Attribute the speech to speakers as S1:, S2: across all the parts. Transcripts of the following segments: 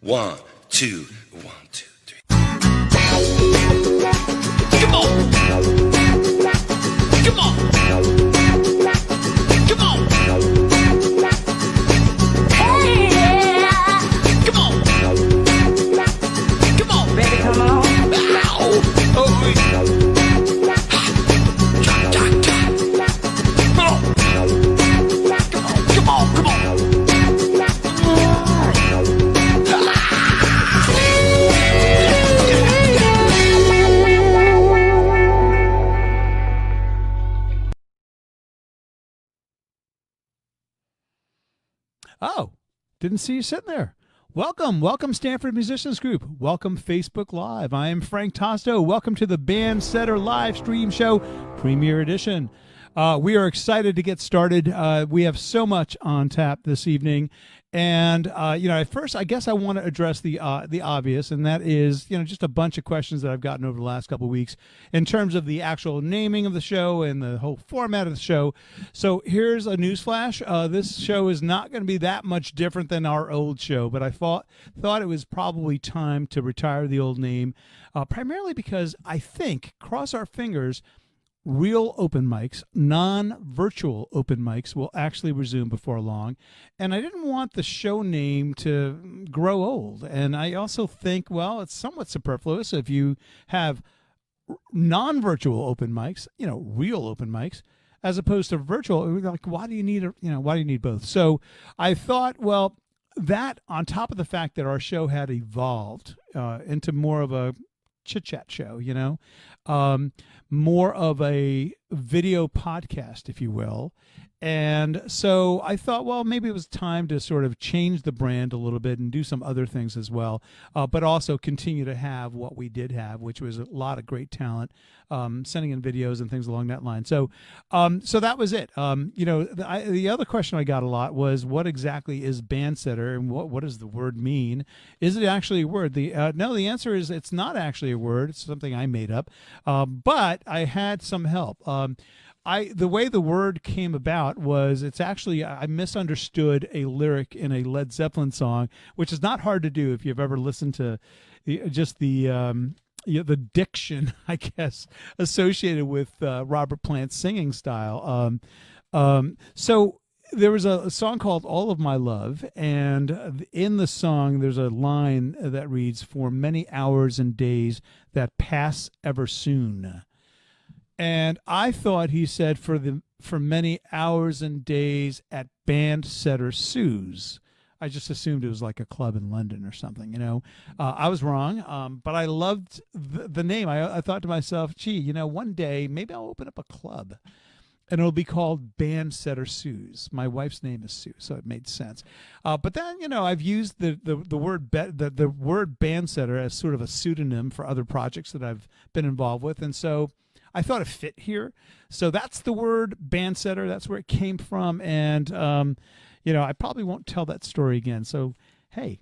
S1: 1, 2, 1, 2, 3. Come on! Come on! Come on! Hey! Come on! Come on, baby, come on! Ow! Oh, cha, cha, cha. Come on! Come on, come on, come on!
S2: Oh, didn't see you sitting there. Welcome Stanford Musicians Group. Welcome Facebook Live. I am Frank Tosto. Welcome to the Band Setter live stream show, Premiere Edition. We are excited to get started. We have so much on tap this evening. And, at first, I guess I want to address the obvious, and that is, just a bunch of questions that I've gotten over the last couple of weeks in terms of the actual naming of the show and the whole format of the show. So here's a newsflash. This show is not going to be that much different than our old show, but I thought it was probably time to retire the old name, primarily because I think, cross our fingers, real open mics, non-virtual open mics will actually resume before long. And I didn't want the show name to grow old. And I also think, well, it's somewhat superfluous if you have non-virtual open mics, real open mics, as opposed to virtual. Like, why do you need both? So I thought, well, that on top of the fact that our show had evolved into more of a chit-chat show, more of a video podcast, if you will. And so I thought, well, maybe it was time to sort of change the brand a little bit and do some other things as well, but also continue to have what we did have, which was a lot of great talent, sending in videos and things along that line. So that was it. The other question I got a lot was, what exactly is band setter, and what does the word mean? Is it actually a word? No, the answer is it's not actually a word. It's something I made up, but I had some help. The way the word came about was it's actually, I misunderstood a lyric in a Led Zeppelin song, which is not hard to do if you've ever listened to the diction, I guess, associated with Robert Plant's singing style. So there was a song called All of My Love, and in the song there's a line that reads, "For many hours and days that pass ever soon." And I thought he said for many hours and days at Band Setter Sue's. I just assumed it was like a club in London or something, I was wrong, but I loved the name. I thought to myself, gee, one day maybe I'll open up a club, and it'll be called Band Setter Sue's. My wife's name is Sue, so it made sense. But then, I've used the word band setter as sort of a pseudonym for other projects that I've been involved with, and so I thought it fit here. So that's the word band setter. That's where it came from. And, I probably won't tell that story again. So, hey,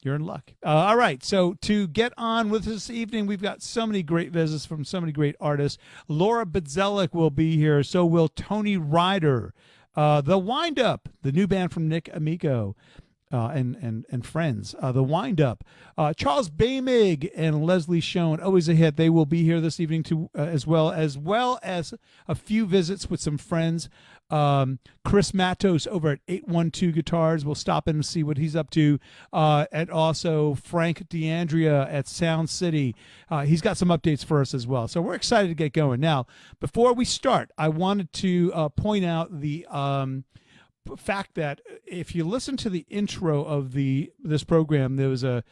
S2: you're in luck. All right. So to get on with this evening, we've got so many great visits from so many great artists. Laura Budzelik will be here. So will Tony Ryder. The Wind Up, the new band from Nick Amico. And friends, the Wind Up, Charles Baymig and Leslie Schoen, always a hit. They will be here this evening too, as well as a few visits with some friends. Chris Matos over at 812 Guitars. We'll stop in and see what he's up to. And also Frank DeAndrea at Sound City. He's got some updates for us as well. So we're excited to get going. Now, before we start, I wanted to point out the fact that if you listen to the intro of this program, there was a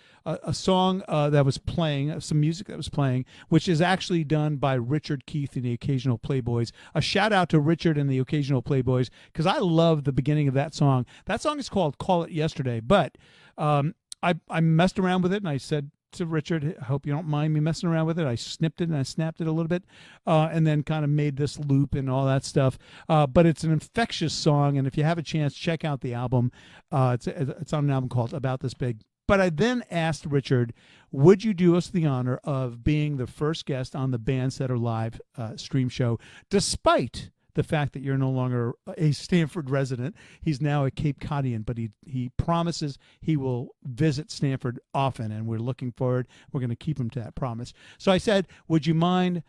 S2: song that was playing, some music that was playing, which is actually done by Richard Keith and the Occasional Playboys. A shout out to Richard and the Occasional Playboys, because I love the beginning of that song. That song is called Call It Yesterday, but I messed around with it, and I said to Richard, I hope you don't mind me messing around with it. I snipped it and I snapped it a little bit, and then kind of made this loop and all that stuff. But it's an infectious song, and if you have a chance, check out the album. It's on an album called About This Big. But I then asked Richard, would you do us the honor of being the first guest on the Band Setter Live stream show, despite the fact that you're no longer a Stanford resident. He's now a Cape Codian, but he promises he will visit Stanford often, and we're looking forward. We're going to keep him to that promise. So I said, would you mind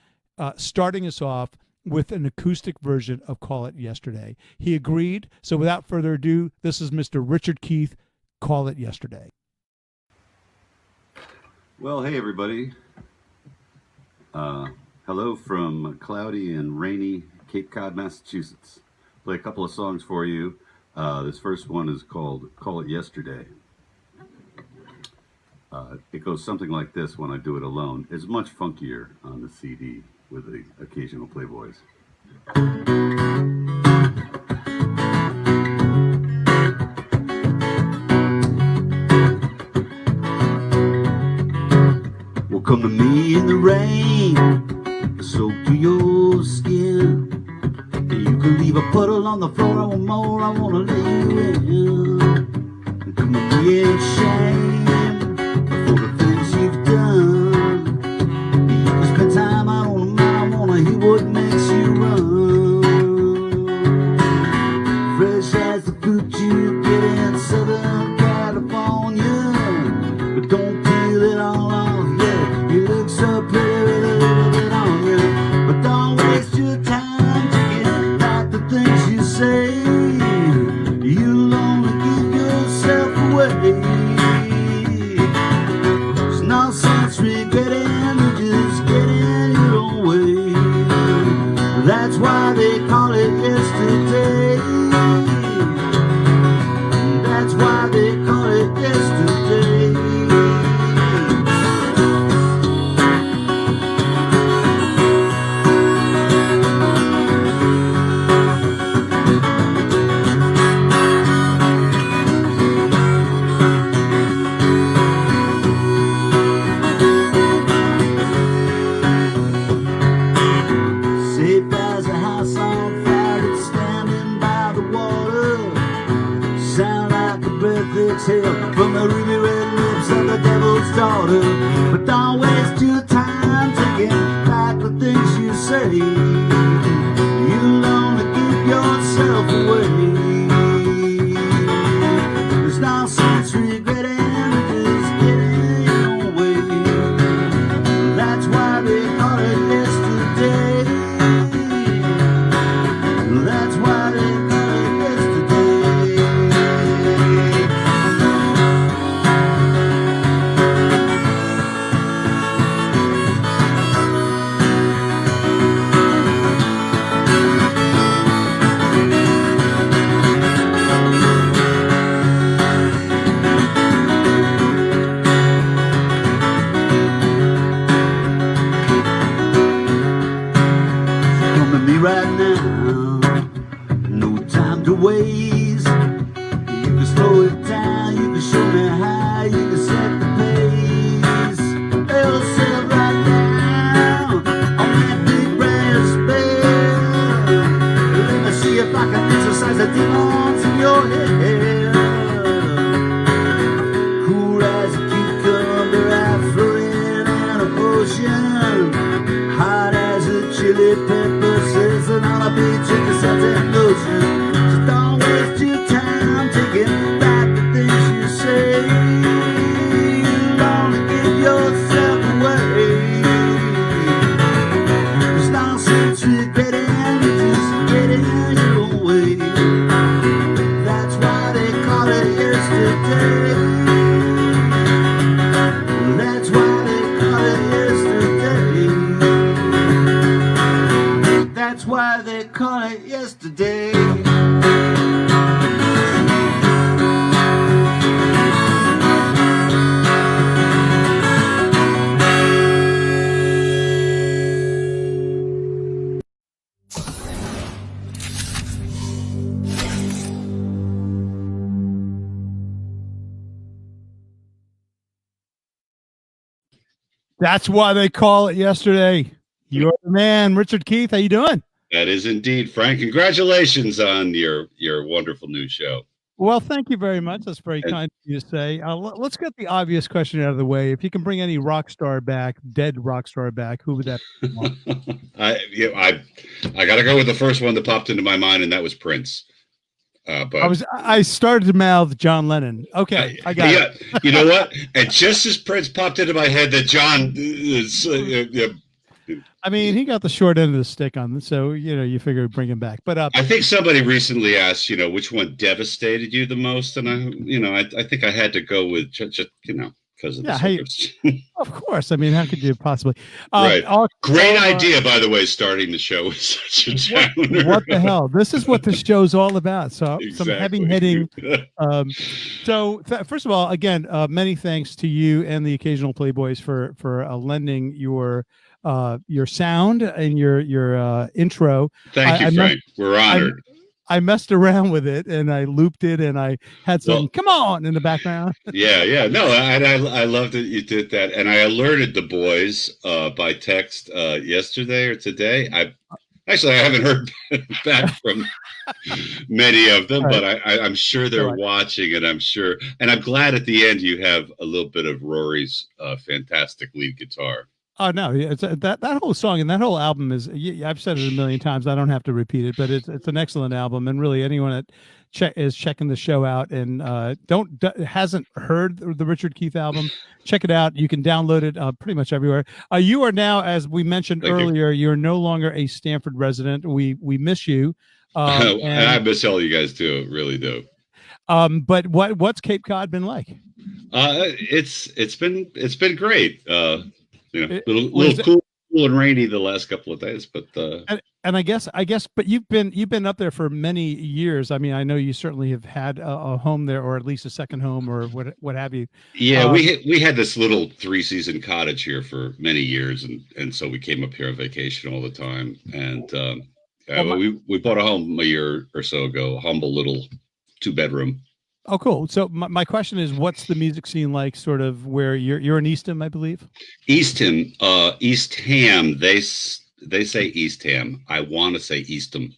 S2: starting us off with an acoustic version of Call It Yesterday? He agreed. So without further ado, this is Mr. Richard Keith, Call It Yesterday.
S3: Well, hey, everybody. Hello from cloudy and rainy Cape Cod, Massachusetts. Play a couple of songs for you. This first one is called Call It Yesterday. It goes something like this when I do it alone. It's much funkier on the CD with the Occasional Playboys. Come to me in the rain, soak to your skin. You can leave a puddle on the floor. I want more, I wanna lay you in. Come to me in shame for the things you've done. You can spend time out on the mind. I wanna hear what makes you run. Fresh as the fruit you get in Southern California, but don't peel it all off yet. You look so pretty with a little bit on you, but don't waste your time taking back the things you say. You'll only give yourself away. There's no sense regretting, you just get in your own way. That's why they call it yesterday. That's why they call it yesterday. Safe as a house on fire, it's standing by the water. Sound like a breath exhaled from the ruby red lips of the devil's daughter. But don't waste your time taking back the things you say. You'll only give yourself away. There's no sense regretting, just getting your own way. That's why they call it yesterday. That's why they call it yesterday. Come to me right now, no time to waste. You can slow it down, you can show me how, you can set the pace. They'll sit right down on that big brass bed. Let me see if I can exercise the demons in your head. Cool as a cucumber, affluent and a potion. Hot as a chili pepper, sizzling on a beach in the sunset lotion. So don't waste your time taking back the things you say. You'll only give yourself away. There's no sense regretting, you just get in your own way. That's why they call it yesterday. That's why they call it yesterday. That's why they call it yesterday.
S2: That's why they call it yesterday. You're the man, Richard Keith. How you doing?
S4: That is indeed, Frank. Congratulations on your wonderful new show.
S2: Well, thank you very much. That's very kind of you to say. Let's get the obvious question out of the way. If you can bring any rock star back, dead rock star back, who would that be?
S4: I got to go with the first one that popped into my mind, and that was Prince. But
S2: I started to mouth John Lennon. Okay, I got it.
S4: You know what? And just as Prince popped into my head, that John
S2: I mean, he got the short end of the stick on this, so you figure bring him back. But
S4: I think somebody recently asked, which one devastated you the most, and I think I had to go with just because of the
S2: of course. I mean, how could you possibly?
S4: Right. Great idea, by the way, starting the show with such a downer.
S2: What the hell? This is what the show's all about. So
S4: Exactly.
S2: some heavy hitting. First of all, again, many thanks to you and the Occasional Playboys for lending your sound and your intro.
S4: Thank you, Frank. We're honored.
S2: I messed around with it and I looped it and I had some
S4: Well,
S2: "Come on" in the background.
S4: yeah. No, I love that you did that, and I alerted the boys by text yesterday or today. I haven't heard back from many of them,
S2: Right.
S4: but I'm sure they're
S2: Right.
S4: watching, and I'm glad at the end you have a little bit of Rory's fantastic lead guitar.
S2: Oh no, it's that whole song and that whole album is. I've said it a million times. I don't have to repeat it, but it's an excellent album. And really, anyone that is checking the show out and hasn't heard the Richard Keith album, check it out. You can download it pretty much everywhere. You are now, as we mentioned
S4: Thank
S2: earlier, you're no longer a Stanford resident. We miss you.
S4: And I miss all you guys too, really do.
S2: But what's Cape Cod been like?
S4: It's been great. Little cool and rainy the last couple of days, but
S2: and I guess, but you've been up there for many years. I mean, I know you certainly have had a home there, or at least a second home, or what have you.
S4: Yeah, we had this little 3-season cottage here for many years, and so we came up here on vacation all the time. And we bought a home a year or so ago, humble little 2-bedroom.
S2: Oh, cool. So my question is, what's the music scene like? Sort of where you're in Eastham, I believe.
S4: Eastham. They say Eastham. I want to say Eastham.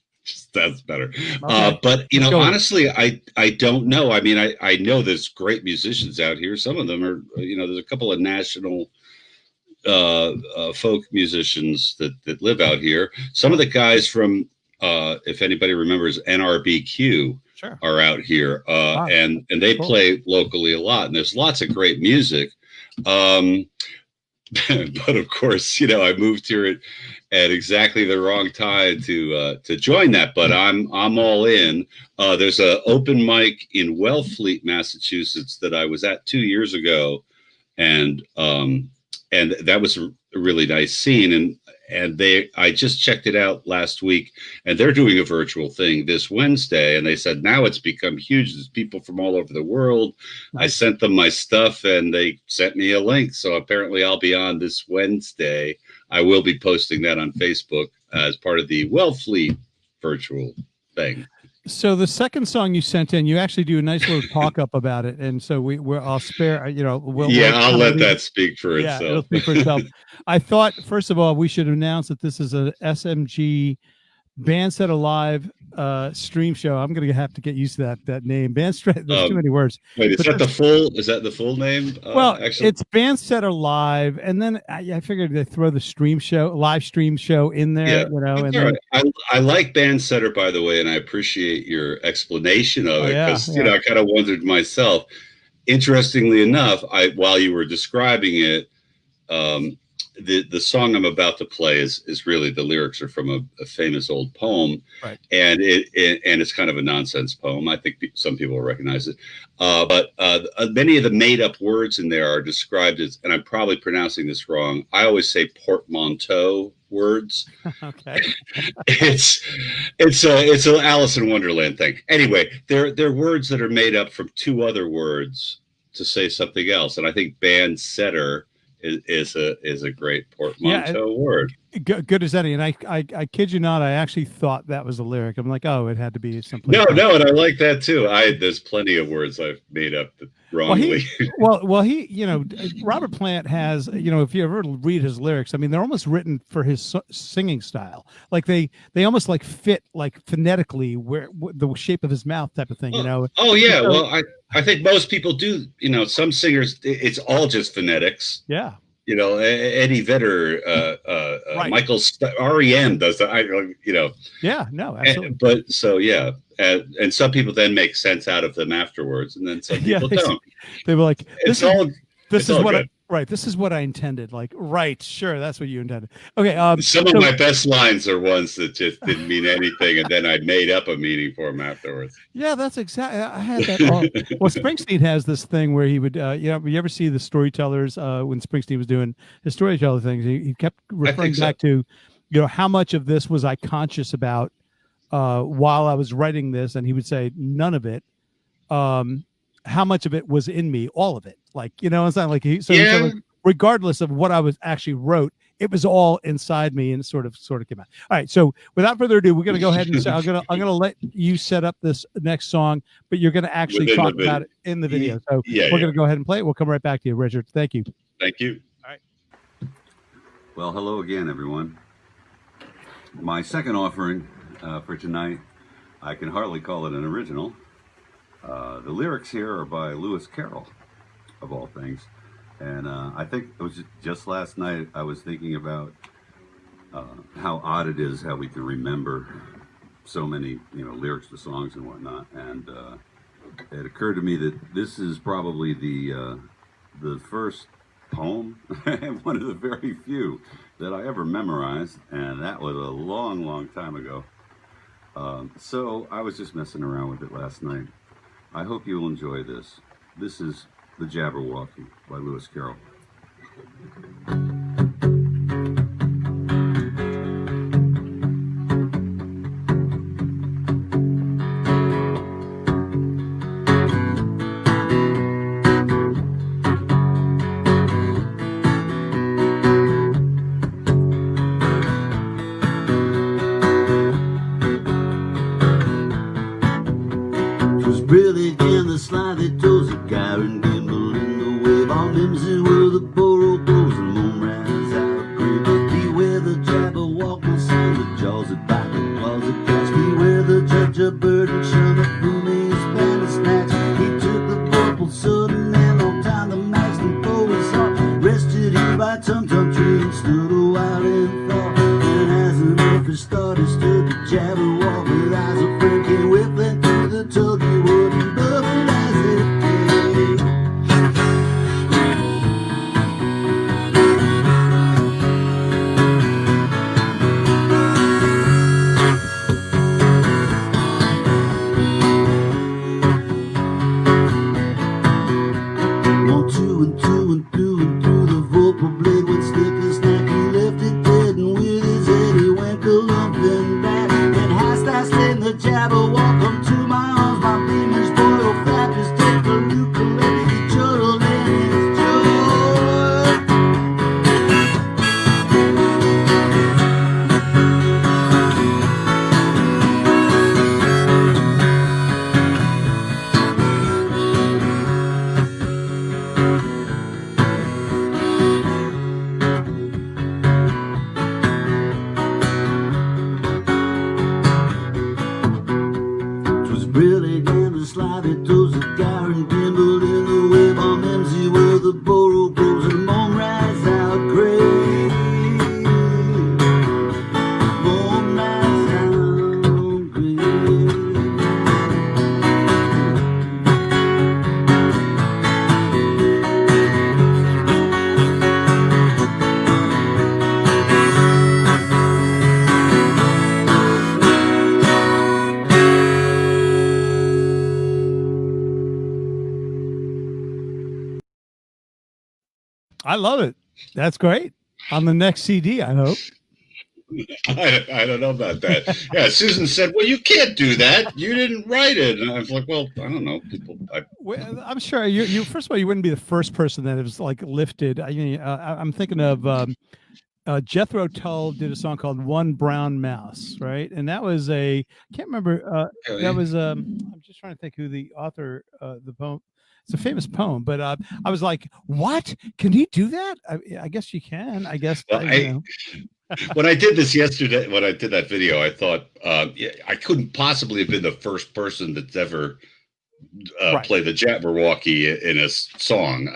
S4: That's better. Okay. But honestly, I don't know. I mean, I know there's great musicians out here. Some of them are, there's a couple of national folk musicians that live out here. Some of the guys from, if anybody remembers, NRBQ.
S2: Sure.
S4: Are out here, wow. and they play locally a lot, and there's lots of great music. But of course, I moved here at exactly the wrong time to join that. But I'm all in. There's an open mic in Wellfleet, Massachusetts, that I was at 2 years ago, and that was a really nice scene. And I just checked it out last week, and they're doing a virtual thing this Wednesday. And they said now it's become huge. There's people from all over the world. Nice. I sent them my stuff, and they sent me a link. So apparently I'll be on this Wednesday. I will be posting that on Facebook as part of the Wellfleet virtual thing.
S2: So the second song you sent in, you actually do a nice little talk up about it, and so I'll spare. I'll
S4: let that speak for itself.
S2: Yeah, it'll speak for itself. I thought, first of all, we should announce that this is a SMG Bandset Alive stream show. I'm going to have to get used to that name. There's too many words.
S4: Wait, is that the full name?
S2: Actually? It's Bandset Alive, and then I figured they throw the live stream show in there.
S4: Yeah.
S2: And then,
S4: I like Bandsetter, by the way, and I appreciate your explanation of it, because I kind of wondered myself. Interestingly enough, while you were describing it, the song I'm about to play is really, the lyrics are from a famous old poem,
S2: right?
S4: And it's kind of a nonsense poem. I think some people will recognize it, but many of the made up words in there are described as, and I'm probably pronouncing this wrong, I always say portmanteau words.
S2: Okay.
S4: It's an Alice in Wonderland thing. Anyway, they're words that are made up from 2 other words to say something else, and I think bandsetter is a great portmanteau word.
S2: Good as any. And I kid you not, I actually thought that was a lyric. I'm like, oh, it had to be something.
S4: No, and I like that too. There's plenty of words I've made up wrongly.
S2: Well, he Robert Plant has, if you ever read his lyrics, I mean, they're almost written for his singing style. Like they almost like fit like phonetically where the shape of his mouth type of thing,
S4: Oh yeah. So, well, I think most people do, some singers, it's all just phonetics.
S2: Yeah.
S4: Eddie Vedder, right. Michael REM does that.
S2: Yeah, no, absolutely.
S4: But so yeah, and some people then make sense out of them afterwards, and then some people don't.
S2: They were like, "This is what I intended." Like, right, sure, that's what you intended. Okay.
S4: Some of my best lines are ones that just didn't mean anything, and then I made up a meaning for them afterwards.
S2: Yeah, that's exactly. I had that. Well, Springsteen has this thing where he would, you ever see the storytellers when Springsteen was doing his storyteller things? He kept referring back to, how much of this was I conscious about while I was writing this, and he would say none of it. How much of it was in me? All of it. Like, it's not like so regardless of what I was actually wrote, it was all inside me and sort of came out. All right. So without further ado, we're going to go ahead and I'm going to let you set up this next song, but you're going to actually
S4: Within
S2: talk
S4: the video.
S2: about it in the video. So
S4: Yeah,
S2: we're going to go ahead and play it. We'll come right back to you, Richard. Thank you.
S4: Thank you.
S2: All right.
S3: Well, hello again, everyone. My second offering for tonight, I can hardly call it an original. The lyrics here are by Lewis Carroll, of all things. And I think it was just last night I was thinking about how odd it is how we can remember so many, lyrics to songs and whatnot. And it occurred to me that this is probably the first poem, one of the very few that I ever memorized, and that was a long, long time ago. So I was just messing around with it last night. I hope you'll enjoy this. This is The Jabberwocky by Lewis Carroll. Really in the slide that toes a Garen Gimble in the wave on Mimsy where the borough blows and moon rise out of grave. Beware the Jabberwocky son, the jaws that bite, the claws that catch. Beware the judge of bird and shun, the booming Spanish snatch. He took the purple sudden and on time the max and foe was hot. Rested here by Tum Tum Tree and stood a while in thought. And as an orphan started, stood the Jabberwocky with eyes of friend came whiffling through the tuggy.
S2: I love it. That's great. On the next CD, I hope.
S4: I don't know about that. Yeah, Susan said, "Well, you can't do that. You didn't write it." And I was like, "Well, I don't know. People,
S2: Well, I'm sure you. First of all, you wouldn't be the first person that was like lifted. I mean, I'm thinking of Jethro Tull did a song called "One Brown Mouse," right? And that was I can't remember. That was I'm just trying to think who the author the poem. It's a famous poem, but I was like, "What? Can he do that?" I guess you can. I guess.
S4: Well, when I did this yesterday, when I did that video, I thought I couldn't possibly have been the first person that's ever played the Jabberwocky in a song.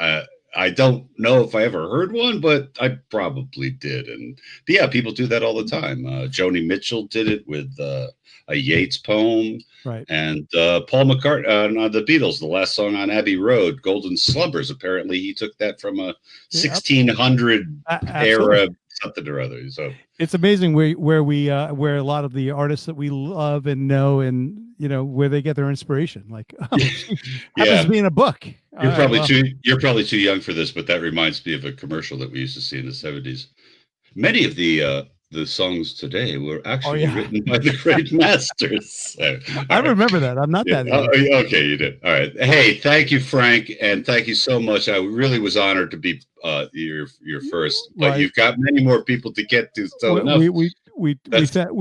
S4: I don't know if I ever heard one, but I probably did. And yeah, people do that all the time. Joni Mitchell did it with a Yeats poem.
S2: Right.
S4: And Paul McCartney on the Beatles, the last song on Abbey Road, Golden Slumbers. Apparently he took that from a 1600 era something or other. So
S2: it's amazing where a lot of the artists that we love and know and where they get their inspiration. Like happens to be in a book.
S4: You're probably too young for this, but that reminds me of a commercial that we used to see in the 70s. Many of the the songs today were actually
S2: yeah.
S4: written by the great masters. So,
S2: I
S4: all right.
S2: remember that. I'm not
S4: Yeah.
S2: that
S4: Oh,
S2: age.
S4: okay, you did. All right. Hey, thank you, Frank, and thank you so much. I really was honored to be your first, but
S2: Right.
S4: you've got many more people to get to. So enough.
S2: We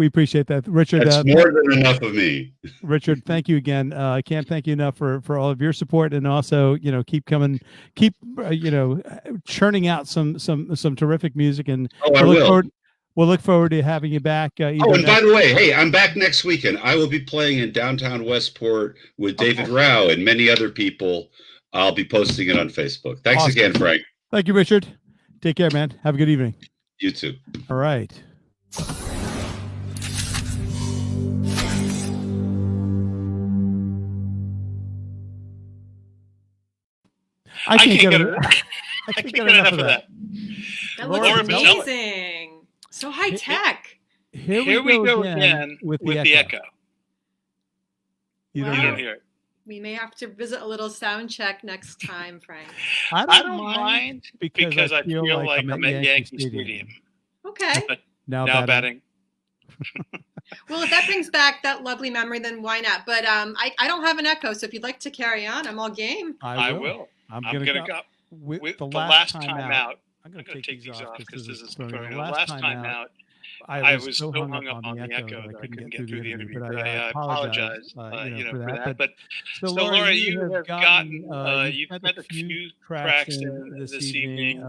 S2: appreciate that, Richard.
S4: That's more than enough of me.
S2: Richard, thank you again. I can't thank you enough for all of your support, and also, keep coming, keep churning out some terrific music, and
S4: Oh, I will.
S2: We'll look forward to having you back.
S4: Oh, and by the way, hey, I'm back next weekend. I will be playing in downtown Westport with David Rao and many other people. I'll be posting it on Facebook. Thanks again, Frank.
S2: Thank you, Richard. Take care, man. Have a good evening.
S4: You too.
S2: All right. I can't get enough of that.
S5: That looks amazing. So high tech.
S2: Here we go again with the echo. You don't hear it.
S5: We may have to visit a little sound check next time, Frank.
S2: I don't mind because I feel like I'm at Yankee Stadium.
S5: Okay.
S2: Now batting.
S5: Well, if that brings back that lovely memory, then why not? But I don't have an echo, so if you'd like to carry on, I'm all game.
S2: I will. I'm gonna go with the last time out. I'm gonna take these off because this is the last time out. I was so hung up on the echo that I couldn't get through the interview. But I apologize, for that. But so, Laura, you have gotten you've had a few tracks in this evening,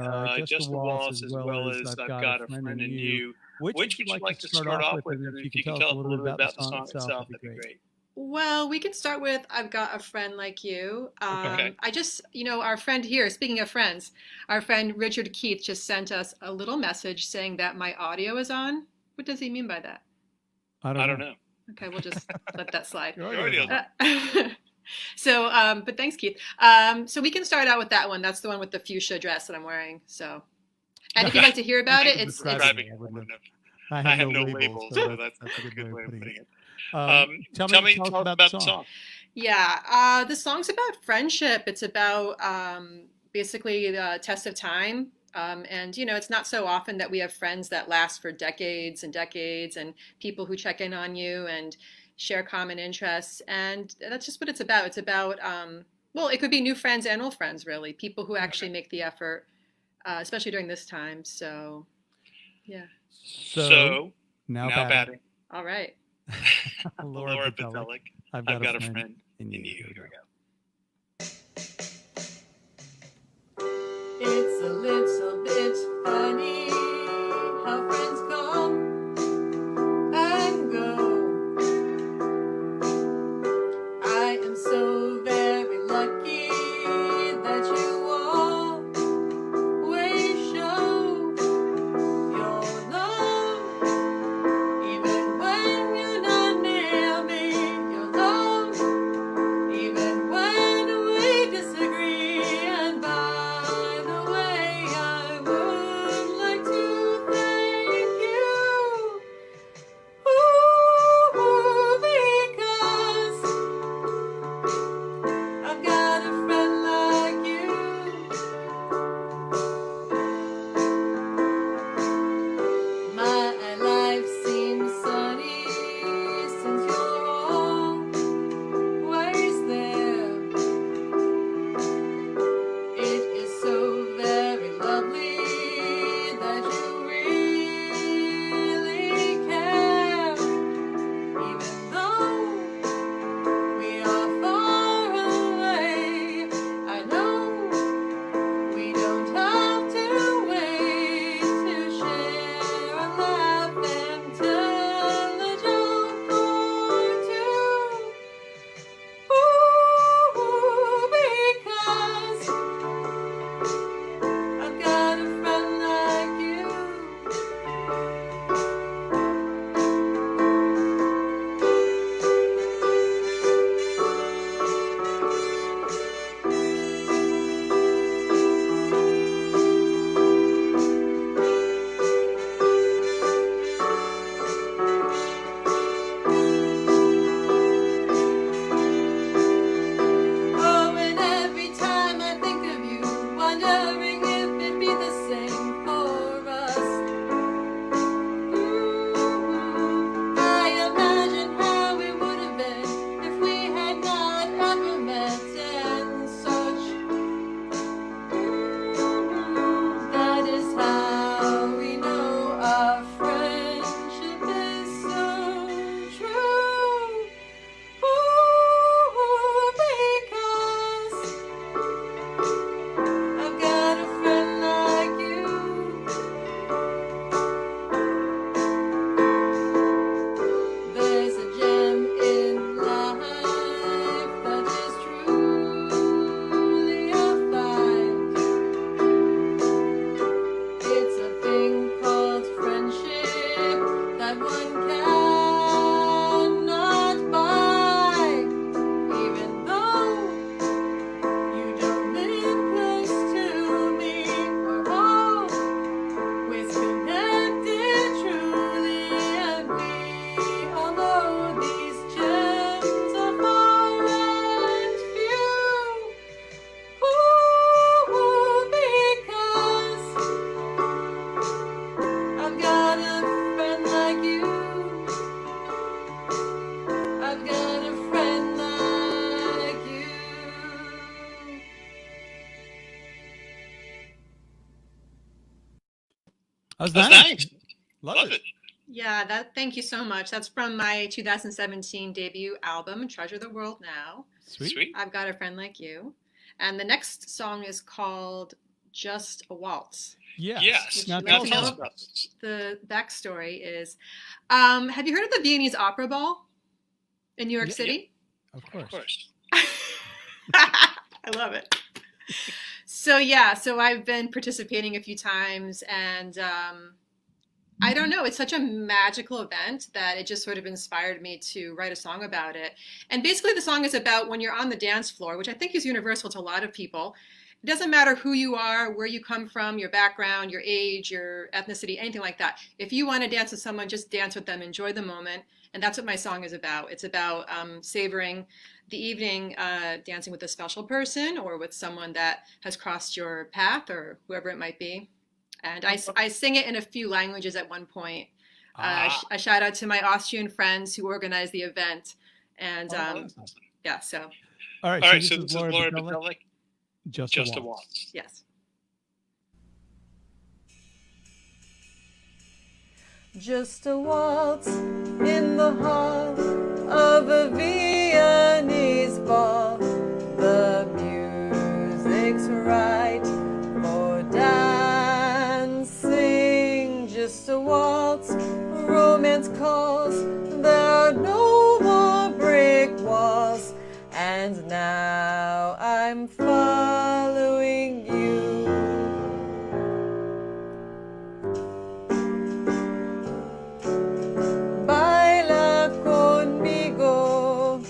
S2: just the waltz as well as I've got a friend in you. Which would you like to start off with? And if you can tell us a little bit about the song itself, that'd be great.
S5: Well, we can start with I've Got a Friend Like You.
S2: Okay.
S5: I just, our friend here, speaking of friends, our friend Richard Keith just sent us a little message saying that my audio is on. What does he mean by that?
S2: I don't know.
S5: Okay, we'll just let that slide. So, but thanks, Keith. So we can start out with that one. That's the one with the fuchsia dress that I'm wearing. So, and if you'd like to hear about it, it's
S2: I have no labels, so that's a good way of putting it. Tell me about the song.
S5: Yeah, the song's about friendship. It's about basically the test of time. And, it's not so often that we have friends that last for decades and decades and people who check in on you and share common interests. And that's just what it's about. It's about, well, it could be new friends and old friends, really. People who actually make the effort, especially during this time. So, yeah.
S2: So now batting.
S5: All right.
S2: Laura Batelic, I've got a friend in you. Here we go.
S5: It's a little bit funny how friends come and go. I am so very lucky that you always show your love, even when you're not near me. Your love, even when we disagree. And by the way,
S2: That was
S6: That's
S2: nice.
S6: nice.
S2: Love it.
S5: Yeah, thank you so much. That's from my 2017 debut album, Treasure the World Now.
S2: Sweet.
S5: I've Got a Friend Like You. And the next song is called Just a Waltz.
S2: Yes. Now
S5: Now
S2: tell
S5: tell
S2: us
S5: us
S2: about
S5: The backstory is, have you heard of the Viennese Opera Ball in New York City?
S2: Of course.
S5: I love it. So I've been participating a few times, and I don't know, it's such a magical event that it just sort of inspired me to write a song about it. And basically the song is about when you're on the dance floor, which I think is universal to a lot of people. It doesn't matter who you are, where you come from, your background, your age, your ethnicity, anything like that. If you want to dance with someone, just dance with them, enjoy the moment. And that's what my song is about. It's about savoring the evening, dancing with a special person or with someone that has crossed your path or whoever it might be. And I sing it in a few languages at one point. A shout out to my Austrian friends who organized the event. And so.
S2: All right,
S6: So this is Laura Badelic.
S2: Just a Waltz.
S5: Yes.
S7: Just a waltz in the hall of a Viennese ball. The music's right for dancing. Just a waltz, romance calls. There are no more brick walls. And now I'm following you. Baila conmigo,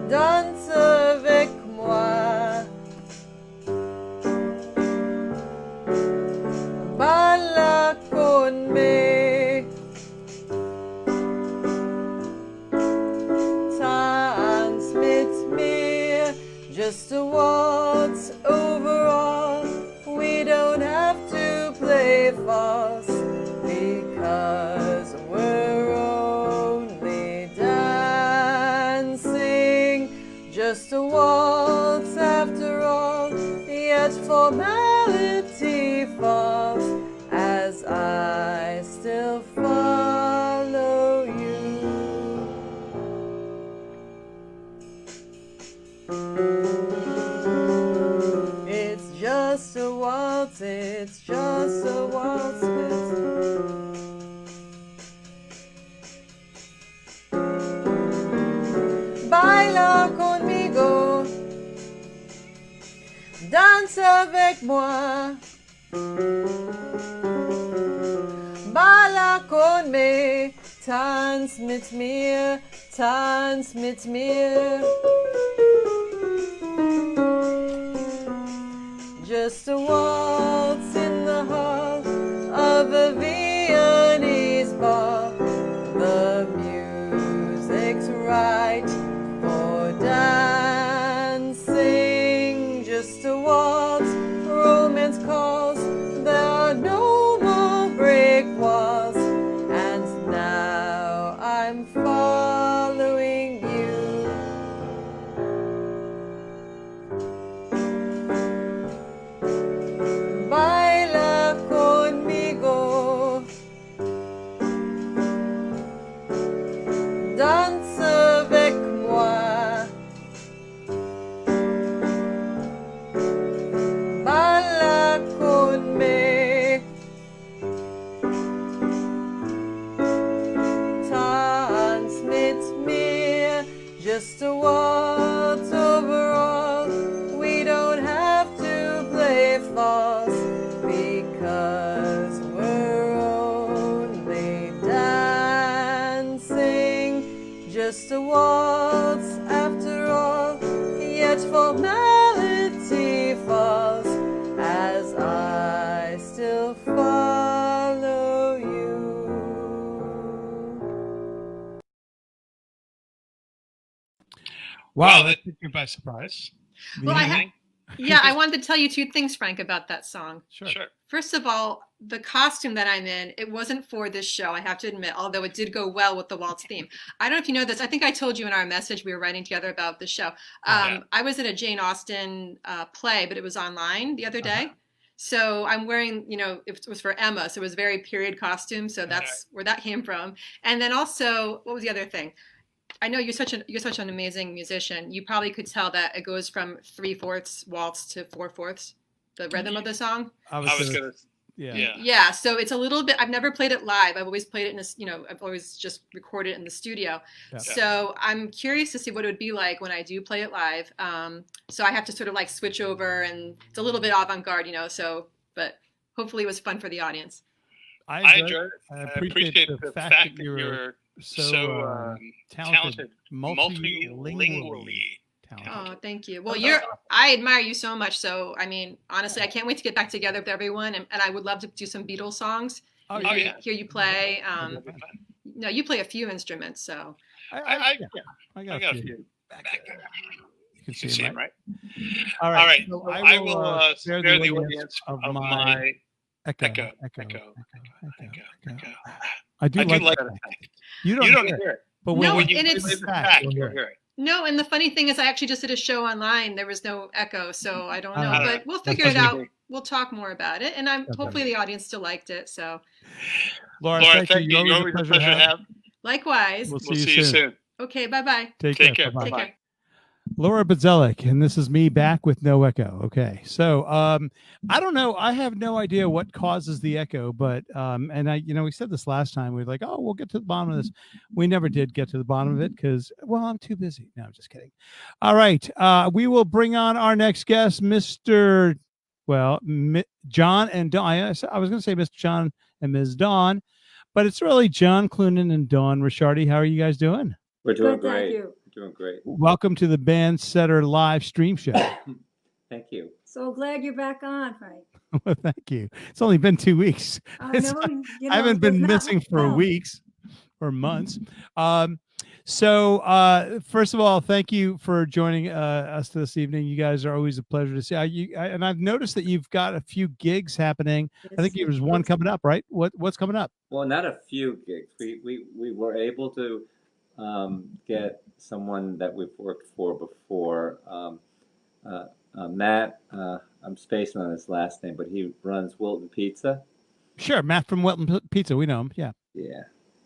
S7: danse avec moi. Baila con me, tanz mit mir. Just a waltz overall. We don't have to play false because we're only dancing. Just a waltz after all. Yet formality falls as I still follow you. It's just a waltz, it's just a waltz. Baila conmigo, danse avec moi. Baila con me, tanz mit mir, tanz mit mir. Just a waltz in the hall of a Viennese ball. The music's right for dancing. Just a waltz, romance calls. There are no more brick walls. And now I'm following you. Baila conmigo, danse avec moi. Baila con me, tanz mit mir. Just a waltz overall. We don't have to play false because we're only dancing. Just a waltz after all. Yet formality falls as I still follow you.
S6: Wow, that took me by surprise.
S5: Well, I wanted to tell you two things, Frank, about that song.
S6: Sure.
S5: First of all, the costume that I'm in, it wasn't for this show, I have to admit, although it did go well with the waltz theme. I don't know if you know this. I think I told you in our message we were writing together about the show. I was in a Jane Austen play, but it was online the other day. So I'm wearing, it was for Emma, so it was very period costume. So that's where that came from. And then also, what was the other thing? I know you're such an amazing musician. You probably could tell that it goes from 3/4 waltz to 4/4, the rhythm of the song.
S6: I was gonna. Yeah.
S5: Yeah. So it's a little bit. I've never played it live. I've always played it in this. I've always just recorded it in the studio.
S2: Yeah.
S5: So I'm curious to see what it would be like when I do play it live. So I have to sort of like switch over, and it's a little bit avant-garde, So, but hopefully it was fun for the audience.
S6: I enjoyed it. I appreciate the fact that you're so talented, multilingually.
S5: Oh, thank you. Well, I admire you so much. So, I mean, honestly, I can't wait to get back together with everyone. And I would love to do some Beatles songs. Hear you play. No, you play a few instruments. So
S6: I got a few.
S2: You can see him, right?
S6: All right. So I will spare the audience of my echo.
S2: I do like that. You don't hear it. But when you play this back, you'll hear it.
S5: No, and the funny thing is I actually just did a show online. There was no echo, so I don't know. But we'll figure it out. We'll talk more about it. And hopefully the audience still liked it. So
S2: Laura, thank you. Always a pleasure to have.
S5: Likewise.
S2: We'll see you soon.
S5: Okay, bye-bye.
S2: Take care.
S5: Take care.
S2: Laura Badzelic, and this is me back with no echo. Okay, so I don't know. I have no idea what causes the echo, but we said this last time. We were like, oh, we'll get to the bottom of this. We never did get to the bottom of it because, well, I'm too busy. No, I'm just kidding. All right, we will bring on our next guest, Mr. John and Dawn. I was going to say Mr. John and Ms. Dawn, but it's really John Clunan and Dawn Rishardi. How are you guys doing?
S8: We're doing
S7: Good, thank
S8: great.
S7: you.
S8: Doing great.
S2: Welcome to the Band Setter live stream show.
S8: Thank you.
S7: So glad you're back on, Frank.
S2: Well, thank you. It's only been 2 weeks. I haven't been missing for weeks or months. So first of all, thank you for joining us this evening. You guys are always a pleasure to see. And I've noticed that you've got a few gigs happening.
S7: Yes.
S2: I think there's one coming up, right? What's coming up?
S8: Well, not a few gigs. We were able to get someone that we've worked for before, Matt. I'm spacing on his last name, but he runs Wilton Pizza.
S2: Sure, Matt from Wilton Pizza. We know him. Yeah.
S8: Yeah,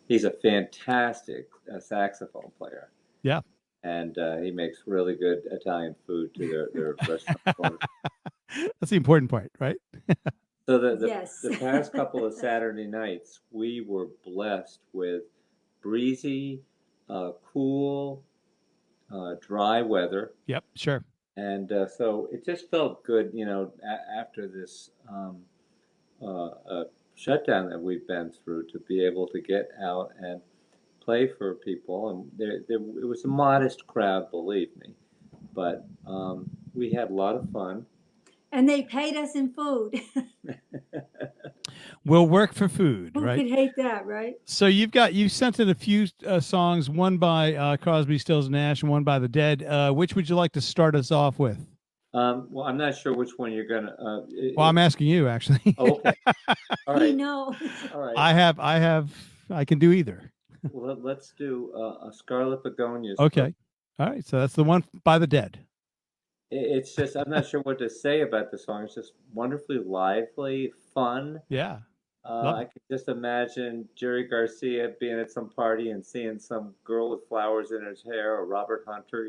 S8: he's a fantastic saxophone player.
S2: Yeah,
S8: and he makes really good Italian food to their restaurant.
S2: That's the important part, right?
S8: So the past couple of Saturday nights, we were blessed with breezy, cool, dry weather.
S2: Yep, sure.
S8: And so it just felt good, after this shutdown that we've been through, to be able to get out and play for people. And it was a modest crowd, believe me, but we had a lot of fun.
S7: And they paid us in food.
S2: We'll work for food,
S7: Who
S2: right?
S7: could hate that, right?
S2: So you sent in a few songs, one by Crosby, Stills, Nash, and one by the Dead. Which would you like to start us off with?
S8: Well, I'm not sure which one you're gonna.
S2: Well, I'm asking you actually.
S8: Oh, okay. All right.
S7: We know.
S8: All right.
S2: I can do either.
S8: Well, let's do a Scarlet Begonias.
S2: Okay. All right. So that's the one by the Dead.
S8: It's just, I'm not sure what to say about the song. It's just wonderfully lively, fun.
S2: Yeah.
S8: I could just imagine Jerry Garcia being at some party and seeing some girl with flowers in his hair, or Robert Hunter,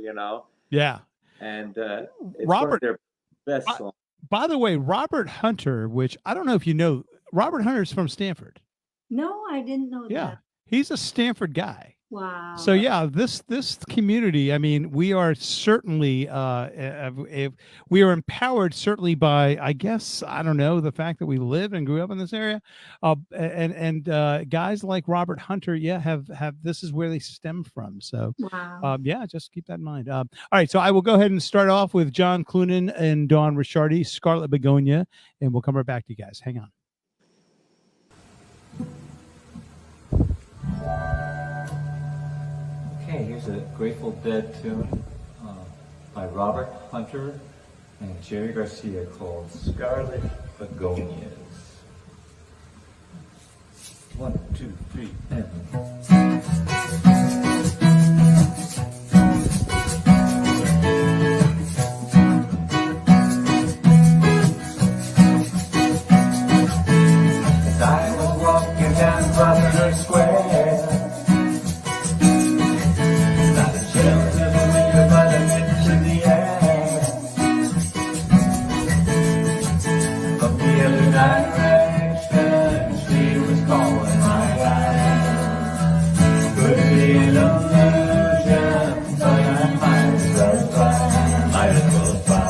S2: Yeah.
S8: And it's
S2: Robert,
S8: one of their best songs.
S2: By the way, Robert Hunter, which I don't know if you know, Robert Hunter is from Stanford.
S7: No, I didn't know
S2: Yeah.
S7: that.
S2: He's a Stanford guy.
S7: Wow.
S2: So yeah, this community, I mean, we are certainly we are empowered certainly by, I guess, I don't know, the fact that we live and grew up in this area, and guys like Robert Hunter, have this is where they stem from. So
S7: wow.
S2: yeah, just keep that in mind. All right, so I will go ahead and start off with John Clunan and Dawn Rishardi, Scarlet Begonia, and we'll come right back to you guys. Hang on.
S9: Okay, here's a Grateful Dead tune by Robert Hunter and Jerry Garcia called Scarlet Begonias. 1, 2, 3, and... other direction, she was calling my eyes. Could be an illusion, but I might as well try. Might as well try.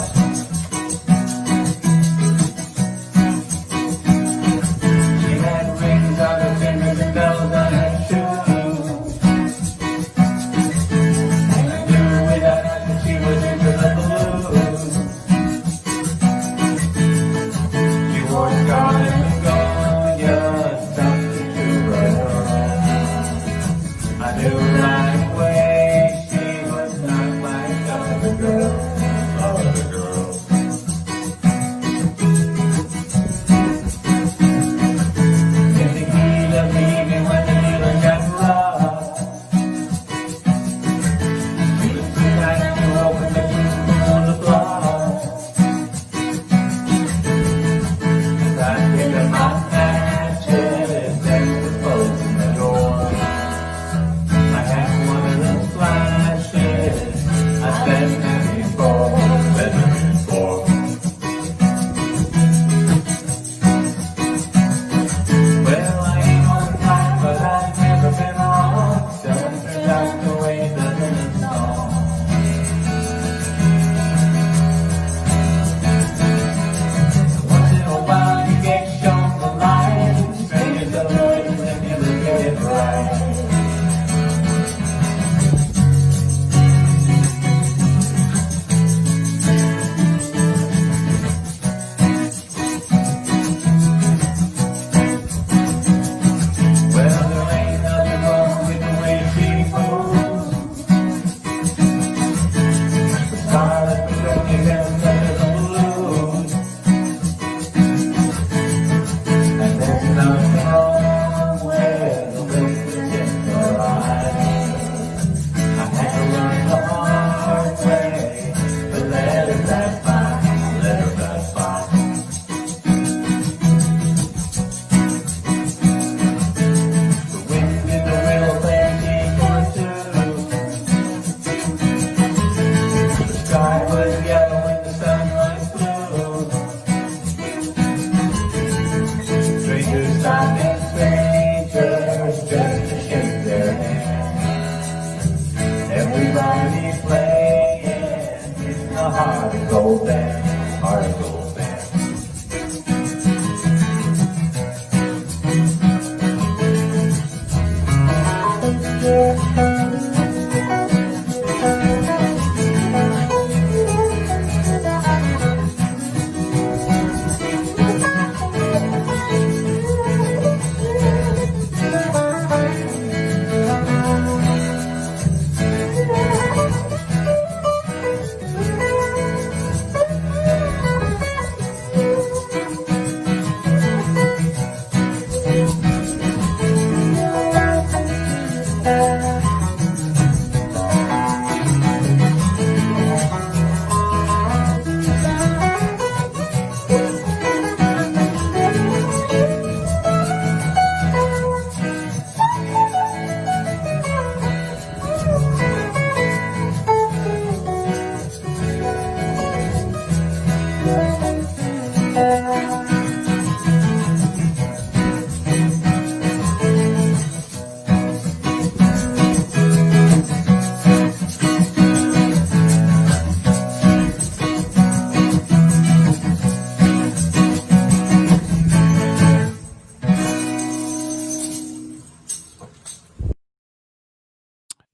S9: She had rings on her fingers and bells on her shoes. And I knew without asking she was into the blues. She wore scarlet begonias stuck to her nose. I knew right away she was not like other girls, other girls. In the heat of the evening when the dealer got rough, she was too nice to open the door on the block. I picked up my matches and closing the door. I had one of those flashes I've been there before, been there before. Well, I ain't on the clock, but I've never been wrong. Selling turns out the way it does in a song. Once in a while you get shown the light. Strangers of the ways if you look at it right. Well, there ain't nothing wrong with the way she moves. The scarlet begonias and the blues. And there's nothing wrong with the look that's in her eyes. I had to learn the hard way to let her pass by, let her pass by. The wind in the wheel played me for two. The sky was yellow and the sun was blue. Strangers stopping strangers just to shake their hands. Everybody playing in the heart of gold band, heart of gold band.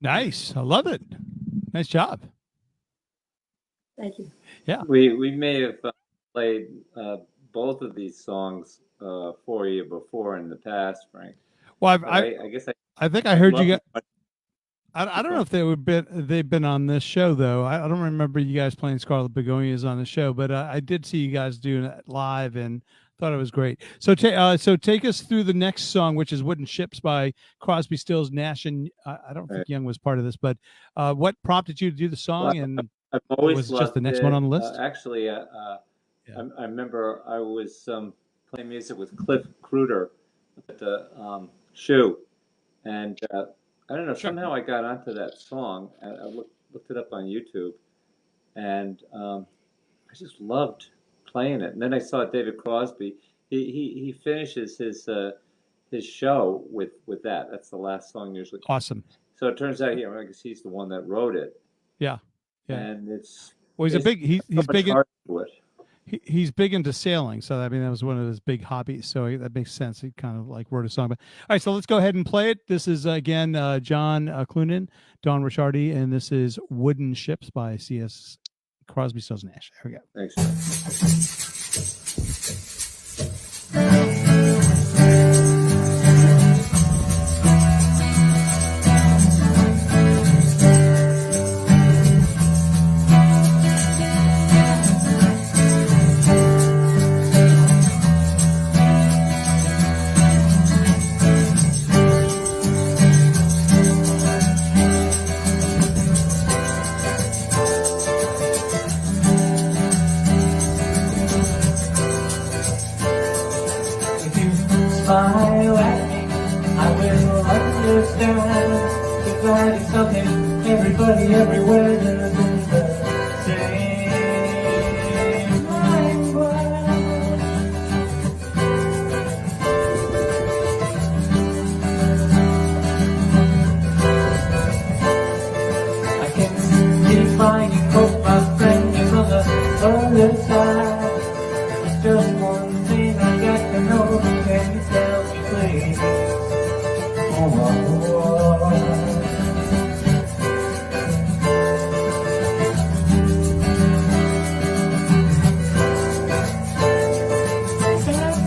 S2: Nice. I love it. Nice job.
S10: Thank you.
S2: Yeah.
S8: We may have played both of these songs for you before in the past, Frank.
S2: Well,
S8: But I guess
S2: I think I
S8: I'd
S2: heard
S8: love
S2: you
S8: to
S2: guys. I don't know if they've been on this show though. I don't remember you guys playing Scarlet Begonias on the show, but I did see you guys doing it live and thought it was great. So take us through the next song, which is "Wooden Ships" by Crosby, Stills, Nash, and I don't think Young was part of this, but what prompted you to do the song, and
S8: I've always
S2: was
S8: loved
S2: just the next
S8: it.
S2: one on the list?
S8: Actually, I remember I was playing music with Cliff Kruder at the shoe, and I don't know. Somehow I got onto that song. And I looked it up on YouTube, and I just loved playing it. And then I saw David Crosby, he finishes his show with that. That's the last song usually.
S2: Awesome.
S8: So it turns out I guess he's the one that wrote it.
S2: Yeah.
S8: And it's
S2: he's big he's big into sailing, so I mean that was one of his big hobbies. So that makes sense. He kind of like wrote a song. But all right, so let's go ahead and play it. This is again John Clunan, Don Ricciardi, and this is "Wooden Ships" by C.S. Crosby, Stills, Nash. There we go.
S8: Thanks.
S9: Smile at me, I will understand. Because it's something everybody everywhere does the same language. I can define you, hope my friend is on the other side. It's just one thing I got to know. Can you tell me, please?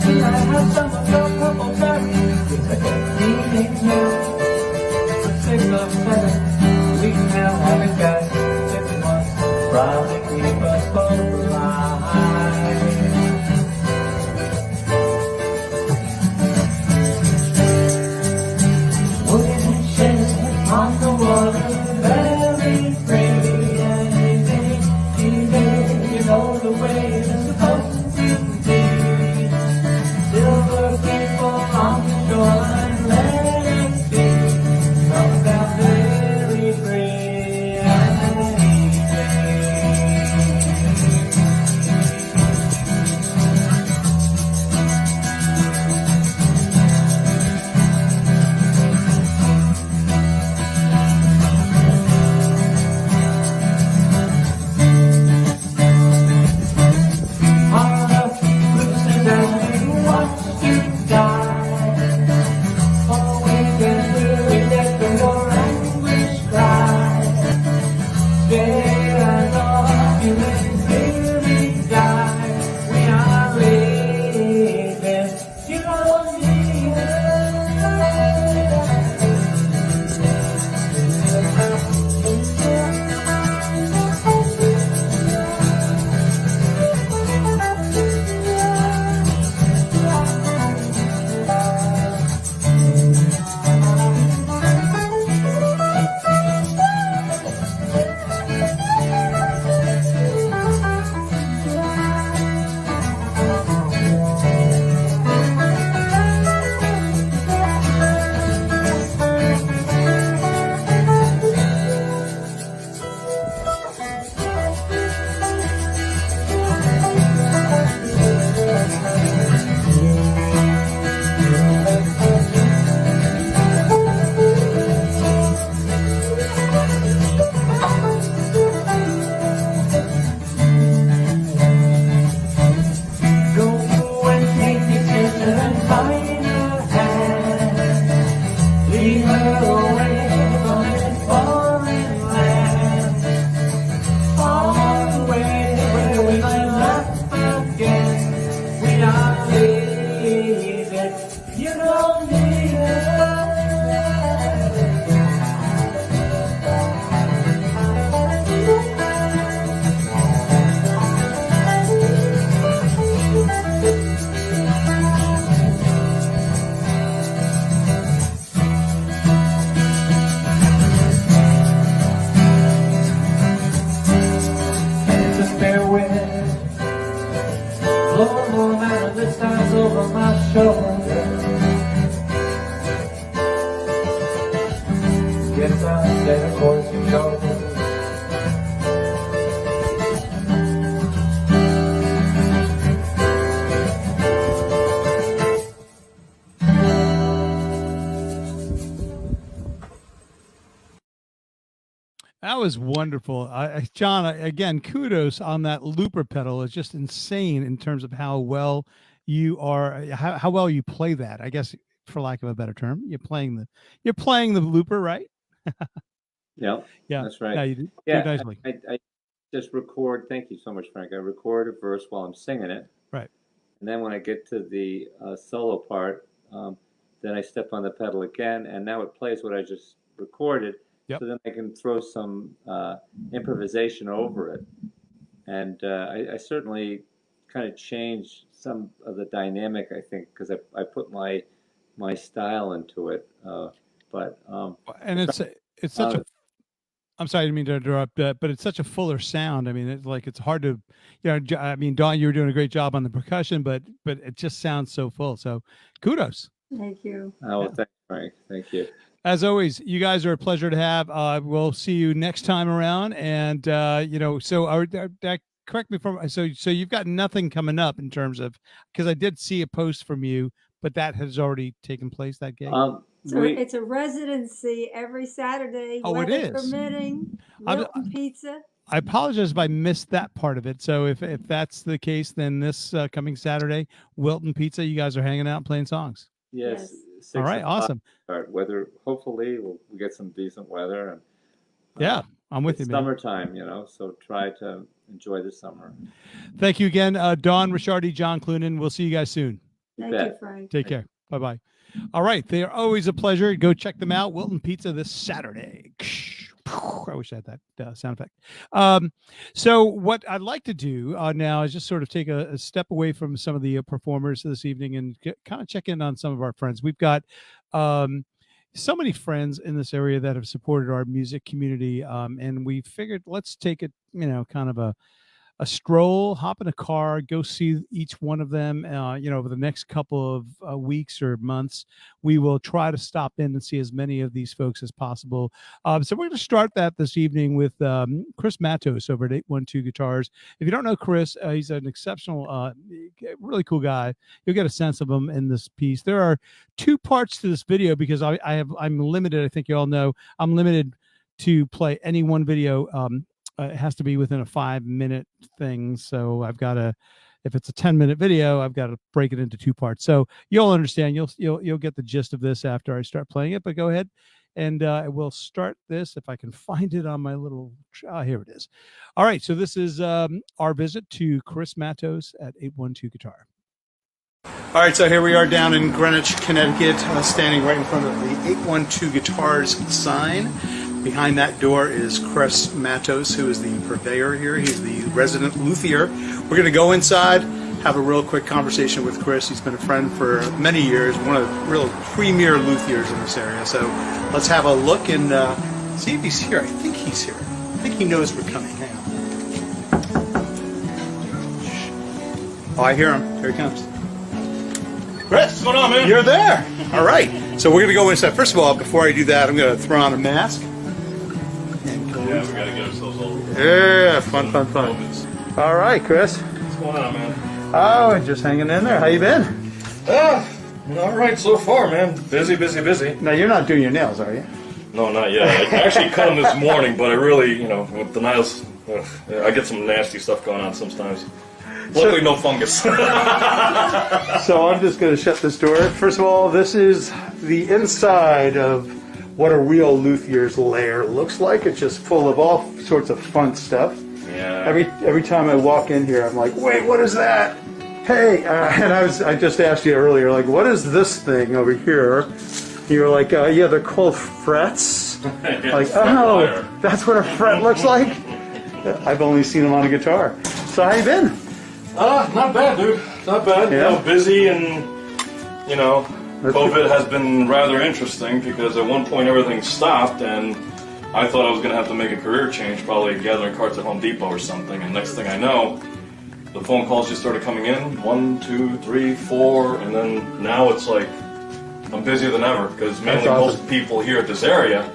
S9: Can I have some of your purple berries? Yes, I can be in now. For 6 or 7 weeks now, I've been got 6 months. Probably keep us both alive. On the water, very pretty and easy, you know the way it's supposed to be. Silver people on the shoreline, let it be. Come down very free and
S2: was wonderful. John, again, kudos on that looper pedal. It's just insane in terms of how well you are, how well you play that. I guess, for lack of a better term, you're playing the looper, right?
S8: Yeah,
S2: Yeah,
S8: that's right.
S2: Yeah, you do nicely.
S8: I just record. Thank you so much, Frank. I record a verse while I'm singing it.
S2: Right.
S8: And then when I get to the solo part, then I step on the pedal again, and now it plays what I just recorded.
S2: Yep.
S8: So then I can throw some improvisation over it. And I certainly kind of changed some of the dynamic, I think, because I put my style into it.
S2: And it's such a. I'm sorry, I didn't mean to interrupt, but it's such a fuller sound. I mean, it's hard to, I mean, Dawn, you were doing a great job on the percussion, but it just sounds so full. So, kudos.
S10: Thank you.
S8: Oh, thanks, Frank. Thank you.
S2: As always, you guys are a pleasure to have. We'll see you next time around. And so correct me so you've got nothing coming up in terms of, because I did see a post from you, but that has already taken place, that gig.
S10: So it's a residency every Saturday.
S2: Oh, it is.
S10: Permitting. Wilton Pizza.
S2: I apologize if I missed that part of it. So if that's the case, then this coming Saturday, Wilton Pizza, you guys are hanging out and playing songs.
S8: Yes.
S2: All right. Awesome.
S8: Weather. Hopefully, we'll get some decent weather. And
S2: yeah, I'm with you, man.
S8: Summertime, so try to enjoy the summer.
S2: Thank you again, Dawn Ricciardi, John Clunan. We'll see you guys soon.
S10: Thank you, Frank.
S2: Take care. Bye-bye. All right. They are always a pleasure. Go check them out. Wilton Pizza this Saturday. I wish I had that sound effect. So what I'd like to do now is just sort of take a step away from some of the performers this evening and kind of check in on some of our friends. We've got so many friends in this area that have supported our music community. And we figured let's take it, kind of a stroll, hop in a car, go see each one of them. Over the next couple of weeks or months, we will try to stop in and see as many of these folks as possible. So we're going to start that this evening with Chris Matos over at 812 Guitars. If you don't know Chris, he's an exceptional, really cool guy. You'll get a sense of him in this piece. There are two parts to this video because I'm limited. I think you all know I'm limited to play any one video. It has to be within a 5-minute thing. So I've got to, if it's a 10-minute video, I've got to break it into two parts. So you'll understand. You'll get the gist of this after I start playing it. But go ahead, and we'll start this if I can find it on my little. Here it is. All right. So this is our visit to Chris Matos at 812 Guitar. All right, so here we are down in Greenwich, Connecticut, standing right in front of the 812 Guitars sign. Behind that door is Chris Matos, who is the purveyor here. He's the resident luthier. We're going to go inside, have a real quick conversation with Chris. He's been a friend for many years, one of the real premier luthiers in this area. So let's have a look and see if he's here. I think he's here. I think he knows we're coming. Hang on. Oh, I hear him. Here he comes. Chris,
S6: what's going on, man?
S2: You're there. All right. So we're going to go inside. First of all, before I do that, I'm going to throw on a mask.
S6: Yeah, we got to get ourselves all.
S2: Yeah, fun. All right, Chris.
S6: What's going on, man?
S2: Oh, just hanging in there. How you been?
S6: All right so far, man. Busy.
S2: Now, you're not doing your nails, are you?
S6: No, not yet. I actually cut them this morning, but I really, with the nails, I get some nasty stuff going on sometimes. Luckily, no fungus.
S2: So I'm just going to shut this door. First of all, this is the inside of what a real luthier's lair looks like. It's just full of all sorts of fun stuff.
S6: Yeah.
S2: Every time I walk in here, I'm like, wait, what is that? Hey, and I just asked you earlier, like, what is this thing over here? You're like, yeah, they're called frets. Like, oh, that's what a fret looks like? I've only seen them on a guitar. So how you been?
S6: Not bad, dude. Not bad.
S2: Yeah.
S6: Busy and, COVID has been rather interesting because at one point everything stopped and I thought I was going to have to make a career change, probably gathering carts at Home Depot or something. And next thing I know, the phone calls just started coming in. 1, 2, 3, 4. And then now it's like I'm busier than ever because mainly most people here at this area,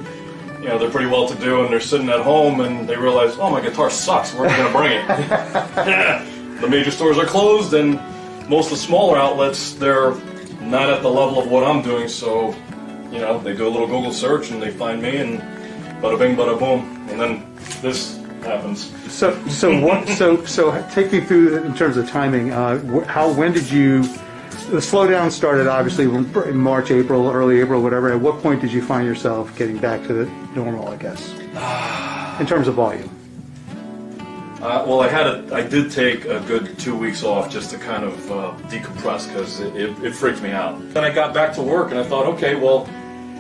S6: they're pretty well to do and they're sitting at home and they realize, oh, my guitar sucks. Where are we going to bring it? The major stores are closed and most of the smaller outlets, they're not at the level of what I'm doing. So, they do a little Google search and they find me and bada bing, bada boom. And then this happens.
S2: So what? So take me through in terms of timing. When did you? The slowdown started obviously in March, April, early April, whatever. At what point did you find yourself getting back to the normal? I guess in terms of volume.
S6: Well, I did take a good 2 weeks off just to kind of decompress because it freaked me out. Then I got back to work and I thought, okay, well,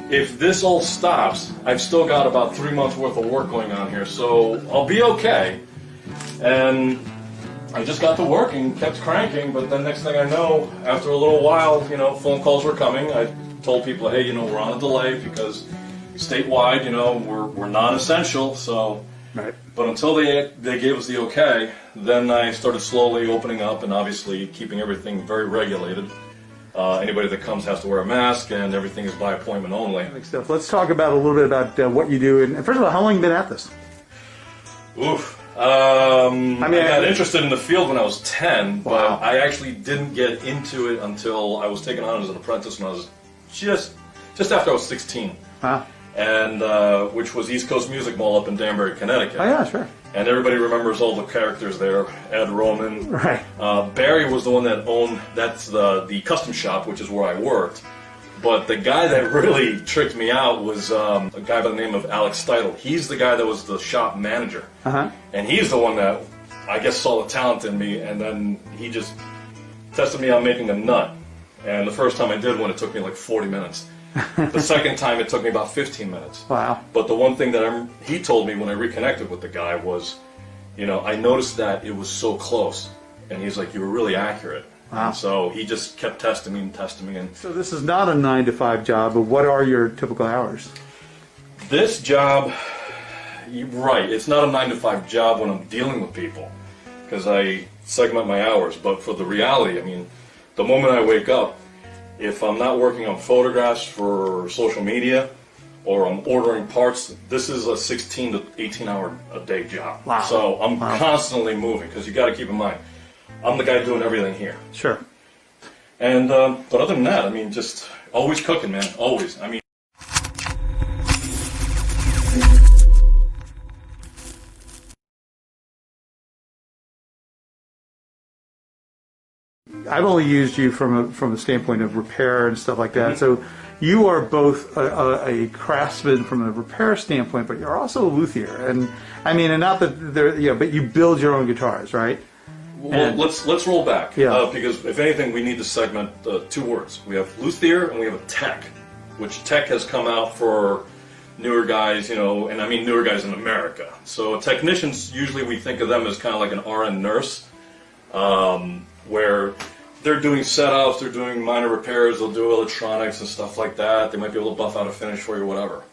S6: if this all stops, I've still got about 3 months worth of work going on here, so I'll be okay. And I just got to work and kept cranking, but then next thing I know, after a little while, phone calls were coming. I told people, hey, we're on a delay because statewide, we're non-essential, so.
S2: Right.
S6: But until they gave us the okay, then I started slowly opening up and obviously keeping everything very regulated. Anybody that comes has to wear a mask, and everything is by appointment only.
S2: Stuff. Let's talk about a little bit about what you do. And first of all, how long have you been at this?
S6: Oof. I got interested in the field when I was 10, but
S2: wow.
S6: I actually didn't get into it until I was taken on as an apprentice when I was just after I was 16.
S2: Wow.
S6: And which was East Coast Music Mall up in Danbury, Connecticut.
S2: Oh yeah, sure.
S6: And everybody remembers all the characters there. Ed Roman.
S2: Right.
S6: Barry was the one that owned, that's the custom shop, which is where I worked. But the guy that really tricked me out was a guy by the name of Alex Steidel. He's the guy that was the shop manager.
S2: Uh-huh.
S6: And he's the one that, I guess, saw the talent in me, and then he just tested me on making a nut. And the first time I did one, it took me like 40 minutes. The second time, it took me about 15 minutes.
S2: Wow.
S6: But the one thing that he told me when I reconnected with the guy was, I noticed that it was so close. And he's like, you were really accurate.
S2: Wow.
S6: And so he just kept testing me. And
S2: so this is not a 9-to-5 job, but what are your typical hours?
S6: This job, right, it's not a 9-to-5 job when I'm dealing with people, because I segment my hours. But for the reality, the moment I wake up, if I'm not working on photographs for social media or I'm ordering parts, this is a 16 to 18 hour a day job.
S2: Wow.
S6: So I'm constantly moving, because you got to keep in mind, I'm the guy doing everything here.
S2: Sure.
S6: And but other than that, just always cooking, man. Always.
S2: I've only used you from the standpoint of repair and stuff like that. Mm-hmm. So you are both a craftsman from a repair standpoint, but you're also a luthier. And and not that they're, but you build your own guitars, right?
S6: Well, let's roll back.
S2: Yeah.
S6: Because if anything, we need to segment 2 words. We have luthier and we have a tech, which tech has come out for newer guys, and I mean newer guys in America. So technicians, usually we think of them as kind of like an RN nurse, where they're doing setups, they're doing minor repairs, they'll do electronics and stuff like that. They might be able to buff out a finish for you, whatever.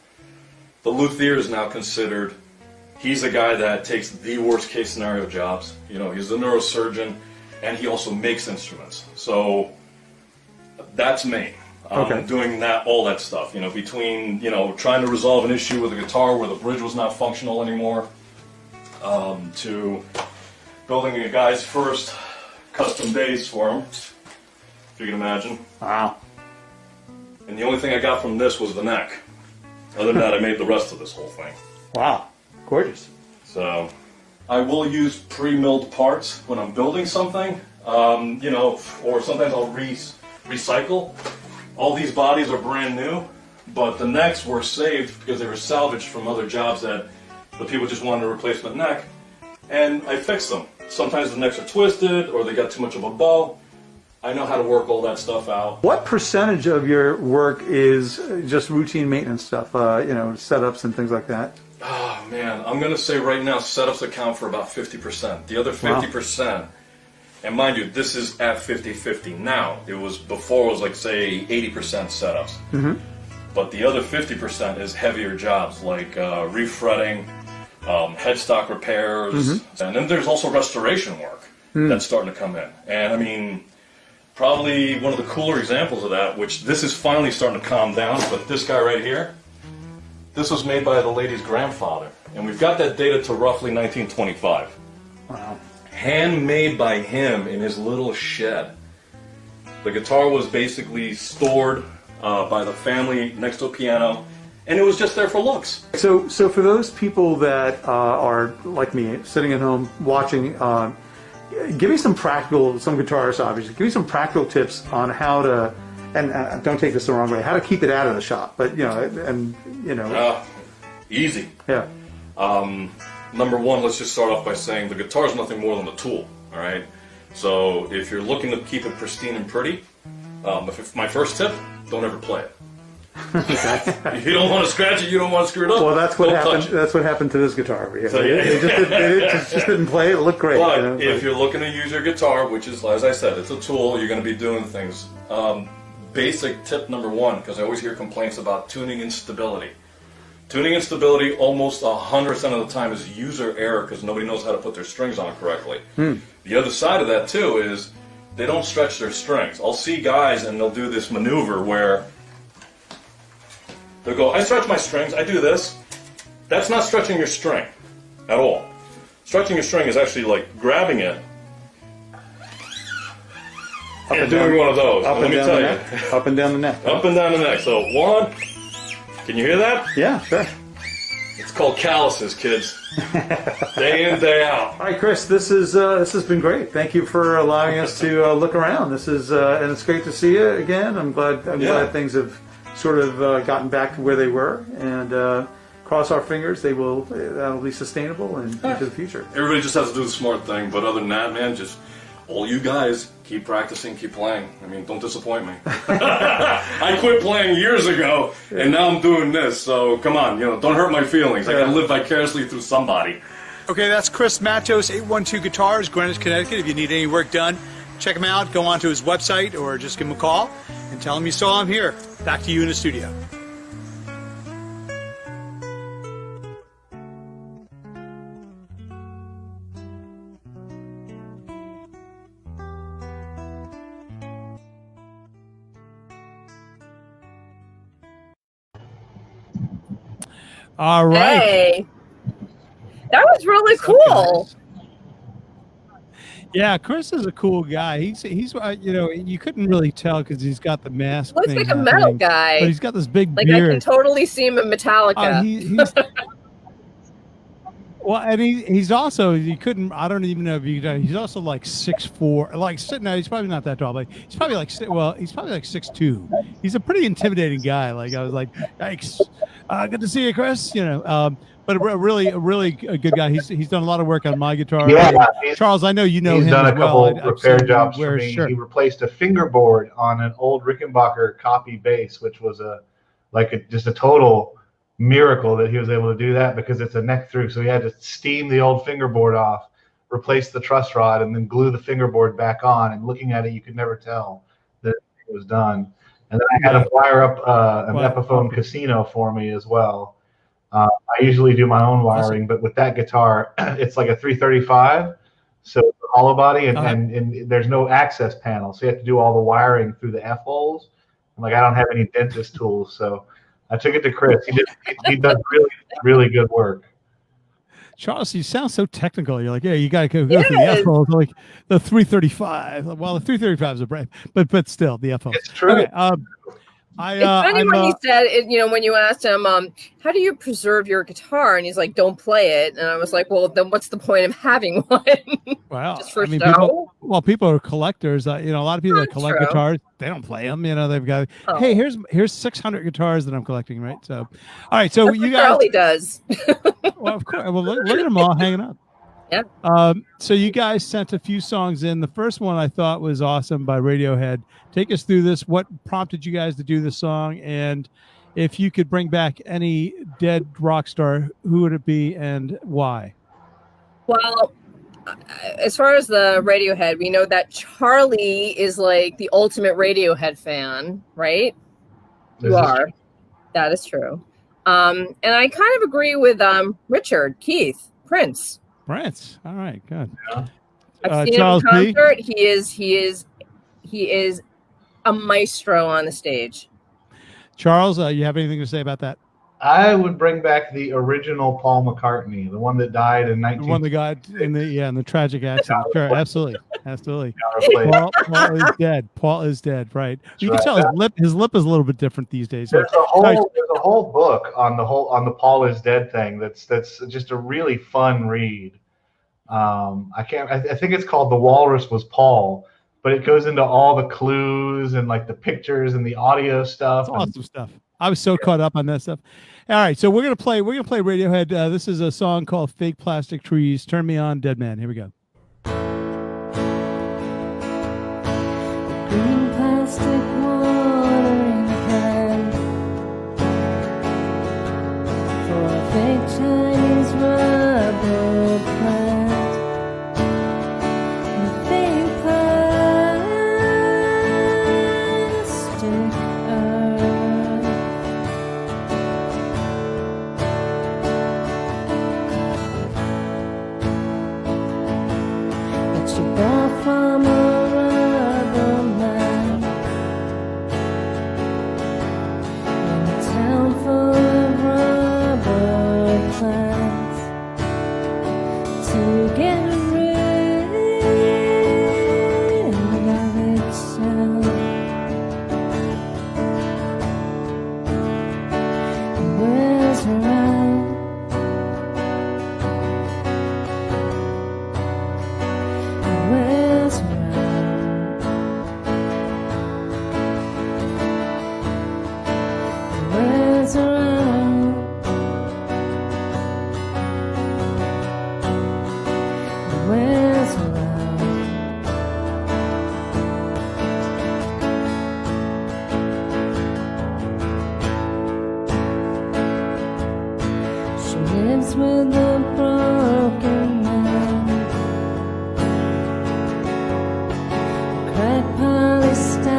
S6: The luthier is now considered, he's a guy that takes the worst case scenario jobs. He's a neurosurgeon, and he also makes instruments. So that's me. Doing all that stuff. Between trying to resolve an issue with a guitar where the bridge was not functional anymore, to building a guy's first custom bass for him, if you can imagine.
S2: Wow.
S6: And the only thing I got from this was the neck. Other than that, I made the rest of this whole thing.
S2: Wow. Gorgeous.
S6: So I will use pre-milled parts when I'm building something, or sometimes I'll recycle. All these bodies are brand new, but the necks were saved because they were salvaged from other jobs that the people just wanted a replacement neck, and I fixed them. Sometimes the necks are twisted or they got too much of a bow. I know how to work all that stuff out.
S2: What percentage of your work is just routine maintenance stuff, setups and things like that?
S6: Oh, man, I'm going to say right now setups account for about 50%. The other 50%, and mind you, this is at 50-50 now. Before it was like, say, 80% setups.
S2: Mm-hmm.
S6: But the other 50% is heavier jobs like refretting, headstock repairs,
S2: mm-hmm.
S6: and then there's also restoration work that's starting to come in. And probably one of the cooler examples of that, which this is finally starting to calm down, but this guy right here, this was made by the lady's grandfather. And we've got that dated to roughly 1925.
S2: Wow.
S6: Handmade by him in his little shed. The guitar was basically stored by the family next to a piano, and it was just there for looks.
S2: So for those people that are like me, sitting at home watching, give me some guitarists obviously, give me some practical tips on how to, and don't take this the wrong way, how to keep it out of the shop. But
S6: Easy.
S2: Yeah.
S6: Number one, let's just start off by saying the guitar is nothing more than a tool. All right. So if you're looking to keep it pristine and pretty, my first tip: don't ever play it. If you don't want to scratch it, you don't want to screw it up.
S2: Well, that's what
S6: don't
S2: happened.
S6: touch it.
S2: That's what happened to this guitar over here.
S6: So, yeah.
S2: It just didn't play. It looked great.
S6: But if you're looking to use your guitar, which is, as I said, it's a tool, you're going to be doing things. Basic tip number one, because I always hear complaints about tuning instability. Tuning instability almost 100% of the time is user error because nobody knows how to put their strings on correctly. The other side of that too is they don't stretch their strings. I'll see guys and they'll do this maneuver where they'll go, I stretch my strings, I do this. That's not stretching your string at all. Stretching your string is actually like grabbing it and doing one of those.
S2: Up and down the neck. Up and down the neck.
S6: Up and down the neck. So one, can you hear that?
S2: Yeah, sure.
S6: It's called calluses, kids. Day in, day out.
S2: All right, Chris, this has been great. Thank you for allowing us to look around. This is and it's great to see you again. I'm glad things have sort of gotten back to where they were, and cross our fingers that'll be sustainable and into the future.
S6: Everybody just has to do the smart thing, but other than that, man, just all you guys keep practicing, keep playing. I mean, don't disappoint me. I quit playing years ago, and now I'm doing this. So come on, don't hurt my feelings. I gotta live vicariously through somebody.
S11: Okay, that's Chris Matos, 812 Guitars, Greenwich, Connecticut. If you need any work done, check him out. Go onto his website or just give him a call and tell him you saw him here. Back to you in the studio.
S2: All right.
S7: Hey, that was really cool.
S2: Yeah, Chris is a cool guy. He's you couldn't really tell because he's got the mask.
S7: Looks
S2: thing
S7: like a metal
S2: happening,
S7: guy.
S2: but he's got this big
S7: Like
S2: beard.
S7: I can totally see him in Metallica.
S2: He's well, and he's also I don't even know if you can. He's also like 6'4". No, he's probably not that tall. But he's probably like 6'2". He's a pretty intimidating guy. Like I was like, yikes, good to see you, Chris. But a really good guy. He's done a lot of work on my guitar.
S12: Yeah,
S2: Charles, I know you know him.
S12: He's done a
S2: as well.
S12: couple repair jobs for me.
S2: Sure.
S12: He replaced a fingerboard on an old Rickenbacker copy bass, which was just a total miracle that he was able to do that because it's a neck through. So he had to steam the old fingerboard off, replace the truss rod, and then glue the fingerboard back on. And looking at it, you could never tell that it was done. And then I had him wire up an Epiphone Casino for me as well. I usually do my own wiring, but with that guitar, it's like a 335, so it's a hollow body, and there's no access panel, so you have to do all the wiring through the F holes. And I don't have any dentist tools, so I took it to Chris. He does really, really good work.
S2: Charles, you sound so technical. You're like, yeah, you got to go through the F holes, like the 335. Well, the 335 is a brave, but still, the F holes.
S12: It's true.
S2: Okay,
S7: It's funny when he said it, when you asked him, how do you preserve your guitar? And he's like, don't play it. And I was like, well, then what's the point of having one?
S2: Well,
S7: just for show?
S2: People are collectors. A lot of people that collect guitars, they don't play them. They've got, hey, here's 600 guitars that I'm collecting, right? So, all right. So
S7: that's
S2: you
S7: what
S2: guys.
S7: Charlie does.
S2: Well, of course. Well, look at them all hanging up.
S7: Yeah.
S2: So you guys sent a few songs in. The first one I thought was awesome by Radiohead. Take us through this. What prompted you guys to do this song? And if you could bring back any dead rock star, who would it be and why?
S7: Well, as far as the Radiohead, we know that Charlie is like the ultimate Radiohead fan, right? You are. That is true. And I kind of agree with Richard, Keith, Prince.
S2: Prince. All right, good.
S12: Yeah.
S7: I've seen
S2: Charles
S7: him in concert. He is a maestro on the stage.
S2: Charles, you have anything to say about that?
S12: I would bring back the original Paul McCartney, the one that died in 19.
S2: The one that died in the tragic accident. Sure, absolutely. Paul is dead. Paul is dead. Right. You can tell his lip is a little bit different these days.
S12: There's a whole whole book on the Paul is Dead thing. That's just a really fun read. I think it's called The Walrus Was Paul, but it goes into all the clues and like the pictures and the audio stuff.
S2: That's awesome stuff. I was so caught up on that stuff. All right, so we're gonna play Radiohead. This is a song called "Fake Plastic Trees." Turn me on, Dead Man. Here we go.
S13: Green plastic watering can for a fake Chinese rubber plant. A fake plastic earth. But you bought from a rubber man in a town full of rubber plants to get rid of itself. It wears around. It wears around. It wears around. It wears around. She lives with a broken man. Crack polystyrene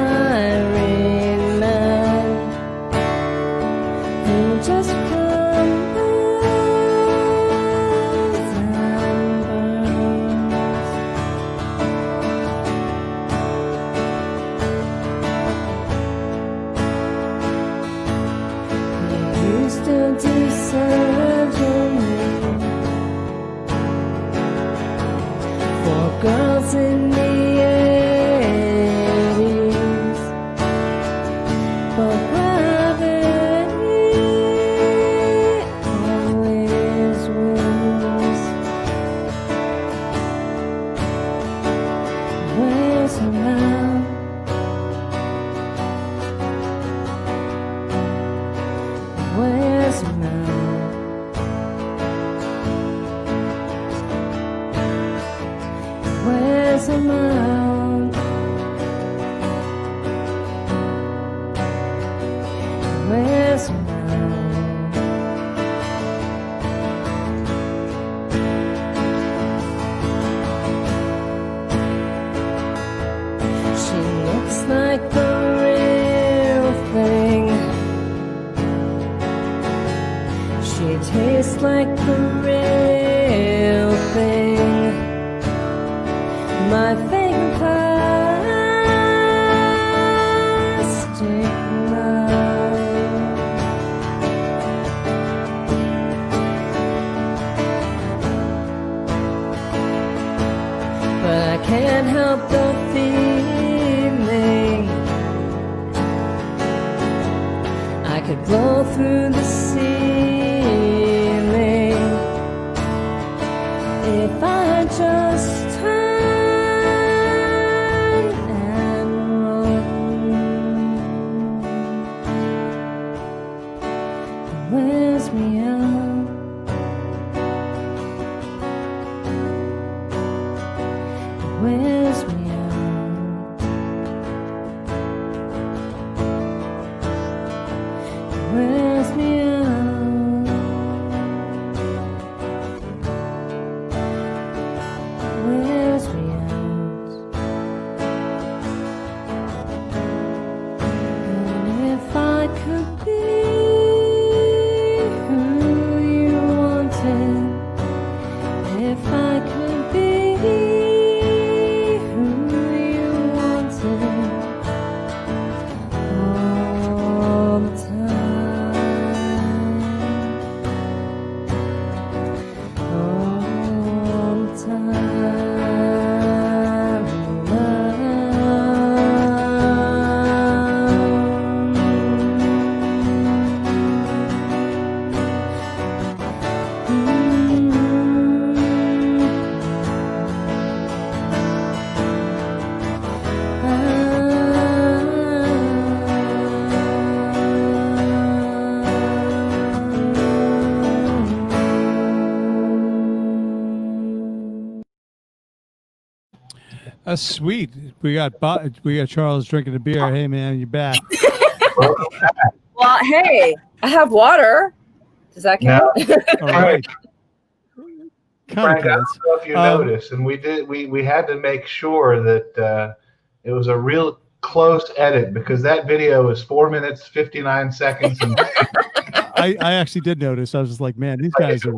S13: man who just crumbles and burns. He used to do surgery for girls in the 80s, but gravity always wins. Wears around. Wears around. Wears around. Wears around. She looks like the real thing. She tastes like the real thing. My fake plastic love. But I can't help the feeling I could blow through the ceiling
S2: Sweet. We got Charles drinking a beer. Hey man, you're back.
S7: Well, hey, I have water. Does that count?
S2: All right.
S12: Frank, I don't know if you noticed, and we had to make sure that it was a real close edit because that video is 4 minutes 59 seconds. And
S2: I actually did notice. I was just like, man, these guys are.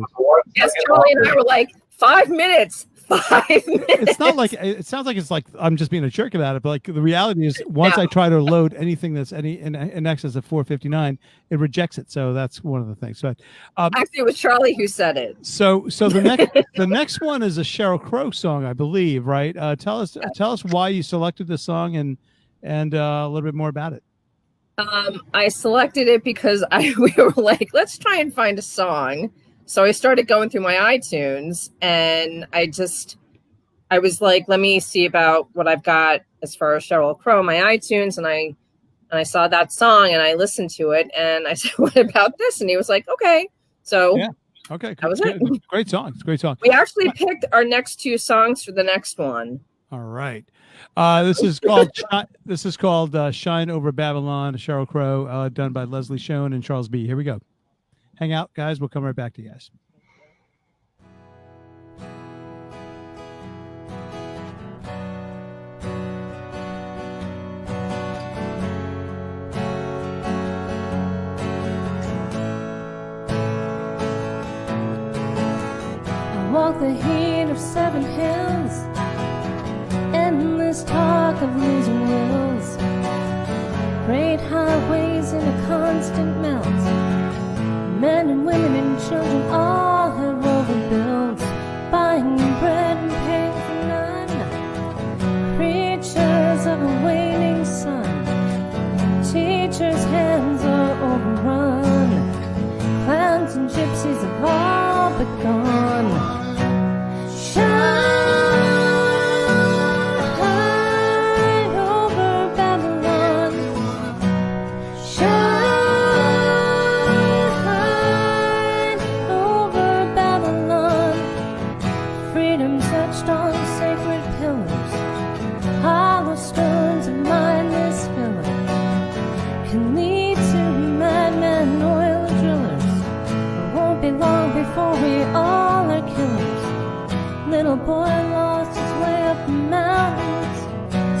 S7: Yes, Charlie and I were like 5 minutes. 5 minutes.
S2: It's not like it sounds like it's like I'm just being a jerk about it, but like the reality is, once I try to load anything that's in excess of 459, it rejects it. So that's one of the things. But
S7: actually, it was Charlie who said it.
S2: So the next one is a Sheryl Crow song, I believe, right? Tell us why you selected this song and a little bit more about it.
S7: I selected it because we were like, let's try and find a song. So I started going through my iTunes, and I was like, let me see about what I've got as far as Sheryl Crow, my iTunes, and I saw that song and I listened to it, and I said, what about this? And he was like, okay. So
S2: yeah, okay,
S7: that was it.
S2: Great song. It's a great song.
S7: We actually picked our next 2 songs for the next one.
S2: All right. This is called Shine Over Babylon, Sheryl Crow, done by Leslie Schoen and Charles B. Here we go. Hang out, guys. We'll come right back to you guys.
S13: I walk the heat of 7 hills, endless talk of losing wills, great highways in a constant melt. Men and women and children all have overbuilt, buying bread and paying for none. Creatures of a waning sun, teachers' hands are overrun. Clowns and gypsies have all but gone. Before we all are killers. Little boy lost his way up the mountains,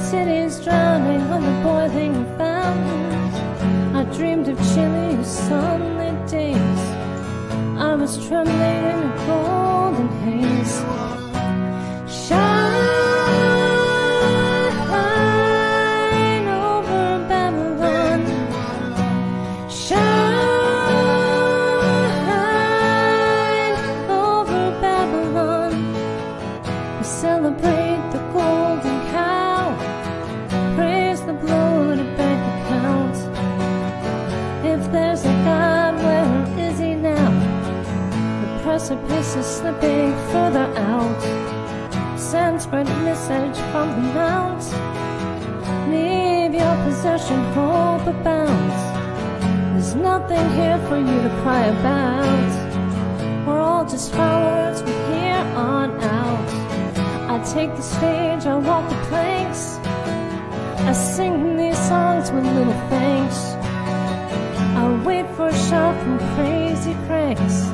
S13: cities drowning under boiling fountains. I dreamed of chilly sunlit days, I was trembling in a golden haze. Shine over Babylon, shine celebrate the golden cow, praise the bloated bank account. If there's a God, where is he now? The precipice is slipping further out. Send spread a message from the mount. Leave your possession, hope abounds. There's nothing here for you to cry about. We're all just followers from here on out. I take the stage, I walk the planks, I sing these songs with little thanks. I wait for a shout from crazy cranks.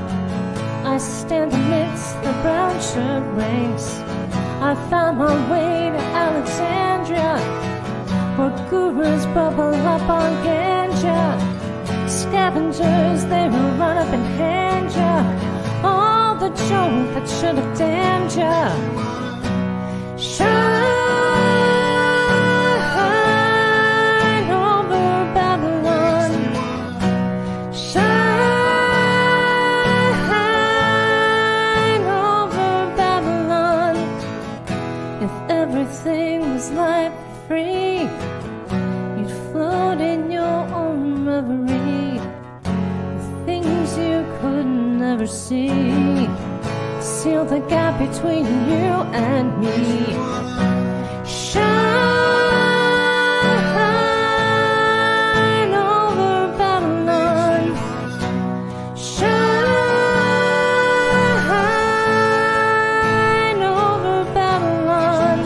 S13: I stand amidst the brown shirt ranks. I found my way to Alexandria, where gurus bubble up on ganja. Scavengers, they will run up and hand ya all the junk that should have damned ya. Shine over Babylon, shine over Babylon. If everything was life free, you'd float in your own reverie, the things you could never see. Seal the gap between you and me. Shine over Babylon, shine over Babylon.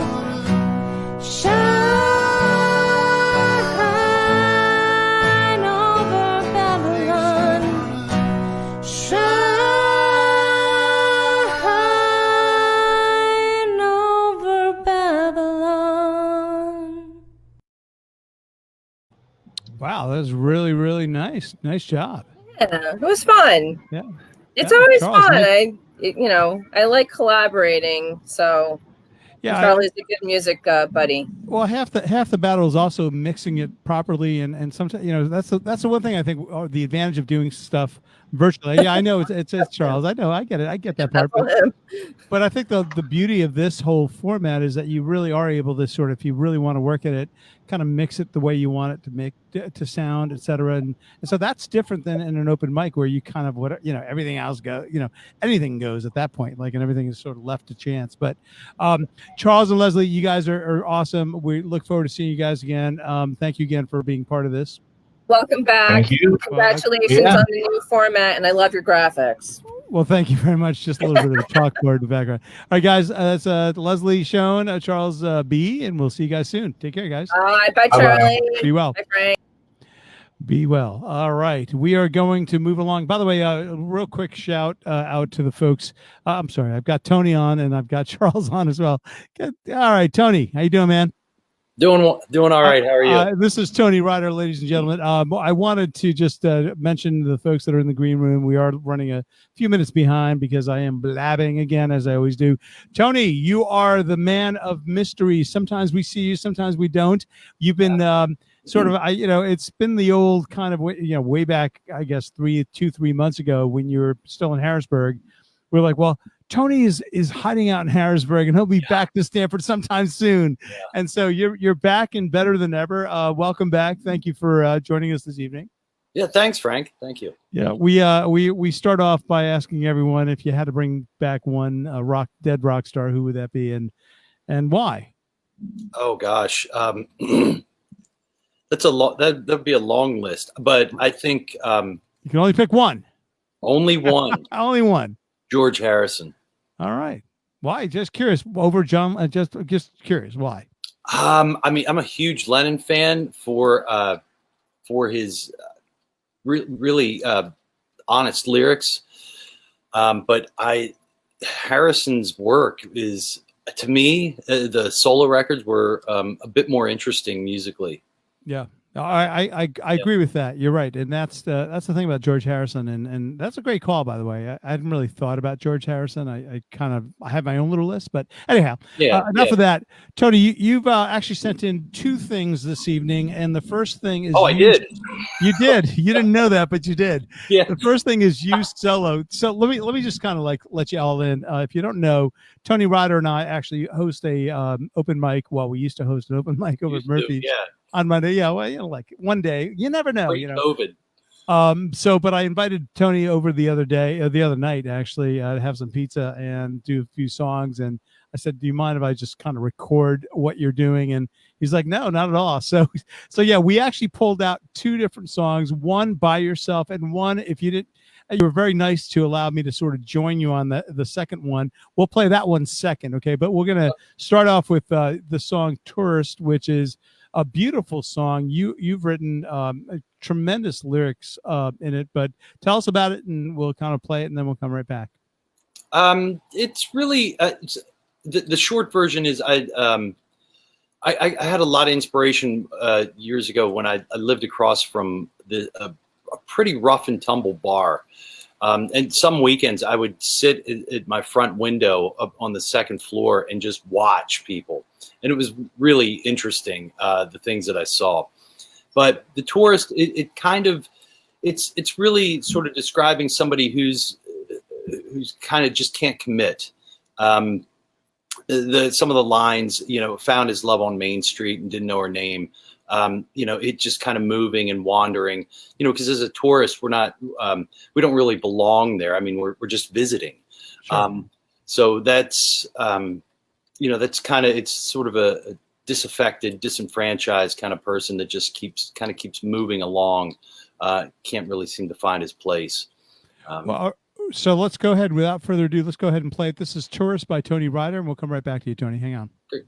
S2: Wow, that was really, really nice. Nice job.
S7: Yeah, it was fun.
S2: Yeah.
S7: It's
S2: Yeah,
S7: always
S2: Charles,
S7: fun.
S2: nice.
S7: I like collaborating. So
S2: Yeah,
S7: Charlie's a good music buddy.
S2: well, half the battle is also mixing it properly, and sometimes that's the one thing I think the advantage of doing stuff virtually. Yeah, I know it's Charles. I know, I get it. I get that part. But I think the beauty of this whole format is that you really are able to sort of, if you really want to work at it, kind of mix it the way you want it to make to sound, etc. And so that's different than in an open mic where you kind of everything else anything goes at that point, like, and everything is sort of left to chance. But Charles and Leslie, you guys are awesome. We look forward to seeing you guys again. Thank you again for being part of this.
S7: Welcome back.
S12: Thank you.
S7: Congratulations on the new format, and I love your graphics.
S2: Well, thank you very much. Just a little bit of a chalkboard in the background. All right, guys. That's Leslie Schoen, Charles B, and we'll see you guys soon. Take care, guys.
S7: All right, bye, Charlie.
S2: Be well.
S7: Bye, Frank.
S2: Be well. All right. We are going to move along. By the way, a real quick shout out to the folks. I'm sorry. I've got Tony on and I've got Charles on as well. All right, Tony. How you doing, man?
S14: Doing all right. How are you?
S2: This is Tony Ryder, ladies and gentlemen. I wanted to just mention the folks that are in the green room. We are running a few minutes behind because I am blabbing again, as I always do. Tony, you are the man of mystery. Sometimes we see you, sometimes we don't. You've been sort of, it's been the old kind of, way back, I guess, 3 months ago when you were still in Harrisburg. We're like, well, Tony is hiding out in Harrisburg, and he'll be back to Stanford sometime soon. Yeah. And so you're back and better than ever. Welcome back. Thank you for joining us this evening.
S14: Yeah, thanks, Frank. Thank you.
S2: Yeah, we start off by asking everyone if you had to bring back one dead rock star, who would that be, and why?
S14: Oh gosh, that's a lot. That'd be a long list, but I think
S2: you can only pick one.
S14: Only one.
S2: Only one.
S14: George Harrison.
S2: All right. Why? Just curious. Over John. Just curious. Why?
S14: I mean, I'm a huge Lennon fan for his really honest lyrics. But Harrison's work is, to me, the solo records were a bit more interesting musically.
S2: Yeah. I agree with that. You're right, and that's the thing about George Harrison, and that's a great call, by the way. I hadn't really thought about George Harrison. I have my own little list, but anyhow, enough of that. Tony, you've actually sent in 2 things this evening, and the first thing is
S14: I did.
S2: You did. You didn't know that, but you did.
S14: Yeah.
S2: The first thing is you solo. So let me just kind of like let you all in. If you don't know, Tony Ryder and I actually host a open mic. Well, we used to host an open mic over at Murphy's.
S14: Yeah.
S2: On Monday, yeah, well, like one day, you never know,
S14: COVID.
S2: But I invited Tony over the other night, actually, to have some pizza and do a few songs. And I said, do you mind if I just kind of record what you're doing? And he's like, no, not at all. So yeah, we actually pulled out 2 different songs, one by yourself and one, if you didn't, you were very nice to allow me to sort of join you on the second one. We'll play that one second. Okay. But we're going to start off with the song Tourist, which is a beautiful song. You've written tremendous lyrics in it, but tell us about it, and we'll kind of play it, and then we'll come right back.
S14: It's really the short version is I had a lot of inspiration years ago when I lived across from a pretty rough and tumble bar. And some weekends I would sit at my front window up on the second floor and just watch people. And it was really interesting, the things that I saw. But The Tourist, it's really sort of describing somebody who's kind of just can't commit. Some of the lines, found his love on Main Street and didn't know her name. It just kind of moving and wandering, because as a tourist, we don't really belong there. I mean, we're just visiting. Sure. So that's, that's it's sort of a disaffected, disenfranchised kind of person that just keeps moving along. Can't really seem to find his place.
S2: So let's go ahead, without further ado, let's go ahead and play it. This is Tourist by Tony Ryder, and we'll come right back to you, Tony. Hang on.
S14: Great.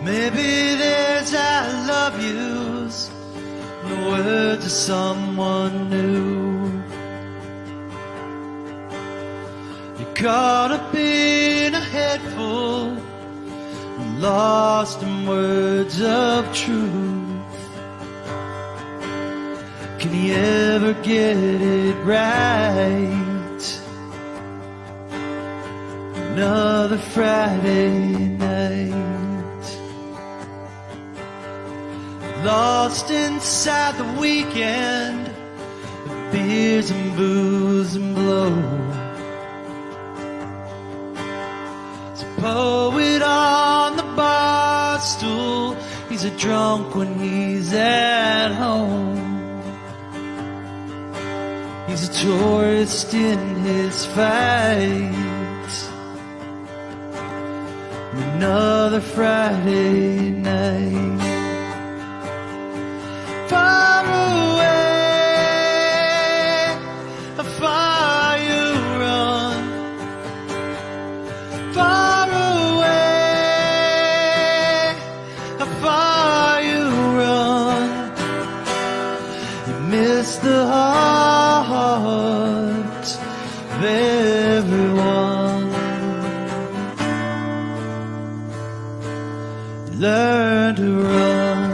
S15: Maybe there's I love yous, the words of someone new. You're caught up in a head full, lost in words of truth. Can you ever get it right? Another Friday night, lost inside the weekend, of beers and booze and blow. It's a poet on the bar stool, he's a drunk when he's at home. He's a tourist in his fight. Another Friday night, far away, how far you run, far away, how far you run. You miss the heart of everyone. Learn to run.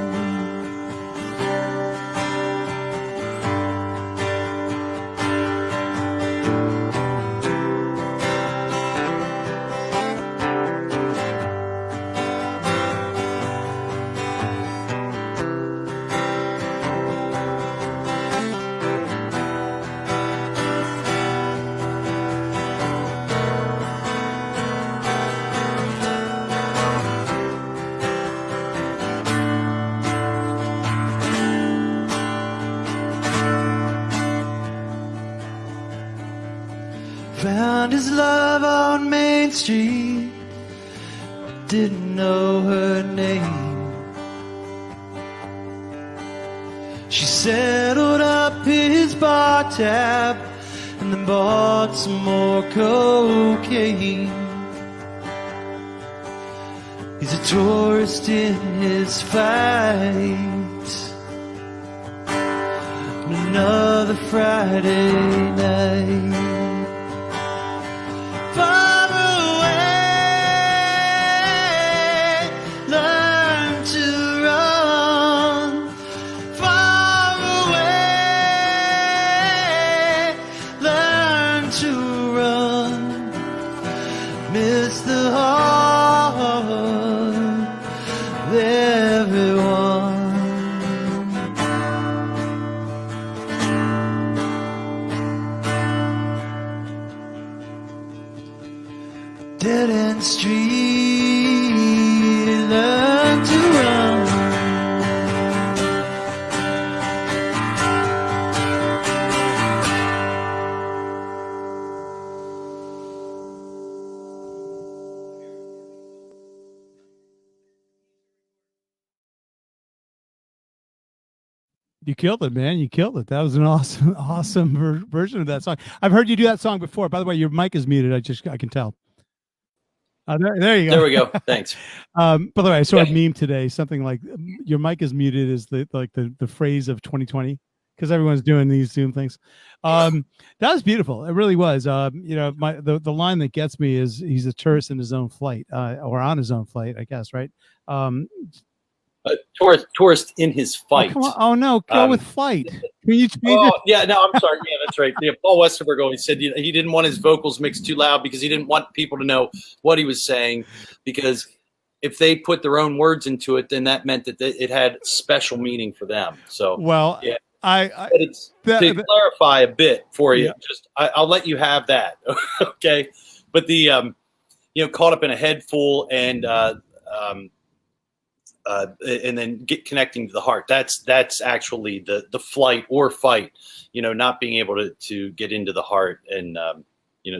S15: Found his love on Main Street, didn't know her name. She settled up his bar tab and then bought some more cocaine. He's a tourist in his fight. Another Friday night, far away, learn to run. Far away, learn to run. Miss the heart of everyone. Dead end street, learn to run.
S2: You killed it, man. You killed it. That was an awesome version of that song. I've heard you do that song before. By the way, your mic is muted. I can tell. There you go.
S14: There we go. Thanks.
S2: By the way, I saw a meme today. Something like "your mic is muted" is the phrase of 2020 because everyone's doing these Zoom things. That was beautiful. It really was. The line that gets me is he's a tourist in his own flight, or on his own flight, I guess, right?
S14: Tourist in his fight.
S2: Oh, come on. Oh no, go with flight. Can you change it?
S14: Yeah, no, I'm sorry. Yeah, that's right. Yeah, Paul Westerberg always said he didn't want his vocals mixed too loud because he didn't want people to know what he was saying, because if they put their own words into it, then that meant that it had special meaning for them. So,
S2: well,
S14: yeah,
S2: to
S14: clarify a bit for you, I'll let you have that, okay? But the caught up in a head full and then connecting to the heart. That's actually the flight or fight. Not being able to get into the heart and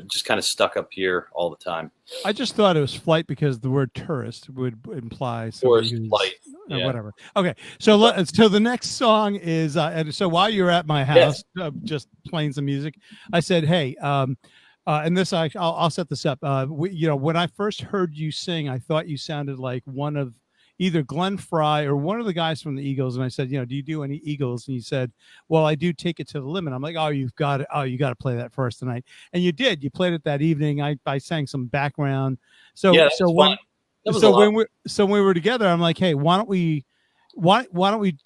S14: just kind of stuck up here all the time.
S2: I just thought it was flight because the word tourist would imply
S14: tourist flight.
S2: Yeah. Whatever. Okay, so the next song is and so while you're at my house, just playing some music, I said, hey, and this I'll set this up. When I first heard you sing, I thought you sounded like one of either Glenn Fry or one of the guys from the Eagles, and I said, do you do any Eagles? And he said, well, I do Take It to the Limit. I'm like, oh, you got to play that first tonight, and you did. You played it that evening. I sang some background. So
S14: Yeah,
S2: so when we were together, I'm like, hey, why don't we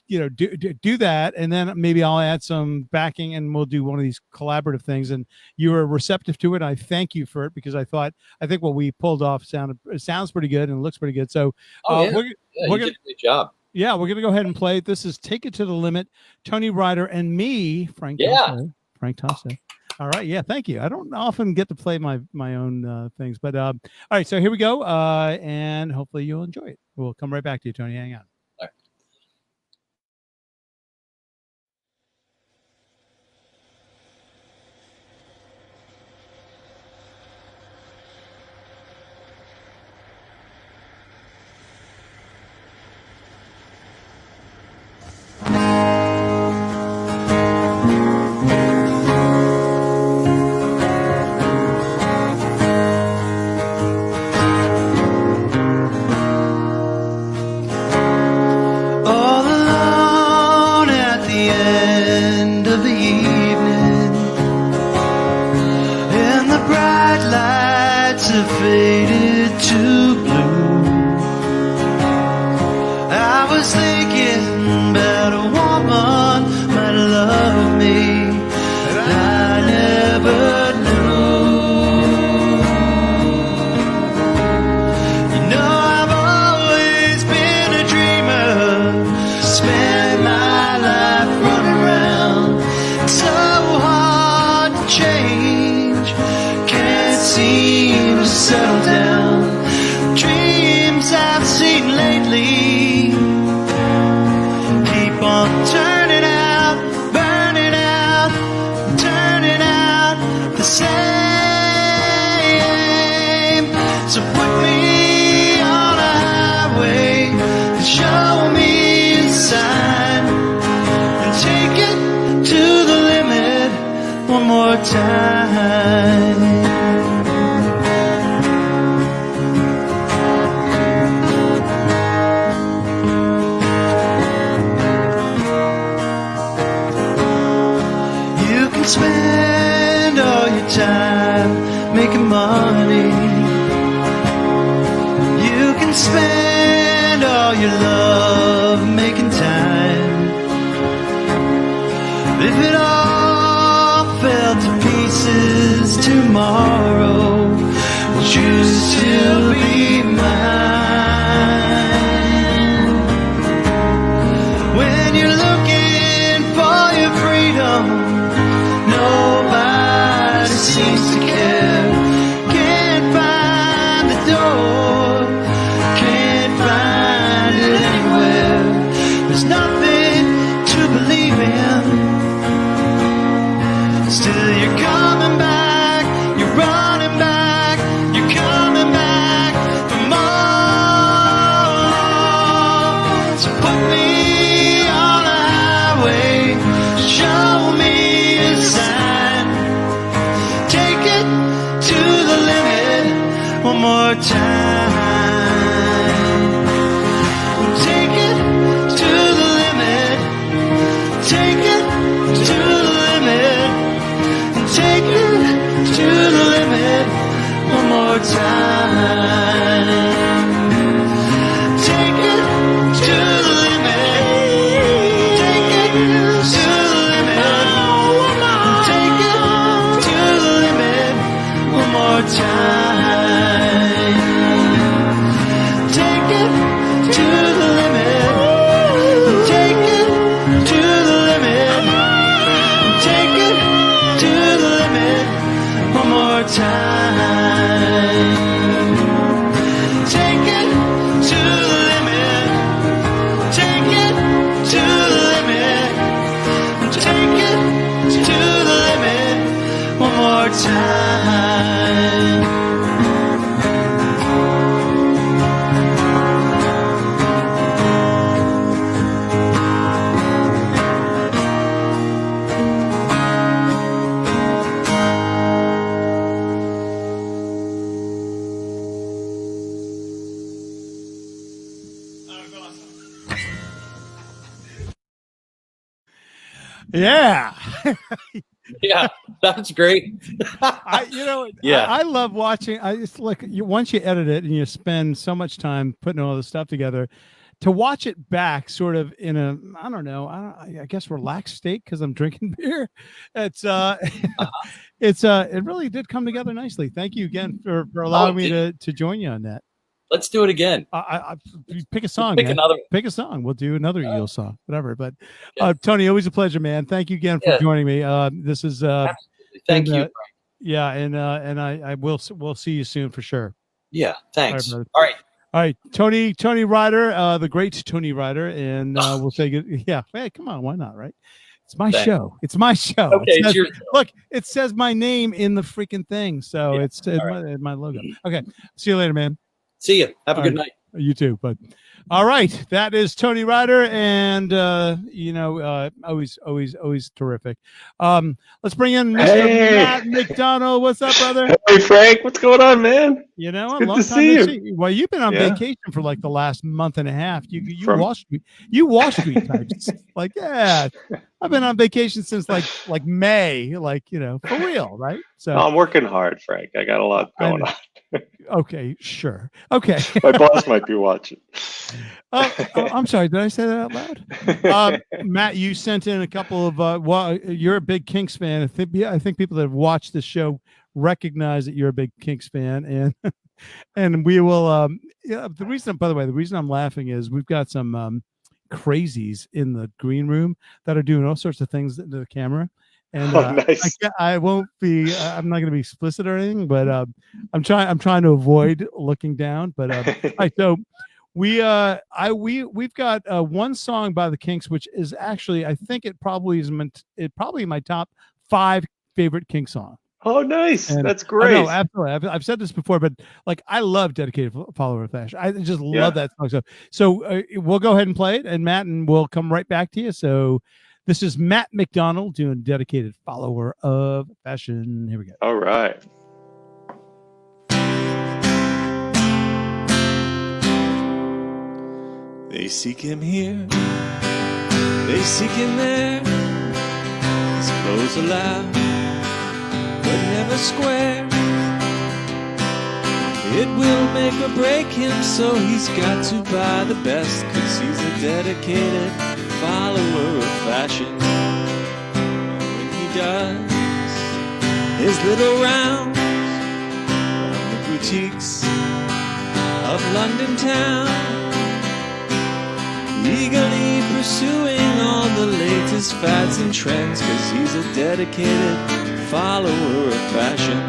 S2: do that, and then maybe I'll add some backing and we'll do one of these collaborative things. And you were receptive to it. I thank you for it, because I think what we pulled off sounds pretty good and looks pretty good. So
S14: you
S2: we're
S14: did a great job.
S2: Yeah, we're gonna go ahead and play it. This is Take It to the Limit, Tony Ryder and me, Frank Tosso. All right, yeah, thank you. I don't often get to play my own things, but all right, so here we go, and hopefully you'll enjoy it. We'll come right back to you, Tony. Hang on.
S15: All alone at the end of the evening, and the bright lights have faded to blue. I was thinking about a woman might love me that I never knew. You know, I've always been a dreamer, spent my life running around. It's so hard to change, can't seem to settle down. Dreams I've seen lately keep on turning out, burning out, turning out the same. So put me on a highway and show me a sign, and take it to the limit one more time. You can spend all your time making money. You can spend all your love making time. If it all fell to pieces tomorrow, would you still be mine? When you're looking for your freedom, nobody seems to care. Can't find the door, can't find it anywhere. There's nothing to believe in. Still you're coming back, you're running back, you're coming back for more. So put me on a highway, show me a sign, take it to the limit one more time. Take it to the limit, take it to the limit, take it to the limit one more time. Take it to the limit, take it to the limit, take it to the limit one more time.
S2: Yeah.
S14: Yeah, that's great.
S2: Yeah. I love watching. It's like once you edit it and you spend so much time putting all this stuff together, to watch it back sort of in a, I don't know, I guess relaxed state because I'm drinking beer. It's it really did come together nicely. Thank you again for allowing me to join you on that.
S14: Let's do it again.
S2: I pick a song.
S14: Pick
S2: man.
S14: another one.
S2: Pick a song. We'll do another Eel song, whatever. But Tony, always a pleasure, man. Thank you again for joining me. This is
S14: Thank you.
S2: Yeah, and I we'll see you soon for sure.
S14: Yeah, thanks.
S2: All
S14: right.
S2: All right, Tony Ryder, the great Tony Ryder, and we'll say good. Yeah, hey, come on, why not, right? It's my show. It's my show.
S14: Okay,
S2: it says,
S14: your
S2: look, it says my name in the freaking thing, so it's my logo. Okay, see you later, man.
S14: See you. Have a good night.
S2: You too, bud. All right, that is Tony Ryder, and always terrific. Let's bring in Mr. Matt McDonald. What's up, brother?
S16: Hey, Frank. What's going on, man?
S2: A
S16: good
S2: long
S16: to
S2: time
S16: see
S2: no
S16: you.
S2: see. Well, you've been on vacation for like the last month and a half. You Wall Street types. Like, yeah, I've been on vacation since like May. For real, right? So
S16: I'm working hard, Frank. I got a lot going on.
S2: Okay, sure. Okay.
S16: My boss might be watching.
S2: I'm sorry. Did I say that out loud? Matt, you sent in a couple of. You're a big Kinks fan. I think people that have watched this show recognize that you're a big Kinks fan, and and we will. The reason I'm laughing is we've got some crazies in the green room that are doing all sorts of things to the camera. And
S16: nice.
S2: I won't be. I'm not going to be explicit or anything, but I'm trying to avoid looking down. But so we've got one song by the Kinks, which is actually I think it probably is my top 5 favorite Kinks song.
S16: Oh, nice.
S2: And
S16: that's great.
S2: No, absolutely. I've said this before, but I love Dedicated Follower of Fashion. I just love that song. So we'll go ahead and play it, and Matt, and we'll come right back to you. So. This is Matt McDonald doing Dedicated Follower of Fashion. Here we go.
S16: All right.
S15: They seek him here, they seek him there. His clothes are loud, but never square. It will make or break him, so he's got to buy the best, 'cause he's a dedicated follower of fashion. And when he does his little rounds around the boutiques of London town, eagerly pursuing all the latest fads and trends, 'cause he's a dedicated follower of fashion.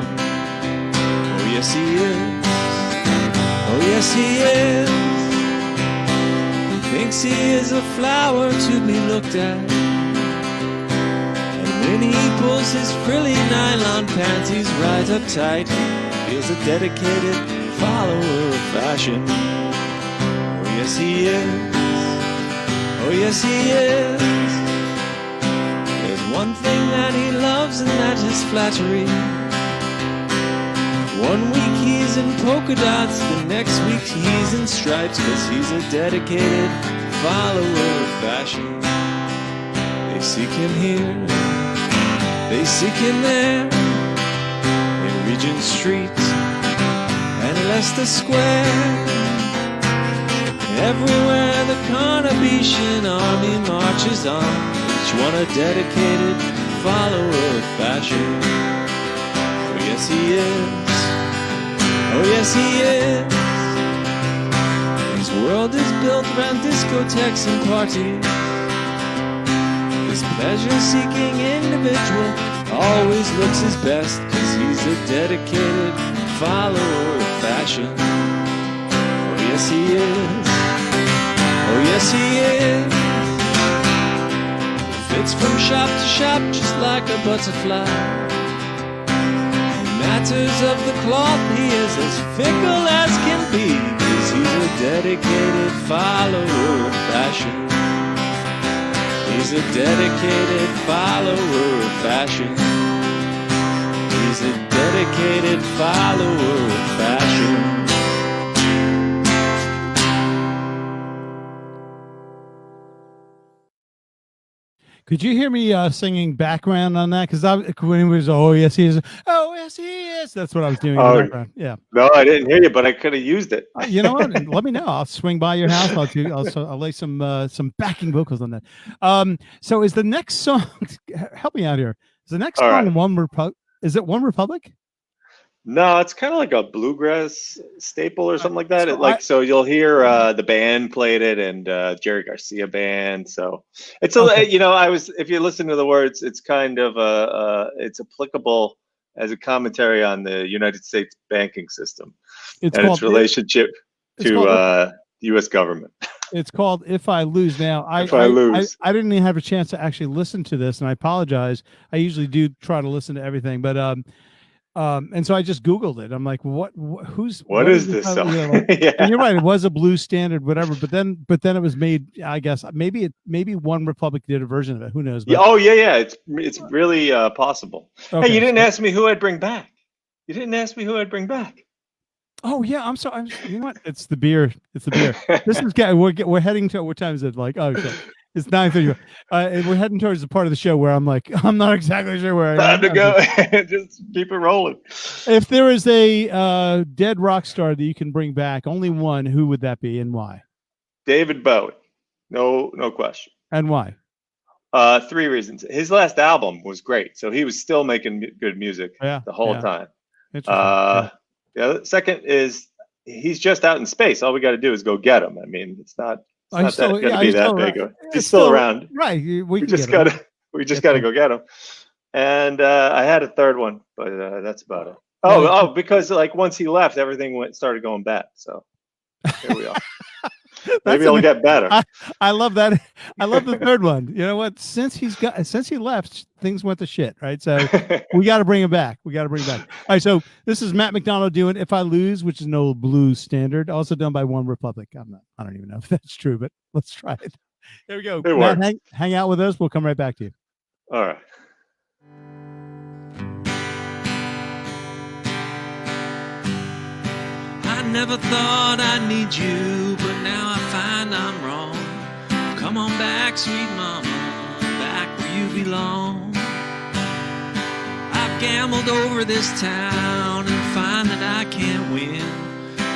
S15: Oh yes he is, oh yes he is. Thinks he is a flower to be looked at, and when he pulls his frilly nylon panties right up tight, he is a dedicated follower of fashion. Oh yes he is, oh yes he is. There's one thing that he loves, and that is flattery. One week he's in polka dots, the next week he's in stripes, 'cause he's a dedicated follower of fashion. They seek him here, they seek him there, in Regent Street and Leicester Square. Everywhere the Carnabetian army marches on, each one a dedicated follower of fashion. Oh yes he is, oh yes he is. His world is built around discotheques and parties. This pleasure-seeking individual always looks his best, 'cause he's a dedicated follower of fashion. Oh yes he is, oh yes he is. Fits from shop to shop just like a butterfly. Matters of the cloth, he is as fickle as can be, 'cause he's a dedicated follower of fashion. He's a dedicated follower of fashion. He's a dedicated follower of fashion.
S2: Could you hear me singing background on that? Because when he was, oh yes he is, oh yes he is. That's what I was doing in the background. Yeah.
S16: No, I didn't hear you, but I could have used it.
S2: You know what? Let me know. I'll swing by your house. I'll lay some backing vocals on that. So is the next song? Help me out here. Is the next
S16: All
S2: song
S16: right.
S2: One Republic? Is it One Republic?
S16: No, it's kind of like a bluegrass staple or something like that. So you'll hear the band played it and Jerry Garcia band. So it's if you listen to the words, it's kind of it's applicable as a commentary on the United States banking system and its relationship to the U.S. government.
S2: It's called "If I Lose." Now, I didn't even have a chance to actually listen to this, and I apologize. I usually do try to listen to everything, but and so I just Googled it. I'm like, what is
S16: this
S2: song?
S16: song?
S2: Yeah. And you're right, it was a blues standard, whatever. But then it was made. I guess maybe One Republic did a version of it. Who knows? But,
S16: yeah. It's really possible.
S2: Okay,
S16: hey, you didn't ask me who I'd bring back.
S2: Oh yeah, I'm sorry. You know what? It's the beer. It's the beer. This is we're heading to, what time is it? Like, oh shit. It's 9:30. We're heading towards the part of the show where I'm like, I'm not exactly sure where I am.
S16: Time to go. Just keep it rolling.
S2: If there is a dead rock star that you can bring back, only one, who would that be and why?
S16: David Bowie. No question.
S2: And why?
S16: 3 reasons. His last album was great, so he was still making good music the whole time. The second is he's just out in space. All we got to do is go get him. I mean, it's not going to be that big. He's still around.
S2: Right. We
S16: just got to go get him. And I had a third one, but that's about it. Because like once he left, everything started going bad. So here we are. Maybe it'll get better.
S2: I love that. I love the third one. You know what? Since he left, things went to shit, right? So we got to bring him back. All right. So this is Matt McDonald doing "If I Lose," which is an old blues standard, also done by One Republic. I don't even know if that's true, but let's try it. Here we go. Matt, hang out with us. We'll come right back to you.
S16: All right.
S17: I never thought I'd need you, but now I find I'm wrong. Come on back, sweet mama, back where you belong. I've gambled over this town and find that I can't win.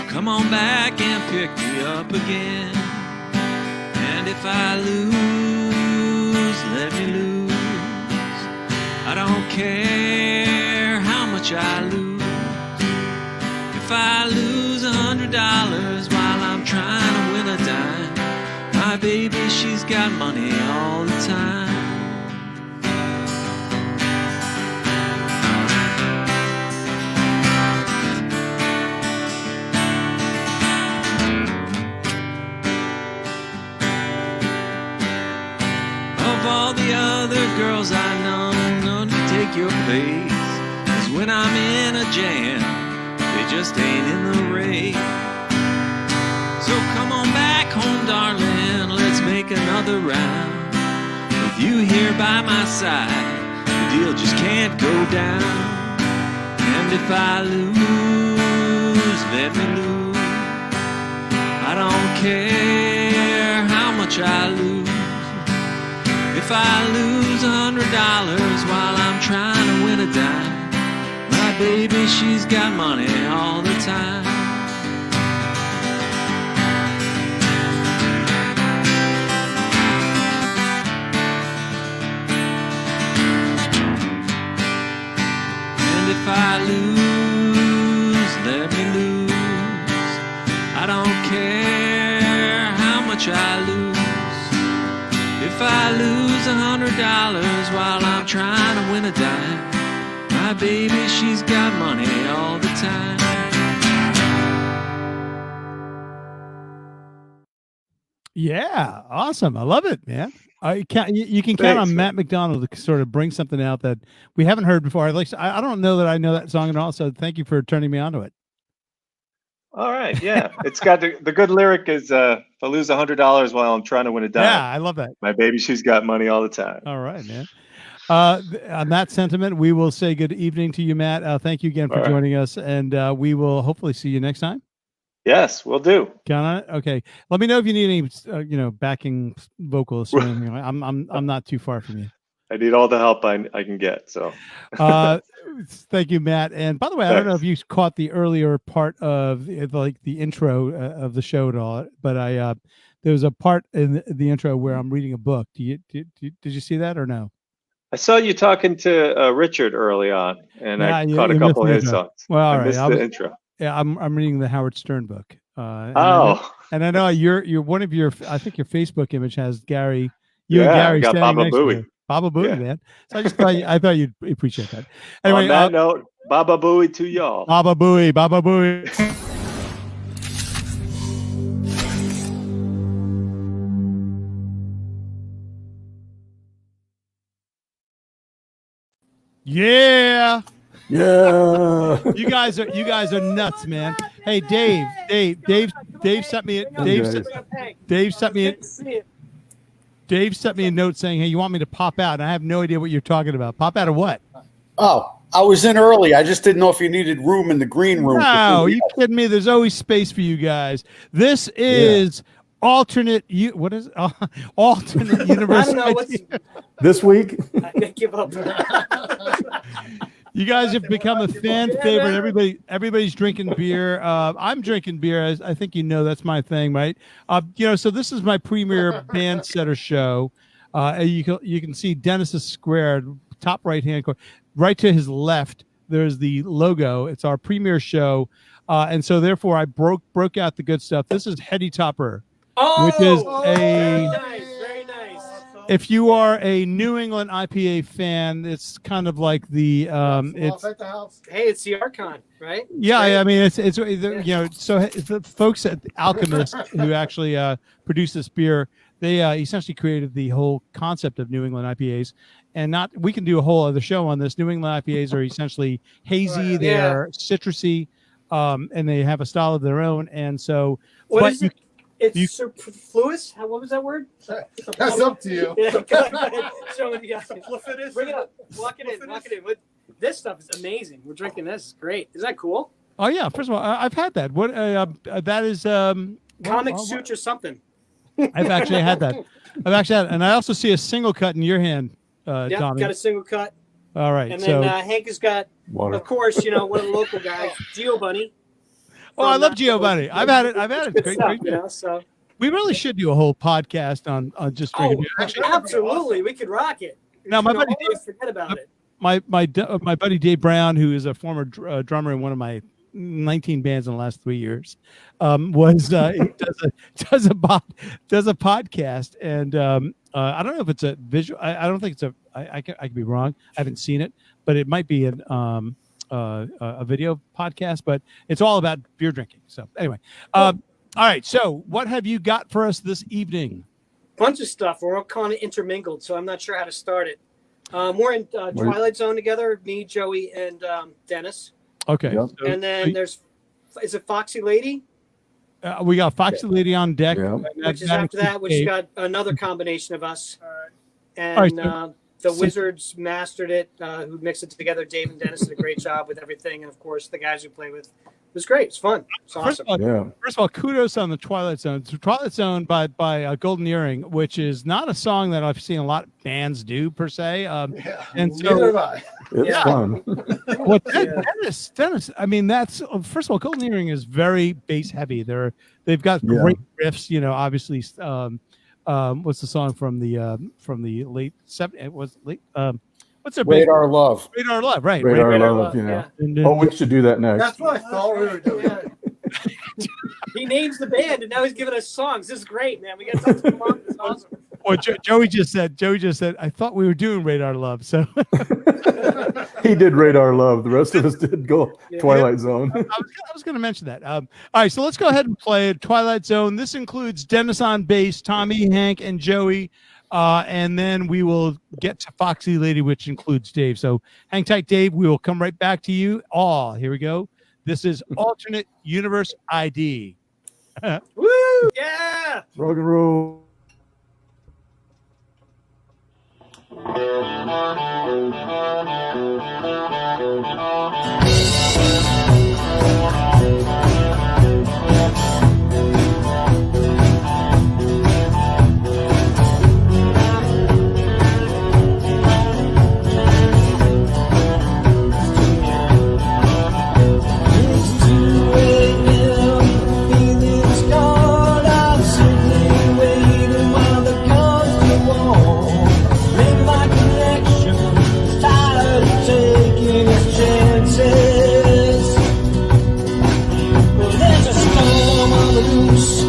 S17: Come on back and pick me up again. And if I lose, let me lose. I don't care how much I lose. If I lose $100 while I'm trying to win a dime, my baby, she's got money all the time. Of all the other girls I know, none to take your place. 'Cause when I'm in a jam, they just ain't in the race. So come on back home, darling, let's make another round. With you here by my side, the deal just can't go down. And if I lose, let me lose. I don't care how much I lose. If I lose $100 while I'm trying to win a dime, my baby, she's got money all the time. And if I lose, let me lose. I don't care how much I lose. If I lose $100 while I'm trying to win a dime, my baby, she's got money all the time.
S2: Yeah, awesome. I love it, man. You can count on Matt McDonald to sort of bring something out that we haven't heard before. I don't know that I know that song at all, so thank you for turning me on to it.
S16: All right, yeah. It's got the good lyric is if I lose $100 while I'm trying to win a dime.
S2: Yeah, I love that.
S16: My baby, she's got money all the time.
S2: All right, man. On that sentiment, we will say good evening to you, Matt. Thank you again for joining us, and we will hopefully see you next time.
S16: Yes, we'll do.
S2: Can I? Okay. Let me know if you need any, backing vocalists or anything. I'm not too far from you.
S16: I need all the help I can get. So,
S2: Thank you, Matt. And by the way, I don't know if you caught the earlier part of the intro of the show at all, but there was a part in the intro where I'm reading a book. Did you see that or no?
S16: I saw you talking to Richard early on, and I caught a couple of his songs.
S2: Well, all
S16: I
S2: right.
S16: missed the intro.
S2: Yeah, I'm reading the Howard Stern book. And I know you're one of your. I think your Facebook image has Gary. You and Gary
S16: I got
S2: standing
S16: Baba
S2: next to
S16: Booey.
S2: you. Baba Booey, man. So I thought you'd appreciate that. Anyway,
S16: On that note, Baba Booey to y'all.
S2: Baba Booey, Baba Booey. Yeah.
S18: Yeah.
S2: You guys are nuts, man. Hey, Dave sent me Dave sent me a note saying, "Hey, you want me to pop out?" And I have no idea what you're talking about. Pop out of what?
S18: Oh, I was in early. I just didn't know if you needed room in the green room.
S2: No, you kidding me? There's always space for you guys. This is alternate. What is alternate universe?
S19: I don't know what's
S18: this week.
S19: I give up.
S2: You guys have become a fan favorite. Everybody's drinking beer. I'm drinking beer. I think that's my thing, right? So this is my premier band setter show. You can see Dennis is squared, top right hand corner. Right to his left, there's the logo. It's our premier show, and so therefore I broke out the good stuff. This is Heady Topper, which is
S19: very nice.
S2: If you are a New England IPA fan, it's kind of like the
S19: Hey, it's the Archon, right?
S2: Yeah, I mean it's so the folks at Alchemist who actually produced this beer, they essentially created the whole concept of New England IPAs, and we can do a whole other show on this. New England IPAs are essentially hazy, they are citrusy, and they have a style of their own, and so
S19: what is it? It's superfluous. What was that word?
S20: That's up to you.
S19: Yeah, go ahead. Show me, guys. Bring it up. Lock it in. This stuff is amazing. We're drinking this. It's great. Is that cool?
S2: Oh yeah. First of all, I've had that. What that is
S19: Comic Suit or something.
S2: I've actually had that. And I also see a single cut in your hand, Tommy.
S19: Got a single cut.
S2: All right.
S19: And then Hank has got, of course, one of the local guys, Geo Bunny.
S2: Oh, I love Geo Bunny. I've had it.
S19: Good stuff, so.
S2: We really should do a whole podcast on just drinking beer.
S19: Actually, absolutely, we could rock it.
S2: Now, my buddy
S19: Dave, forget about it.
S2: My buddy Dave Brown, who is a former drummer in one of my 19 bands in the last 3 years, does a podcast, and I don't know if it's a visual. I don't think it's a. I could be wrong. I haven't seen it, but it might be a video podcast, but it's all about beer drinking. So anyway, all right. So what have you got for us this evening?
S19: Bunch of stuff. We're all kind of intermingled, so I'm not sure how to start it. We're in Twilight Zone together, me, Joey, and Dennis.
S2: Okay.
S19: Yep. And then is it Foxy Lady?
S2: We got Foxy Lady on deck.
S19: Yeah. Which is after that, which got another combination of us. And the Wizards mastered it, who mixed it together. Dave and Dennis did a great job with everything. And, of course, the guys who play with it was great. It's fun. It's awesome.
S2: First of all, kudos on the Twilight Zone. It's Twilight Zone by Golden Earring, which is not a song that I've seen a lot of bands do, per se. And so,
S20: neither have I.
S18: It's fun.
S2: Well, Dennis, I mean, that's first of all, Golden Earring is very bass heavy. They've got great riffs, obviously. What's the song from the late 70s? It was late. What's their
S18: Radar Love?
S2: Radar Love, right?
S18: Radar Love. Yeah. We should do that next.
S20: That's what I thought we were doing.
S19: He names the band, and now he's giving us songs. This is great, man. We got tons of fun. This is awesome.
S2: Well, Joey just said, I thought we were doing Radar Love. So
S18: he did Radar Love. The rest of us did Twilight Zone.
S2: I was going to mention that. All right, so let's go ahead and play Twilight Zone. This includes Dennis on bass, Tommy, Hank, and Joey. And then we will get to Foxy Lady, which includes Dave. So hang tight, Dave. We will come right back to you. Here we go. This is Alternate Universe ID.
S19: Woo! Yeah!
S18: Rock and roll.
S9: loose.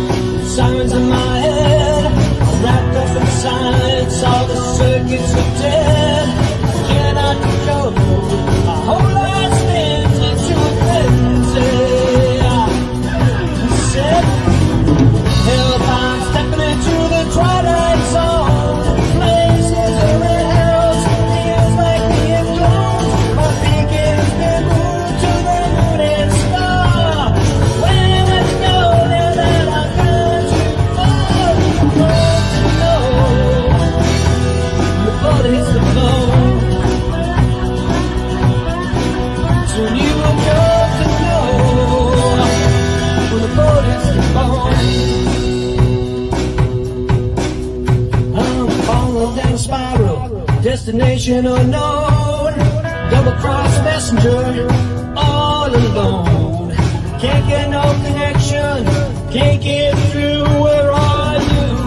S9: Sirens in my head, I'm wrapped up in science. All the circuits are dead. Cannot control. My whole life spins into a frenzy. Said, help! I'm stepping into the twilight zone. Places are in hells. Feels like being cloned. My beacon's been moved to the moon and star. Where let's go now that I've got you far. The blood hits the bone. Soon you will come to know when the blood hits the bone. I'm falling down a spiral, destination unknown. Double cross messenger, all alone. Can't get no connection, can't get through. Where are you?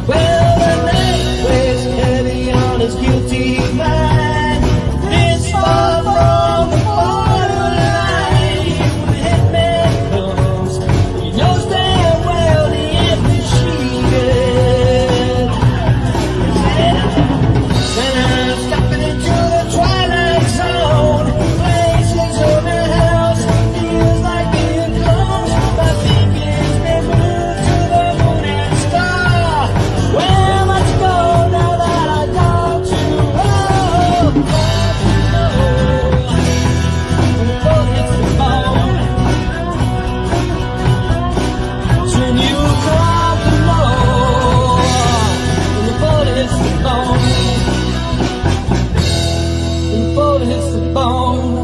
S9: Well, the night weighs heavy on his guilty mind. It's far from the borderline. When the hitman comes, he knows damn well he ain't been cheated. And I'm stepping into the twilight zone. Places are in house, feels like being cloned. My beacon's been moved to the moon and star. Where must I go now that I got you? Oh, when the bullet hits the bone, soon you come to know. When the bullet hits the bone, when the bullet hits the bone.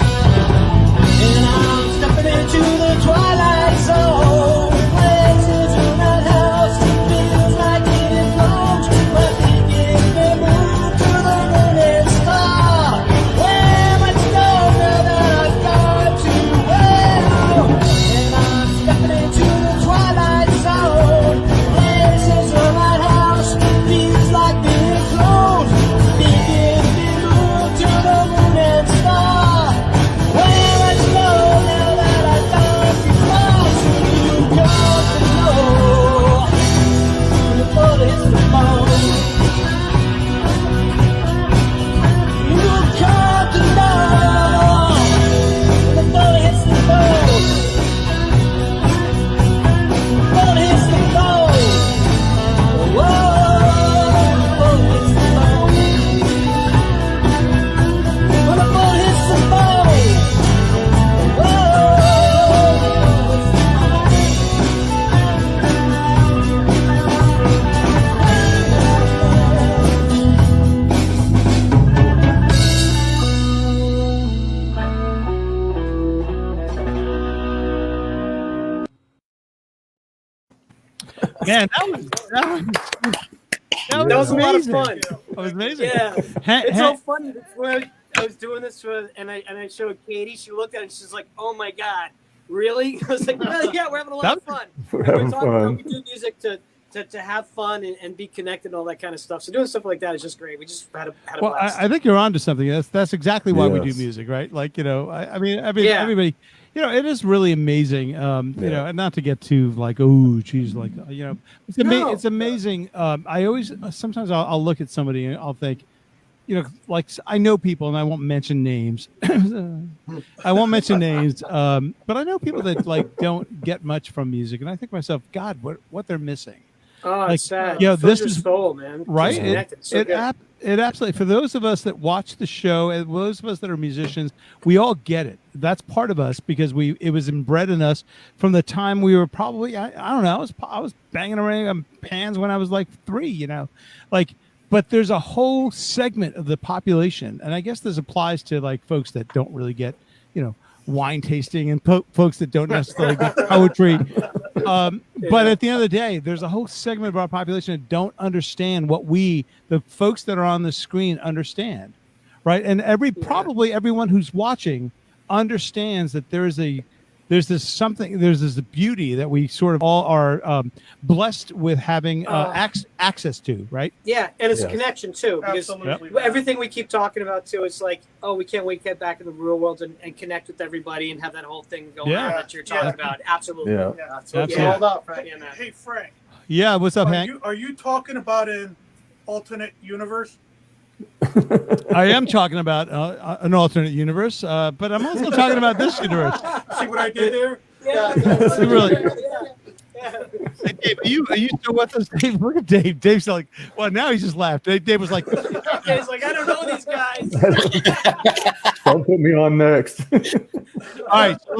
S9: And I'm stepping into the twilight zone. Places in that house, feels like getting cloned. My beacon's been moved to the moon and star. Where must I go now that I've got you? Well, and I'm stepping into the twilight zone. Places in that house, feels like being cloned. Beacon's been moved to the moon and star. Where let's go now that I got you close. You got to know when the bullet hits the bone. You got to know when the bullet hits the bone. The bullet hits the bone. Whoa, the bullet hits the bone. When the bullet hits the bone.
S2: Man, that
S19: was a lot of
S2: amazing.
S19: fun.
S2: That was amazing.
S19: Yeah,
S2: Ha-
S19: it's
S2: ha-
S19: so funny. That's where I was doing this for, and I showed Katie. She looked at it. And she's like, "Oh my god, really?" I was like, well, "Yeah, we're having a lot of fun.
S18: We're having fun.
S19: We do music to have fun and be connected and all that kind of stuff. So doing stuff like that is just great. We just had a
S2: Well,
S19: blast.
S2: I think you're onto something. That's exactly why we do
S18: Yes.
S2: music, right? Like, I mean,
S19: Yeah.
S2: everybody, it is really amazing. And not to get too like, oh, geez, like, it's
S19: No.
S2: it's amazing. I always sometimes I'll look at somebody and I'll think, like I know people, and I won't mention names. I won't mention names, but I know people that like don't get much from music, and I think to myself, God, what they're missing.
S19: Oh,
S2: Like,
S19: it's sad.
S2: yeah,
S19: Fills
S2: this
S19: your
S2: is
S19: soul, man.
S2: right.
S19: Disconnected. So good.
S2: It absolutely, for those of us that watch the show, and those of us that are musicians, we all get it. That's part of us because it was inbred in us from the time we were probably, I don't know, I was banging around on pans when I was like 3, like. But there's a whole segment of the population, and I guess this applies to like folks that don't really get, wine tasting, and folks that don't necessarily get poetry. But at the end of the day, there's a whole segment of our population that don't understand what the folks that are on the screen understand, right? And probably everyone who's watching understands that there's this beauty that we sort of all are blessed with having access to, right?
S19: Yeah, and it's a connection too, because everything we keep talking about too, it's like, oh, we can't wait to get back in the real world and connect with everybody and have that whole thing going on that you're talking about. Absolutely.
S18: Yeah.
S19: Absolutely.
S2: Yeah.
S19: All up, right?
S20: Hey, Frank.
S2: Yeah, what's up, Hank?
S20: Are you talking about an alternate universe?
S2: I am talking about an alternate universe, but I'm also talking about this universe.
S20: See what I did there?
S19: Yeah.
S2: Really. Hey, Dave, are you still with us, Dave? Look at Dave. Dave's like, well, now he's just laughed. Dave was like,
S19: He's like, I don't know these guys.
S18: Don't put me on next.
S2: all right, so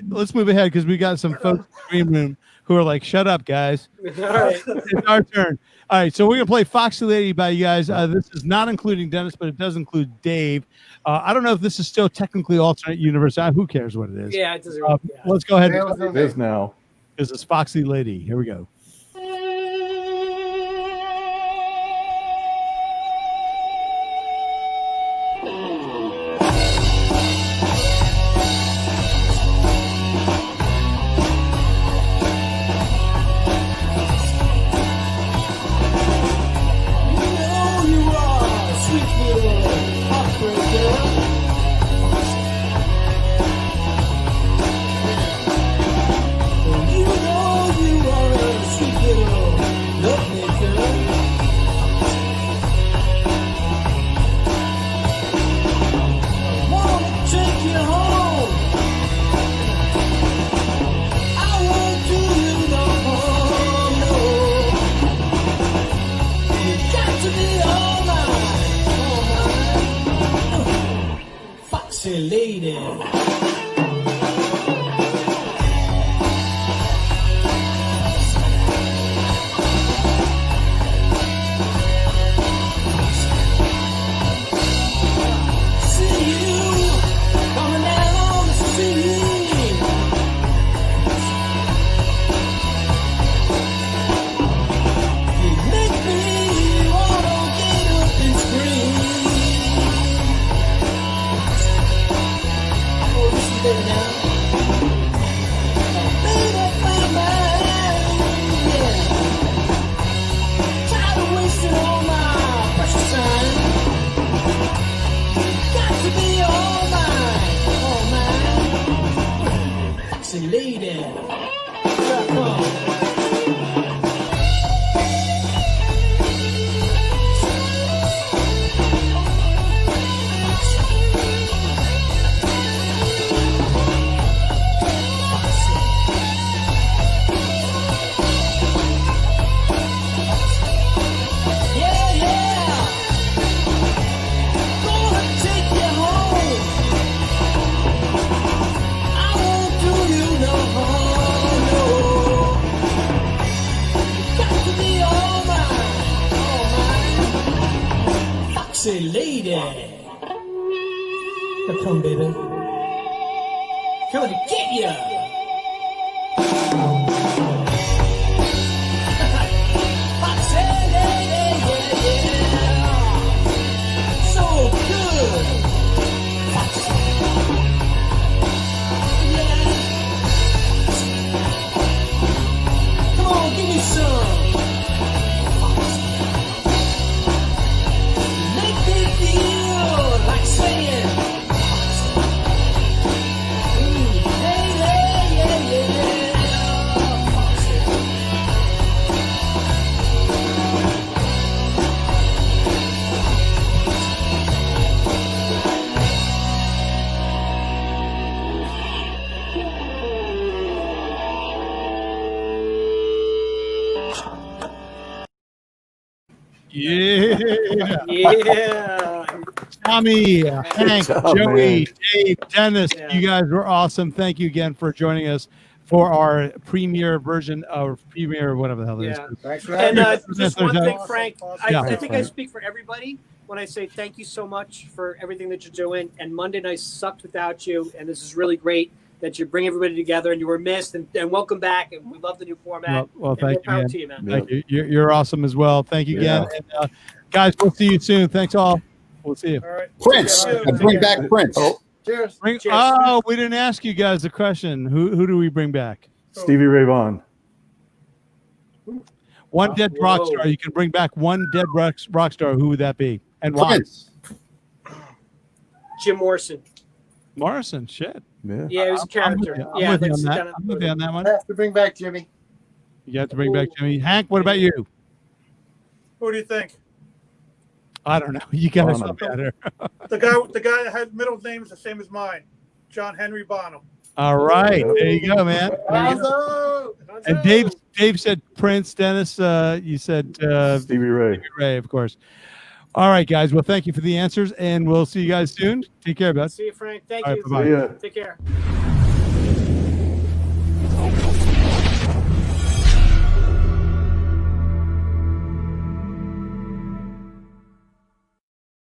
S2: let's move ahead because we got some folks in the green room who are like, shut up, guys.
S19: All right.
S2: It's our turn. All right, so we're gonna play Foxy Lady by you guys. This is not including Dennis, but it does include Dave. I don't know if this is still technically alternate universe. Who cares what it is?
S19: Yeah, it doesn't.
S2: Let's go ahead.
S18: It is now.
S2: This is Foxy Lady. Here we go.
S9: Lady. Say, lady. Here come, baby. Coming to get ya. Foxy lady, yeah. So good. Foxy. Yeah. Come on, give me some. Like saying, hey, yeah.
S2: Yeah.
S19: Yeah.
S2: Tommy, Hank,
S18: job,
S2: Joey,
S18: man.
S2: Dave, Dennis,
S19: Yeah.
S2: you guys were awesome. Thank you again for joining us for our premiere version of premiere, whatever the hell it is.
S19: Yeah.
S20: Thanks for
S19: And
S20: having me.
S19: just one thing, Frank,
S2: Yeah.
S19: I think I
S18: Frank.
S19: speak for everybody when I say thank you so much for everything that you're doing. And Monday night sucked without you. And this is really great that you bring everybody together and you were missed. And welcome back. And we love the new format.
S2: Well,
S19: and
S2: thank
S19: more
S2: you,
S19: power
S2: man.
S19: to you, man.
S2: Thank you. You're awesome as well. Thank you again.
S18: Yeah.
S2: And guys, we'll see you soon. Thanks all. We'll see you.
S20: All right.
S21: Prince.
S20: Take care.
S21: And bring back Prince.
S18: Oh,
S20: Cheers.
S19: Cheers.
S2: Oh, we didn't ask you guys a question. Who do we bring back?
S18: Stevie Ray Vaughan.
S2: One dead rock star. You can bring back one dead rock star. Who would that be? And why?
S21: Prince.
S19: Jim Morrison.
S2: Morrison. Shit.
S18: Yeah.
S19: Yeah, he was a character.
S2: I'm
S19: Yeah,
S2: with you
S19: let's
S2: on
S19: sit
S2: that.
S19: down and
S2: I'm with you on that one.
S20: I have to bring back Jimmy.
S2: You have to bring back Jimmy. Hank, what about you?
S20: Who do you think?
S2: I don't know. You guys
S18: Bono.
S2: are better.
S20: The guy that had middle names the same as mine, John Henry Bonham.
S2: All right. There you go, man. There you go. And Dave said Prince. Dennis, you said
S18: Stevie Ray.
S2: Stevie Ray, of course. All right, guys. Well, thank you for the answers, and we'll see you guys soon. Take care, bud.
S19: See you, Frank. Thank
S2: All
S19: you.
S2: right, bye-bye.
S18: See ya.
S19: Take care.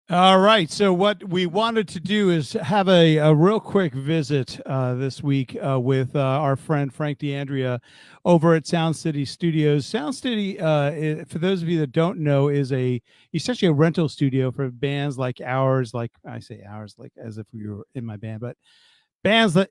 S2: All right. So what we wanted to do is have a real quick visit this week with our friend Frank D'Andrea over at Sound City Studios. Sound City, for those of you that don't know, is essentially a rental studio for bands like ours. Like I say ours, like as if we were in my band, but bands that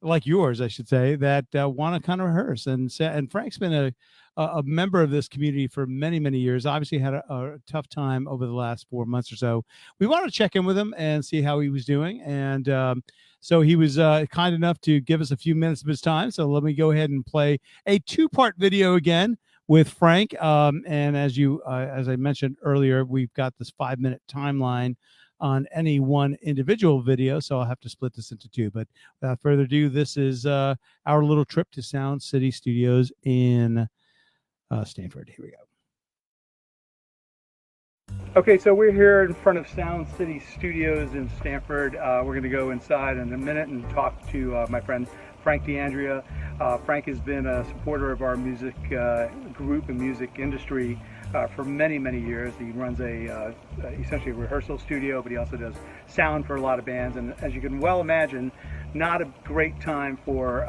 S2: like yours, I should say, that want to kind of rehearse. And Frank's been a member of this community for many, many years. Obviously had a tough time over the last 4 months or so. We wanted to check in with him and see how he was doing. And so he was kind enough to give us a few minutes of his time. So let me go ahead and play a 2-part video again with Frank. And as I mentioned earlier, we've got this 5-minute timeline on any one individual video, so I'll have to split this into 2. But without further ado, this is our little trip to Sound City Studios in Stanford. Here we go.
S11: Okay, so we're here in front of Sound City Studios in Stanford. We're going to go inside in a minute and talk to my friend Frank D'Andrea. Frank has been a supporter of our music group and music industry for many, many years. He runs essentially a rehearsal studio, but he also does sound for a lot of bands. And as you can well imagine, not a great time for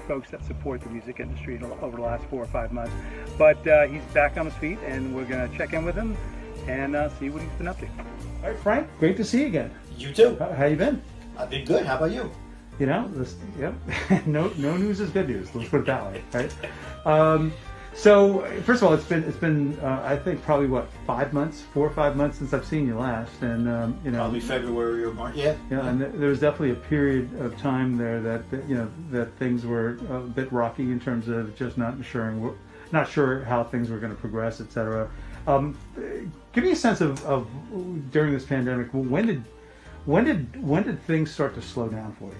S11: folks that support the music industry over the last 4 or 5 months. But he's back on his feet, and we're going to check in with him and see what he's been up to. All right, Frank, great to see you again.
S21: You too.
S11: How you been?
S21: I've been good. How about you?
S11: You know, no news is good news. Let's put it that way, right? So first of all, it's been I think probably 4 or 5 months since I've seen you last, and
S21: Probably February or March. Yeah.
S11: Yeah, and there was definitely a period of time there that things were a bit rocky in terms of just not sure how things were going to progress, etc. Give me a sense of during this pandemic, when did things start to slow down for you?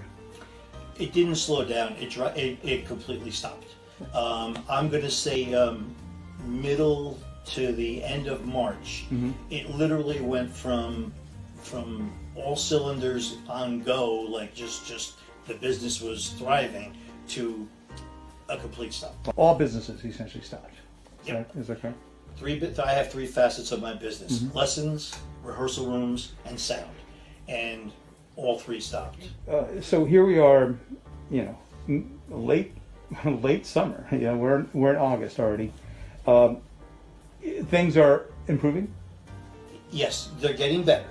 S21: It didn't slow down. It completely stopped. I'm going to say middle to the end of March.
S11: Mm-hmm.
S21: It literally went from all cylinders on go, like just the business was thriving, to a complete stop.
S11: All businesses essentially stopped.
S21: Yep.
S11: Is that correct?
S21: I have 3 facets of my business:
S11: Mhm.
S21: lessons, rehearsal rooms, and sound. And all 3 stopped.
S11: So here we are, late summer. We're in August already. Things are improving.
S21: Yes, they're getting better.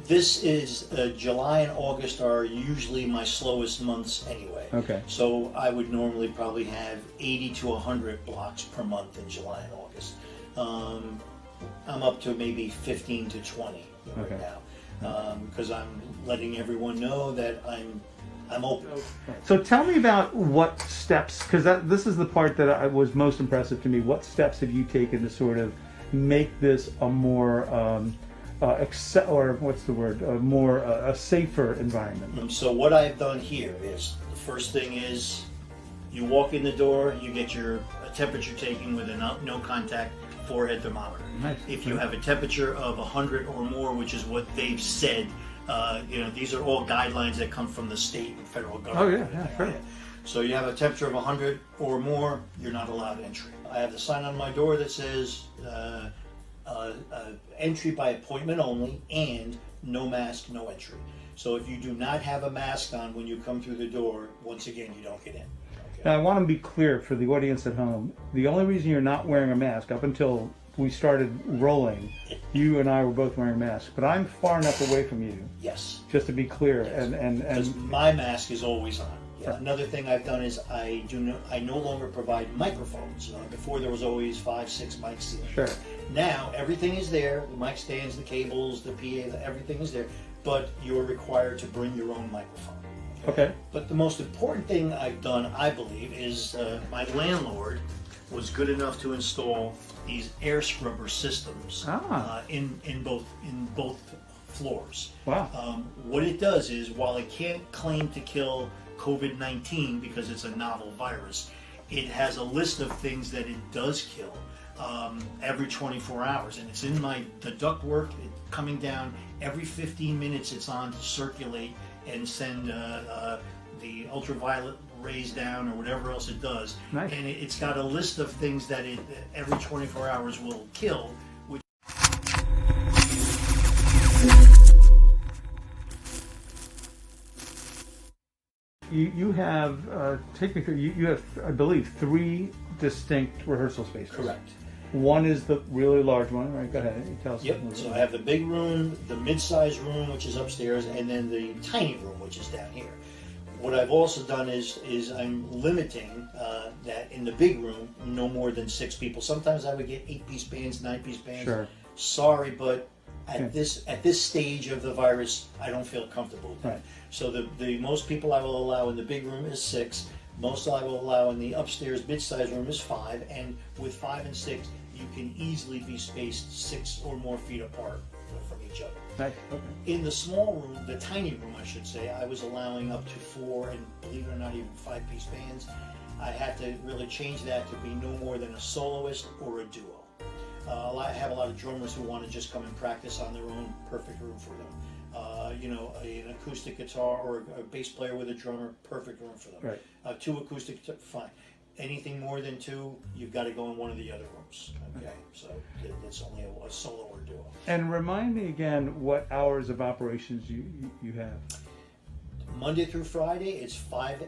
S21: This is July and August are usually my slowest months anyway.
S11: Okay.
S21: So I would normally probably have 80 to 100 blocks per month in July and August. I'm up to maybe 15 to 20 right now, because I'm letting everyone know that I'm open.
S11: So tell me about what steps, because this is the part that was most impressive to me. What steps have you taken to sort of make this a more a safer environment?
S21: So what I've done here is, the first thing is, you walk in the door, you get your temperature taken with a no contact forehead thermometer.
S2: Nice.
S21: If you have a temperature of 100 or more, which is what they've said, these are all guidelines that come from the state and federal government.
S2: Oh yeah, sure.
S21: So you have a temperature of 100 or more, you're not allowed entry. I have the sign on my door that says entry by appointment only and no mask, no entry. So if you do not have a mask on when you come through the door, once again, you don't get in.
S11: Now, I want to be clear for the audience at home. The only reason you're not wearing a mask up until we started rolling, you and I were both wearing masks, but I'm far enough away from you.
S21: Yes.
S11: Just to be clear,
S21: Yes.
S11: and
S21: Because my mask is always on. Yeah. Another thing I've done is I no longer provide microphones. Before there was always 5-6 mics.
S11: Sure.
S21: Now everything is there. The mic stands, the cables, the PA, everything is there. But you're required to bring your own microphone.
S11: Okay.
S21: But the most important thing I've done, I believe, is my landlord was good enough to install these air scrubber systems in both floors.
S11: Wow.
S21: What it does is, while it can't claim to kill COVID-19 because it's a novel virus, it has a list of things that it does kill every 24 hours, and it's in the ductwork coming down every 15 minutes. It's on to circulate and send the ultraviolet rays down or whatever else it does.
S11: Nice.
S21: And it's got a list of things that it every 24 hours will kill.
S11: You have, take me through, you have, I believe, 3 distinct rehearsal spaces.
S21: Correct.
S11: One is the really large one, right? Go ahead, you tell us.
S21: Yep, so I have the big room, the mid-sized room, which is upstairs, and then the tiny room, which is down here. What I've also done is I'm limiting that in the big room, no more than 6 people. Sometimes I would get 8-piece bands, 9-piece bands.
S11: Sure.
S21: Sorry, but at
S11: Yeah.
S21: this stage of the virus, I don't feel comfortable with that.
S11: Right.
S21: So the most people I will allow in the big room is 6. Most I will allow in the upstairs mid-sized room is 5, and with 5 and 6, you can easily be spaced 6 or more feet apart from each other.
S11: Nice. Okay.
S21: In the small room, the tiny room, I should say, I was allowing up to 4 and, believe it or not, even 5-piece bands. I had to really change that to be no more than a soloist or a duo. I have a lot of drummers who want to just come and practice on their own. Perfect room for them. An acoustic guitar or a bass player with a drummer, perfect room for them.
S11: Right.
S21: 2 acoustic, fine. Anything more than 2, you've got to go in one of the other rooms. Okay, so it's only a solo or duo.
S11: And remind me again what hours of operations you have.
S21: Monday through Friday, it's 5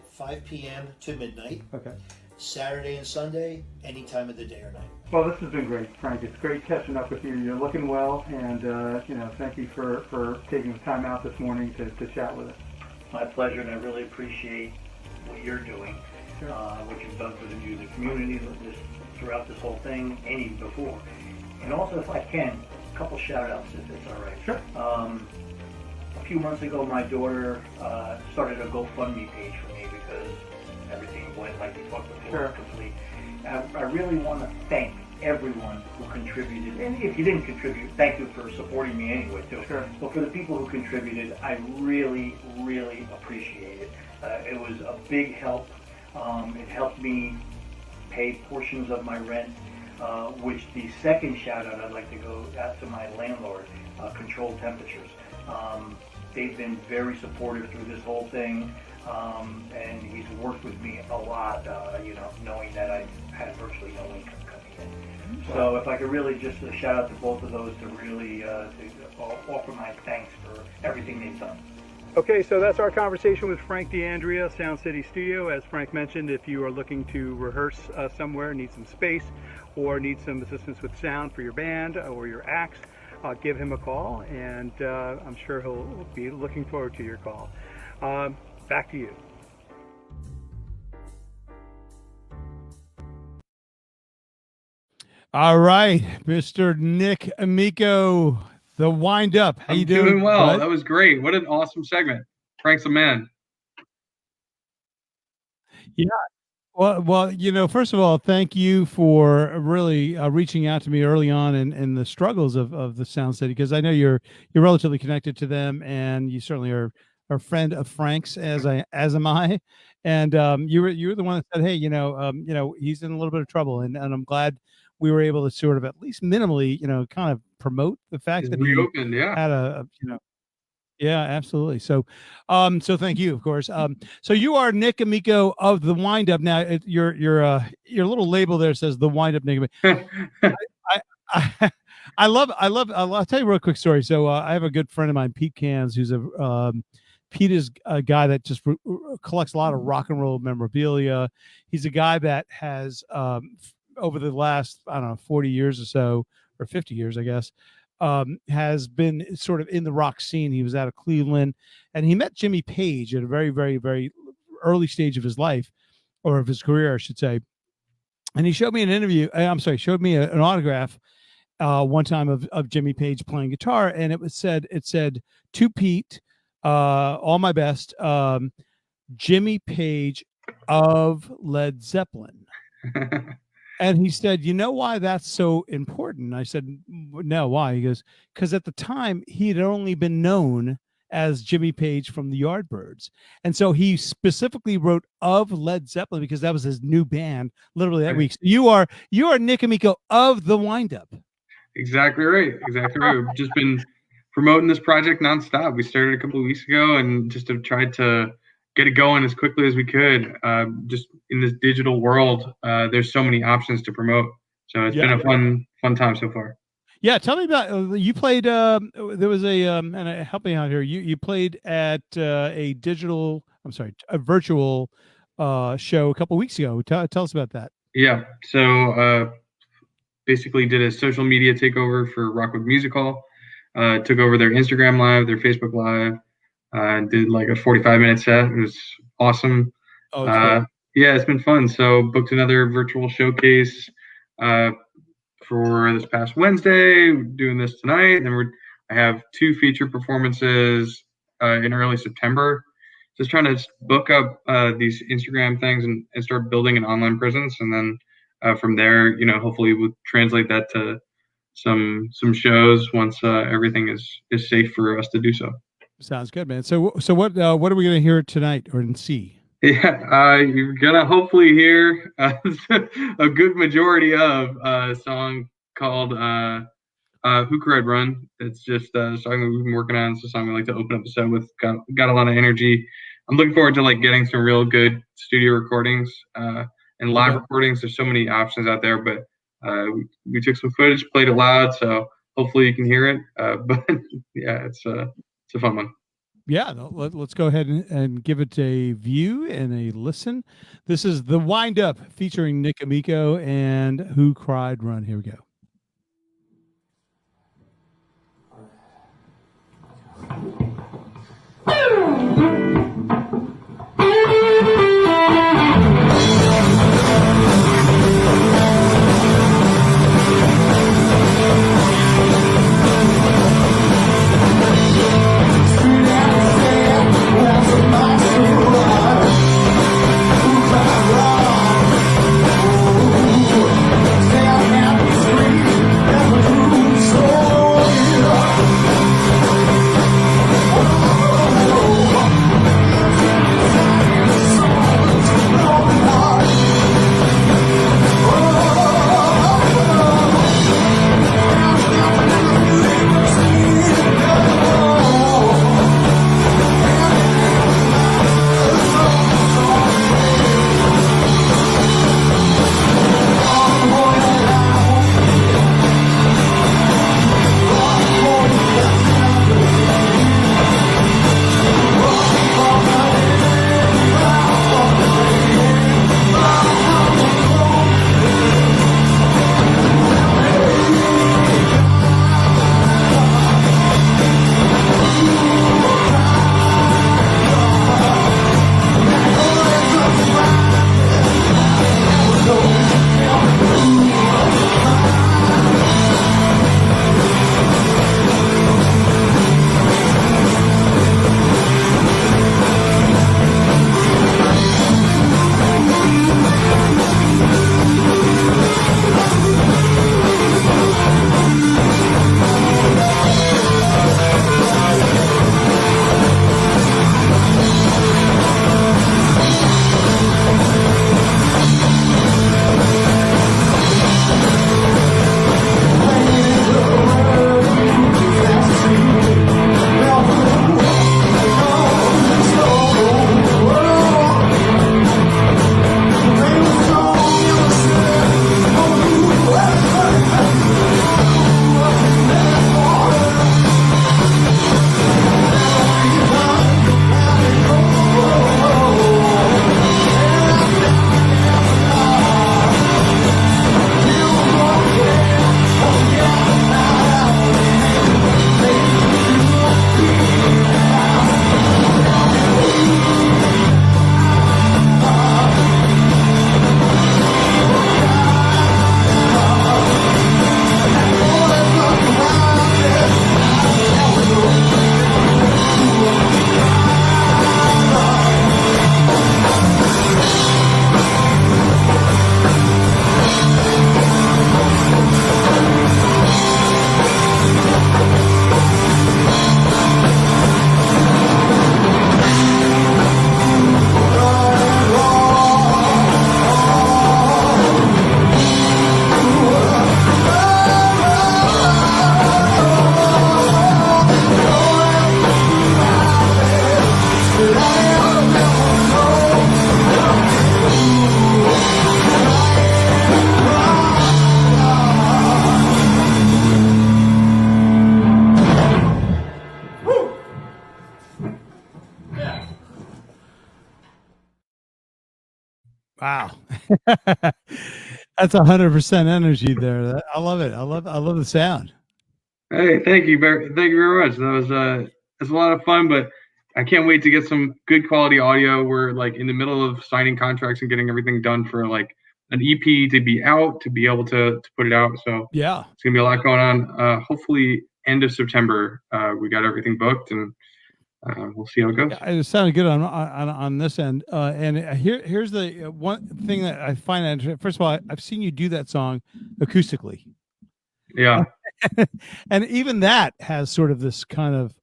S21: p.m. to midnight.
S11: Okay.
S21: Saturday and Sunday, any time of the day or night.
S11: Well, this has been great, Frank. It's great catching up with you. You're looking well, and thank you for taking the time out this morning to chat with us.
S1: My pleasure, and I really appreciate what you're doing, what you've done for the music community throughout this whole thing, and even before. And also, if I can, a couple shout-outs, if it's all right.
S11: Sure.
S1: A few months ago, my daughter started a GoFundMe page for me because everything went, like we talked before, complete. I really want to thank everyone who contributed, and if you didn't contribute, thank you for supporting me anyway too.
S11: Sure.
S1: But for the people who contributed, I really, really appreciate it. It was a big help. It helped me pay portions of my rent, which the second shout out I'd like to go out to my landlord, Controlled Temperatures. They've been very supportive through this whole thing. And he's worked with me a lot, knowing that I had virtually no income coming in. So if I could really just shout out to both of those to really offer my thanks for everything they've done.
S11: Okay, so that's our conversation with Frank D'Andrea, Sound City Studio. As Frank mentioned, if you are looking to rehearse somewhere, need some space, or need some assistance with sound for your band or your acts, give him a call, and I'm sure he'll be looking forward to your call. Back to you.
S2: All right, Mr. Nick Amico, the wind up. How you doing?
S22: Doing well.
S2: bud?
S22: That was great. What an awesome segment. Frank's a man.
S2: Yeah. Well, first of all, thank you for really reaching out to me early on in the struggles of the Sound City, because I know you're relatively connected to them, and you certainly are a friend of Frank's, as am I. And you were the one that said, hey, he's in a little bit of trouble, and I'm glad we were able to sort of at least minimally, kind of promote the fact that he
S22: Reopened, yeah.
S2: had yeah, absolutely. So, so thank you, of course. So you are Nick Amico of the Wind Up. Now, your little label there says the Wind Up Nick. I love. I'll tell you a real quick story. So I have a good friend of mine, Pete Cans, who's Pete is a guy that just collects a lot of rock and roll memorabilia. He's a guy that has over the last 40 years or so, or 50 years, I guess. Has been sort of in the rock scene. He was out of Cleveland, and he met Jimmy Page at a very, very, very early stage of his life, or of his career, I should say. And he showed me showed me an autograph one time of Jimmy Page playing guitar, and it said to Pete, all my best, Jimmy Page of Led Zeppelin. And he said, you know why that's so important? I said, no, why? He goes, because at the time he had only been known as Jimmy Page from the Yardbirds. And so he specifically wrote of Led Zeppelin because that was his new band literally that week. So you are Nick Amico of the Wind Up.
S22: Exactly right. We've just been promoting this project nonstop. We started a couple of weeks ago and just have tried to get it going as quickly as we could. Just in this digital world, there's so many options to promote. So it's been a fun time so far.
S2: Yeah, tell me about you played. There was and help me out here. You played at a virtual show a couple weeks ago. Tell us about that.
S22: Yeah, so basically did a social media takeover for Rockwood Music Hall. Took over their Instagram Live, their Facebook Live. Did like a 45-minute set. It was awesome.
S2: Oh,
S22: yeah, it's been fun. So booked another virtual showcase for this past Wednesday. We're doing this tonight. Then I have 2 feature performances in early September. Just trying to book up these Instagram things and start building an online presence. And then from there, hopefully we'll translate that to some shows once everything is safe for us to do so.
S2: Sounds good, man. So what are we going to hear tonight or see?
S22: Yeah, you're gonna hopefully hear a good majority of a song called "Who Cried Run." It's just a song that we've been working on. It's a song we like to open up the set with. Got a lot of energy. I'm looking forward to getting some real good studio recordings and live recordings. There's so many options out there, but we took some footage, played it loud, so hopefully you can hear it. But yeah, it's a fun one.
S2: Yeah, let's go ahead and give it a view and a listen. This is The Wind Up featuring Nick Amico and Who Cried Run. Here we go.
S15: Oh,
S2: Wow. That's 100% energy there. I love it. I love the sound.
S22: Hey, thank you very much. That's a lot of fun, but I can't wait to get some good quality audio. We're like in the middle of signing contracts and getting everything done for like an EP to be out, to be able to put it out. So
S2: yeah,
S22: it's gonna be a lot going on. Hopefully end of September, we got everything booked, and we'll see how it goes.
S2: Yeah, it sounded good on this end. And here's the one thing that I find interesting. First of all, I've seen you do that song acoustically.
S22: Yeah.
S2: And even that has sort of this kind of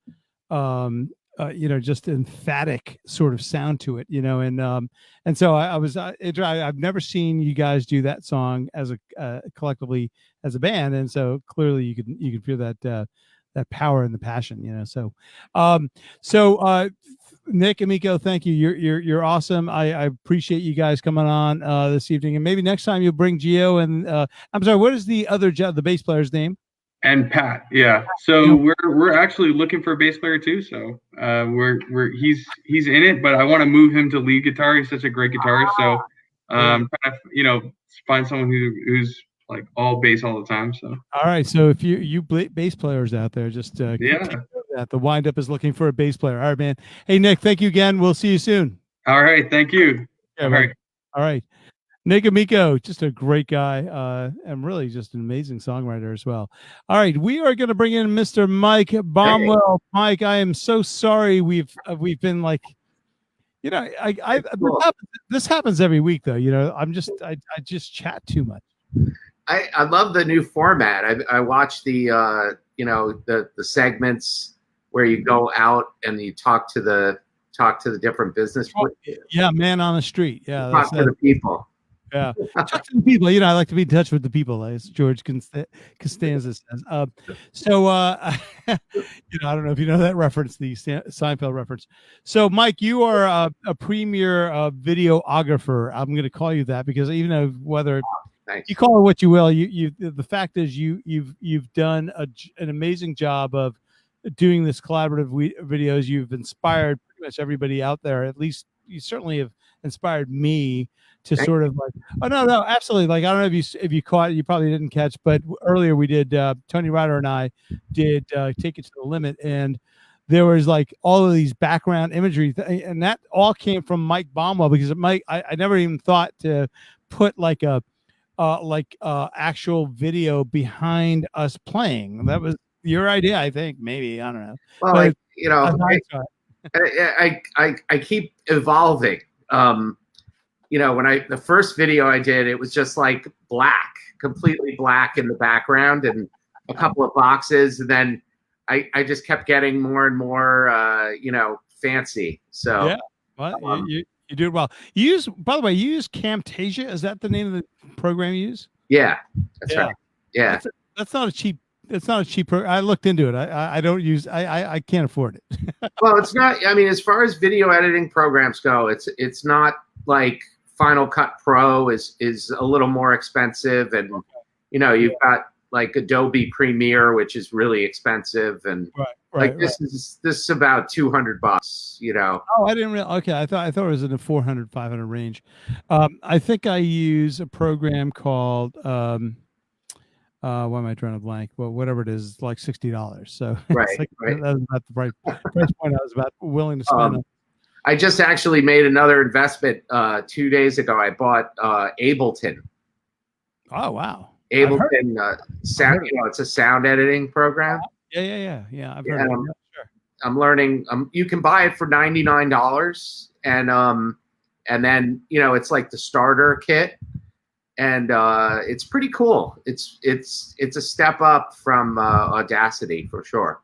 S2: just emphatic sort of sound to it, and so I've never seen you guys do that song as a collectively as a band, and so clearly you can feel that power and the passion, so Nick and Miko, thank you. You're awesome. I appreciate you guys coming on this evening, and maybe next time you'll bring Gio and I'm sorry, what is the bass player's name?
S22: And Pat, yeah. So we're actually looking for a bass player too. So he's in it, but I want to move him to lead guitar. He's such a great guitarist. So trying to, find someone who's like all bass all the time. So
S2: all right. So if you bass players out there, just keep that the wind up is looking for a bass player. All right, man. Hey Nick, thank you again. We'll see you soon.
S22: All right, thank you.
S2: Yeah, all right. Nick Amico, just a great guy, and really just an amazing songwriter as well. All right, we are going to bring in Mr. Mike Baumwell. Hey. Mike, I am so sorry we've been like, this happens every week though. I just chat too much.
S3: I love the new format. I watch the the segments where you go out and you talk to the different business.
S2: Yeah, man on the street. Yeah,
S3: talk to the people.
S2: Yeah, talk to the people. I like to be in touch with the people, as George Costanza says. So, I don't know if you know that reference, the Seinfeld reference. So, Mike, you are a premier videographer. I'm going to call you that because even though whether you call it what you will, you the fact is you've done an amazing job of doing this collaborative videos. You've inspired pretty much everybody out there. At least you certainly have inspired me to sort of like, no, absolutely. Like, I don't know if you caught it, you probably didn't catch, but earlier we did, Tony Ryder and I did Take It to the Limit, and there was like all of these background imagery, and that all came from Mike Baumwell, because Mike, I never even thought to put like a actual video behind us playing. That was your idea, I think. Maybe, I don't know.
S3: Well,
S2: but,
S3: I keep evolving. When the first video I did, it was just like completely black in the background and a couple of boxes. And then I just kept getting more and more, fancy. So
S2: yeah, well, you did well. By the way, you use Camtasia. Is that the name of the program you use?
S3: Yeah, that's right. Yeah.
S2: That's not a cheap. It's not a cheap program. I looked into it. I don't use. I can't afford it.
S3: Well, it's not. I mean, as far as video editing programs go, it's not like Final Cut Pro is a little more expensive, and you've got like Adobe Premiere, which is really expensive, and this is about $200.
S2: Oh, I didn't really. Okay, I thought it was in the 400, 500 range. I think I use a program called. Why am I drawing a blank? Well, whatever it is, it's like $60. So
S3: right.
S2: That was about the price point I was about willing to spend.
S3: I just actually made another investment 2 days ago. I bought Ableton.
S2: Oh wow!
S3: Ableton sound. It's a sound editing program.
S2: Yeah. I've heard of it. Sure.
S3: I'm learning. You can buy it for $99, and then it's like the starter kit. And it's pretty cool. It's a step up from Audacity for sure.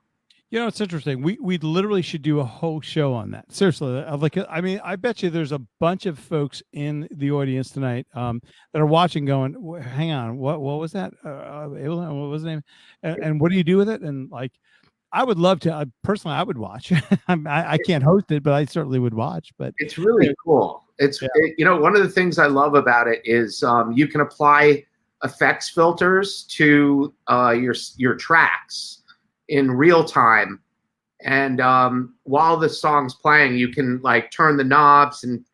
S2: It's interesting. We literally should do a whole show on that. Seriously, I bet you there's a bunch of folks in the audience tonight that are watching, going, "Hang on, what was that? What was the name? And what do you do with it?" And like, I would love to. Personally, I would watch. I can't host it, but I certainly would watch. But
S3: it's really cool. One of the things I love about it is you can apply effects filters to your tracks in real time, and while the song's playing, you can like turn the knobs and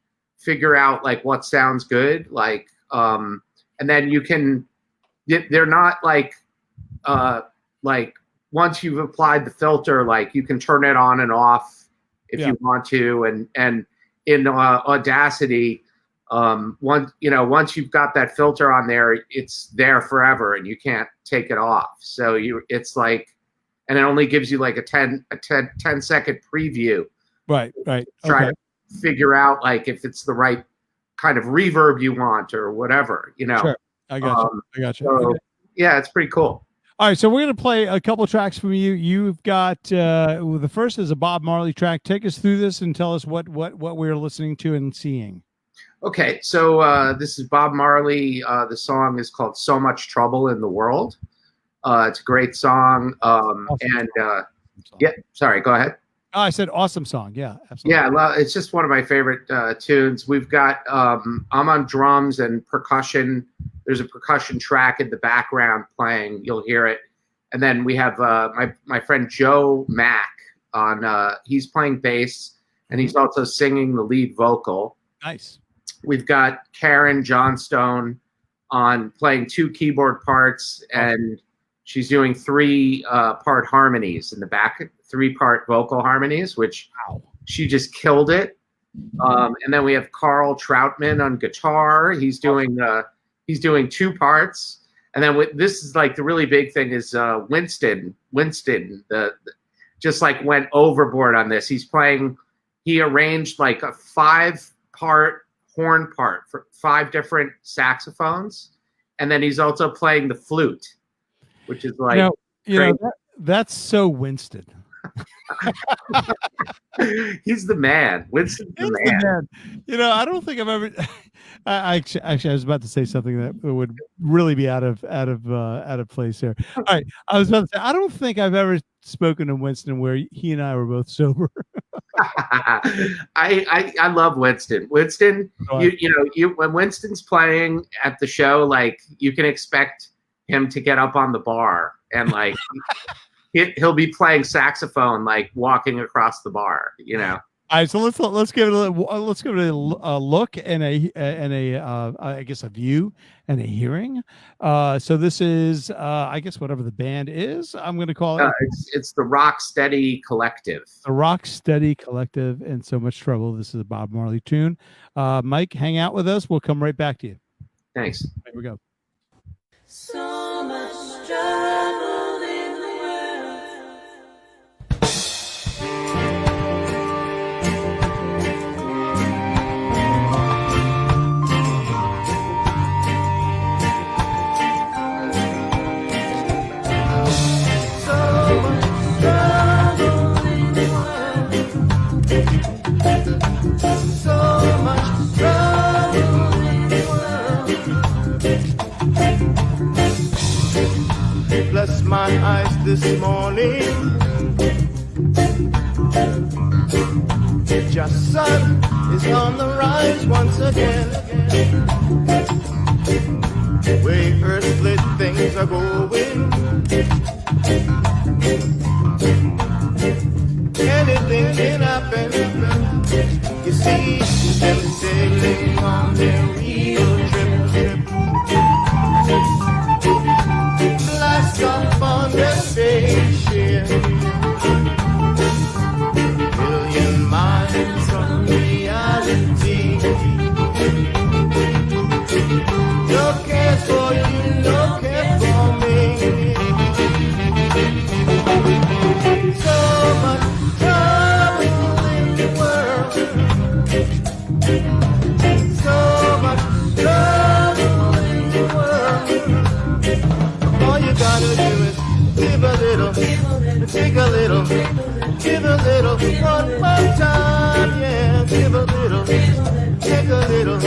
S3: figure out like what sounds good, like and then you can. They're not like once you've applied the filter, like you can turn it on and off if you want to, and in Audacity, once you've got that filter on there, it's there forever and you can't take it off. So it's like, and it only gives you like a 10 second preview.
S2: Right.
S3: Try to figure out like if it's the right kind of reverb you want or whatever,
S2: Sure. I got you.
S3: So, yeah, it's pretty cool.
S2: All right, so we're going to play a couple tracks from you. You've got the first is a Bob Marley track. Take us through this and tell us what we're listening to and seeing.
S3: Okay, so this is Bob Marley. The song is called "So Much Trouble in the World." It's a great song. Yeah, sorry, go ahead.
S2: Oh, I said awesome song. Yeah, absolutely.
S3: Yeah, it's just one of my favorite tunes. We've got I'm on drums and percussion. There's a percussion track in the background playing. You'll hear it. And then we have my friend Joe Mack on. He's playing bass and he's also singing the lead vocal.
S2: Nice.
S3: We've got Karen Johnstone on playing 2 keyboard parts, and she's doing 3-part harmonies in the back, 3-part vocal harmonies, which she just killed it. And then we have Carl Troutman on guitar. He's doing 2 parts. And then this is like the really big thing is Winston, just like went overboard on this. He arranged like a 5-part horn part for 5 different saxophones. And then he's also playing the flute, which is like,
S2: that's so Winston.
S3: He's the man. Winston's the man.
S2: I don't think I've ever. Actually, I was about to say something that would really be out of place here. All right, I was about to say I don't think I've ever spoken to Winston where he and I were both sober.
S3: I love Winston. Winston, when Winston's playing at the show, like you can expect him to get up on the bar and like. He'll be playing saxophone, like walking across the bar, All
S2: right, so let's give it a look and I guess a view and a hearing. So this is I guess whatever the band is, I'm going to call it.
S3: It's the Rocksteady Collective.
S2: The Rocksteady Collective, and So Much Trouble. This is a Bob Marley tune. Mike, hang out with us. We'll come right back to you.
S3: Thanks.
S2: Here we go.
S15: So much trouble.
S4: Bless my eyes this morning. Just sun is on the rise once again. Way earthly things are going. Anything can happen. You see them sailing on their real trip. Blast off on their spaceship, million miles from reality. No cares for you, no care for me. So much trouble in the world. So much trouble in the world. All you gotta do is give a little, take a little, give a little, one more time, yeah. Give a little, take a little,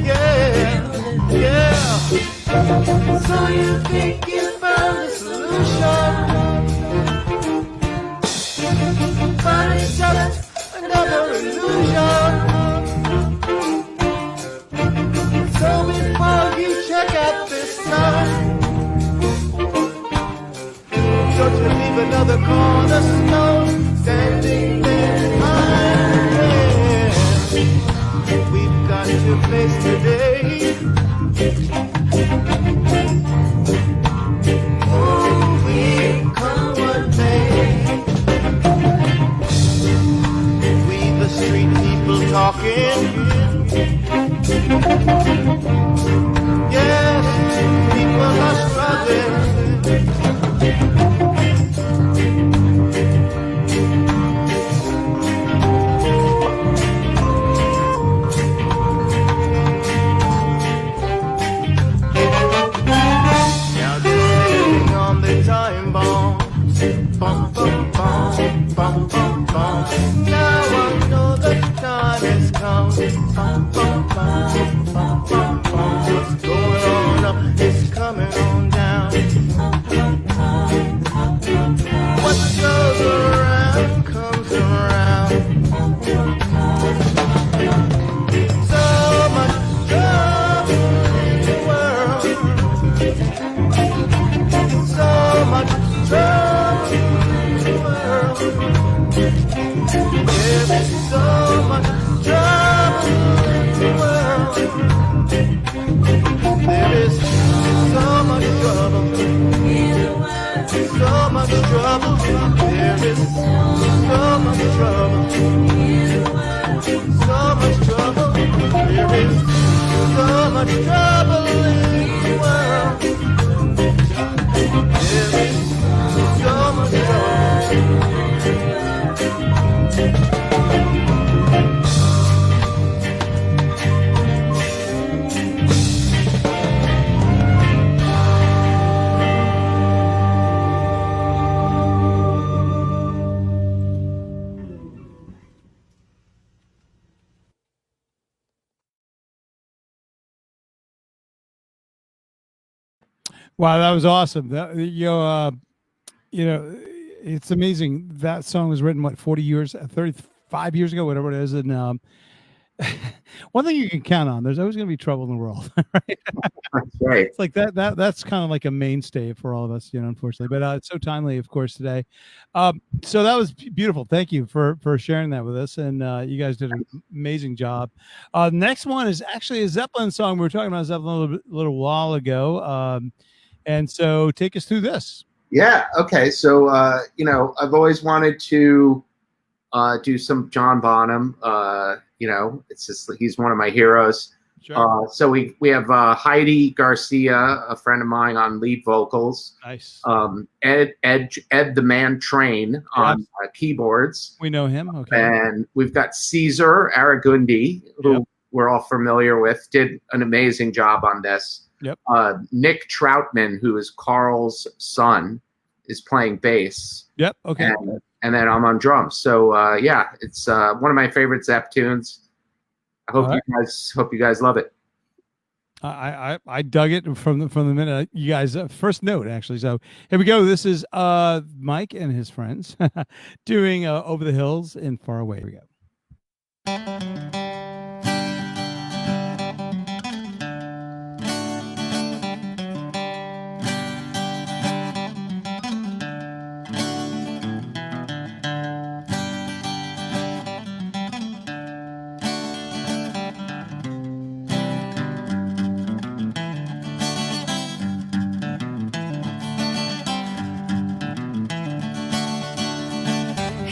S4: yeah, yeah. So you think you found the solution, but it's just another illusion. your face today. Oh, we come one day. We the street people talking. Yes, people are struggling. Now they're sitting on the time bomb. Bum, bum, bum, bum, bum, bum. Now I know the time has come. Bum, bum, bum, bum, bum, bum. What's going on up is coming on down. What goes around comes around. So much trouble in the world. So much trouble in the world. There is so much trouble in the world. There is so much trouble in the world. So much trouble. There is so much trouble in the world. So much trouble. There is so much trouble in the world. There is so much trouble.
S2: Wow, that was awesome. It's amazing. That song was written, 35 years ago, whatever it is. And one thing you can count on, there's always going to be trouble in the world. Right?
S3: That's right.
S2: It's like that's kind of like a mainstay for all of us, unfortunately. But it's so timely, of course, today. So that was beautiful. Thank you for sharing that with us. And you guys did an amazing job. Next one is actually a Zeppelin song. We were talking about Zeppelin a little while ago. And so take us through this.
S3: Yeah. Okay. So, I've always wanted to do some John Bonham. It's just he's one of my heroes.
S2: Sure.
S3: So we have Heidi Garcia, a friend of mine, on lead vocals.
S2: Nice.
S3: Ed the Man Train on keyboards.
S2: We know him. Okay.
S3: And we've got Caesar Aragundi, who we're all familiar with, did an amazing job on this.
S2: Yep.
S3: Nick Troutman, who is Carl's son, is playing bass.
S2: Yep. Okay.
S3: And then I'm on drums. So it's one of my favorite Zepp tunes. I hope you guys love it.
S2: I dug it from the minute you guys first note, actually. So here we go. This is Mike and his friends doing Over the Hills and Far Away. Here we go.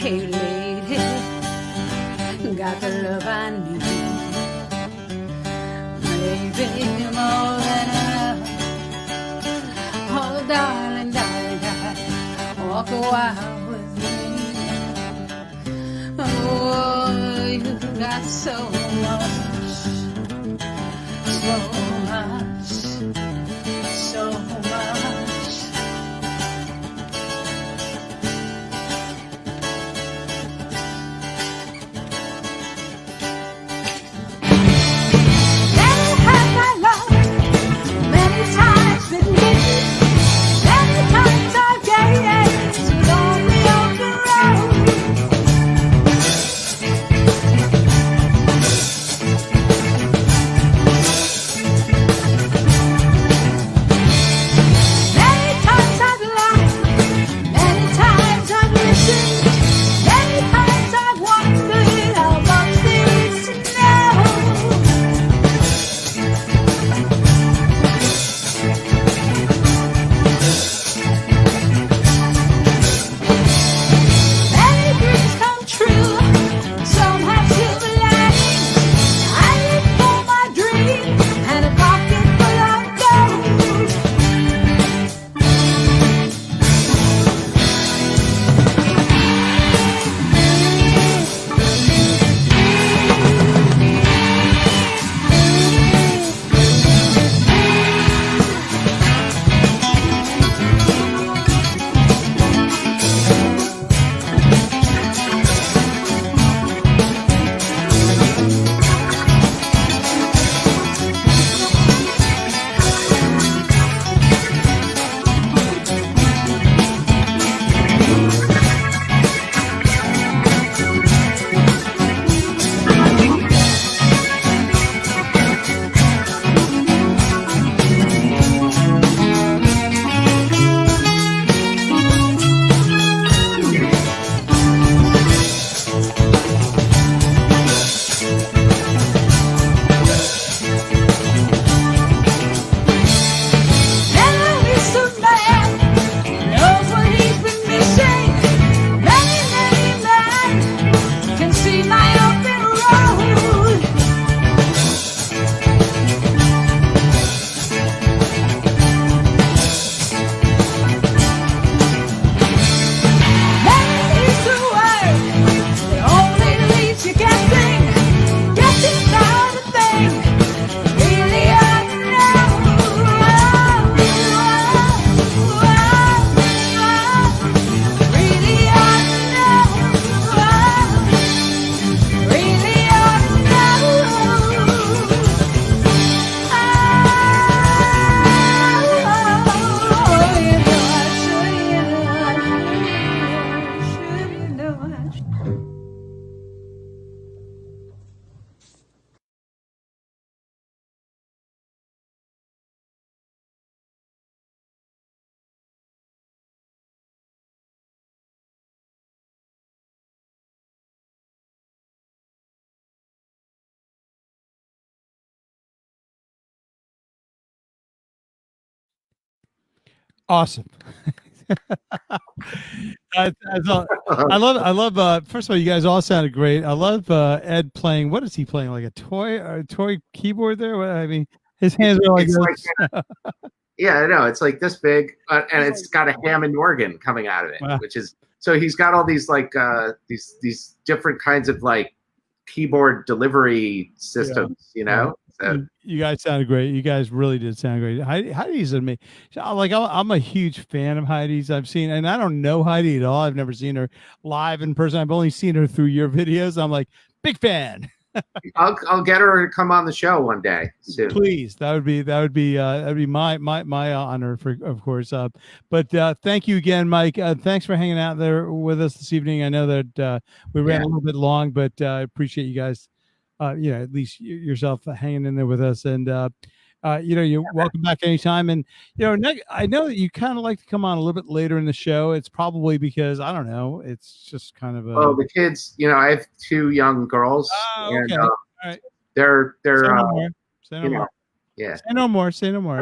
S5: Hey lady, got the love I need. Maybe more than enough. Oh darling, darling, darling, walk a while with me. Oh, you got so much, so much, so much.
S2: Awesome. I love. First of all, you guys all sounded great. I love Ed playing. What is he playing? Like a toy keyboard there? What, I mean, his hands are like
S3: It's
S2: this.
S3: like yeah, I know. It's like this big, and it's got a Hammond organ coming out of it,
S2: Wow.
S3: which is so he's got all these like these different kinds of like keyboard delivery systems, you know. So,
S2: You guys sounded great. You guys really did sound great. Heidi's amazing. Like I'm a huge fan of Heidi's. I've seen, and I don't know Heidi at all. I've never seen her live in person. I've only seen her through your videos. I'm like big fan.
S3: I'll get her to come on the show one day soon.
S2: Please, that'd be my honor, of course. But thank you again, Mike. Thanks for hanging out there with us this evening. I know that we ran a little bit long, but I appreciate you guys. At least yourself hanging in there with us, and you're welcome back anytime. And I know that you kind of like to come on a little bit later in the show. It's probably because I don't know. It's just kind of
S3: Well, the kids, I have 2 young girls,
S2: okay.
S3: and
S2: All right.
S3: they're
S2: Say no more. Say no more.
S3: yeah.
S2: Say no more. Say no more.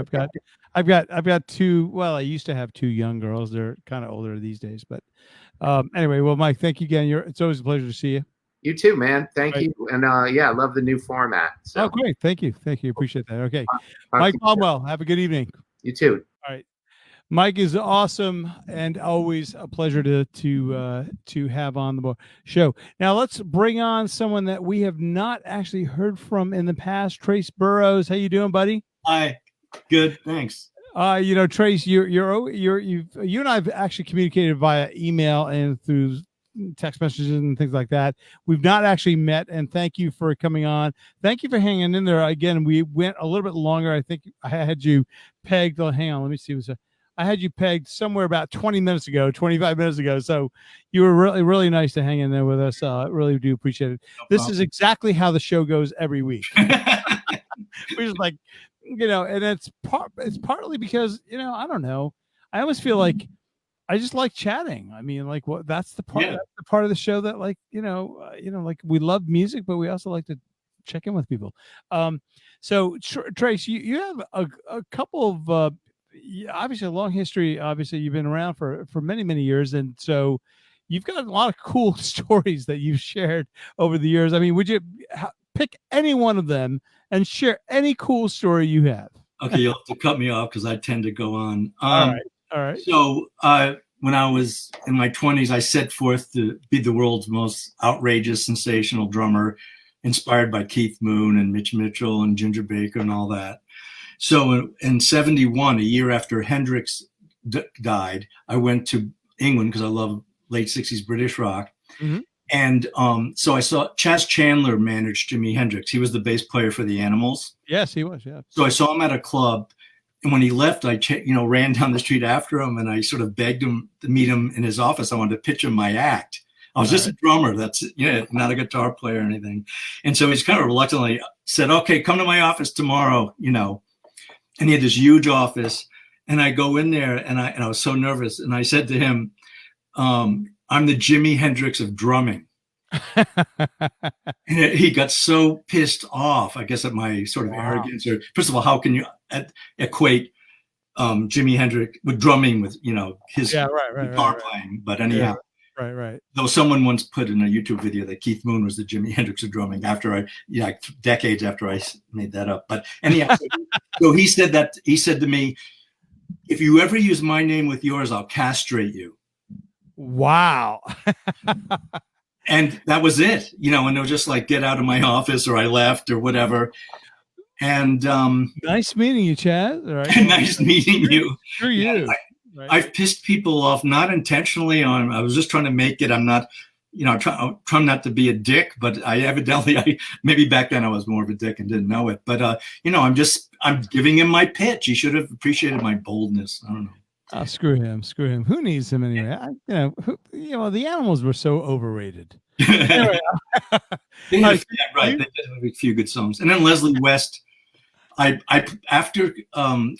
S2: I've got 2. Well, I used to have 2 young girls. They're kind of older these days, but anyway. Well, Mike, thank you again. It's always a pleasure to see you.
S3: You too, man. Thank you. And I love the new format. So.
S2: Oh, great. Thank you. Appreciate that. Okay. Mike Palmwell, have a good evening.
S3: You too.
S2: All right. Mike is awesome and always a pleasure to have on the show. Now let's bring on someone that we have not actually heard from in the past. Trace Burrows. How you doing, buddy?
S8: Hi. Good. Thanks.
S2: Trace, you and I have actually communicated via email and through text messages and things like that. We've not actually met, and thank you for coming on. Thank you for hanging in there. Again, we went a little bit longer. I think I had you pegged. Hang on, let me see. I had you pegged somewhere about 25 minutes ago. So you were really, really nice to hang in there with us. Really do appreciate it. This is exactly how the show goes every week. We're just like, and it's partly because, I don't know. I almost feel like I just like chatting. I mean, like that's the part of the show that like, like we love music, but we also like to check in with people. So Trace, you have a couple of, obviously a long history. Obviously you've been around for many, many years. And so you've got a lot of cool stories that you've shared over the years. I mean, would you pick any one of them and share any cool story you have?
S8: Okay. You'll have to cut me off because I tend to go on.
S2: All right.
S8: So when I was in my 20s, I set forth to be the world's most outrageous, sensational drummer, inspired by Keith Moon and Mitch Mitchell and Ginger Baker and all that. So in 71, a year after Hendrix died, I went to England because I love late 60s British rock.
S2: Mm-hmm.
S8: And so I saw Chas Chandler managed Jimi Hendrix. He was the bass player for the Animals.
S2: Yes, he was. Yeah.
S8: So I saw him at a club. And when he left, I ran down the street after him, and I sort of begged him to meet him in his office. I wanted to pitch him my act. I was just a drummer. That's not a guitar player or anything. And so he's kind of reluctantly said, "Okay, come to my office tomorrow." And he had this huge office, and I go in there, and I was so nervous, and I said to him, "I'm the Jimi Hendrix of drumming." And he got so pissed off, I guess, at my sort of arrogance. Or first of all, how can you equate Jimi Hendrix with drumming with his guitar playing? But anyhow,
S2: right.
S8: Though someone once put in a YouTube video that Keith Moon was the Jimi Hendrix of drumming after decades after I made that up. But anyhow, so he said to me, "If you ever use my name with yours, I'll castrate you."
S2: Wow.
S8: And that was it, and it was just like, get out of my office, or I left, or whatever. And
S2: nice meeting you, Chad. All right.
S8: Nice meeting you.
S2: Sure you.
S8: Right. I've pissed people off, not intentionally. I was just trying to make it. I'm not, trying not to be a dick, but maybe back then I was more of a dick and didn't know it. But I'm giving him my pitch. He should have appreciated my boldness. I don't know.
S2: Oh, screw him. Who needs him anyway? The Animals were so overrated. Anyway,
S8: They did have a few good songs. And then Leslie West, I after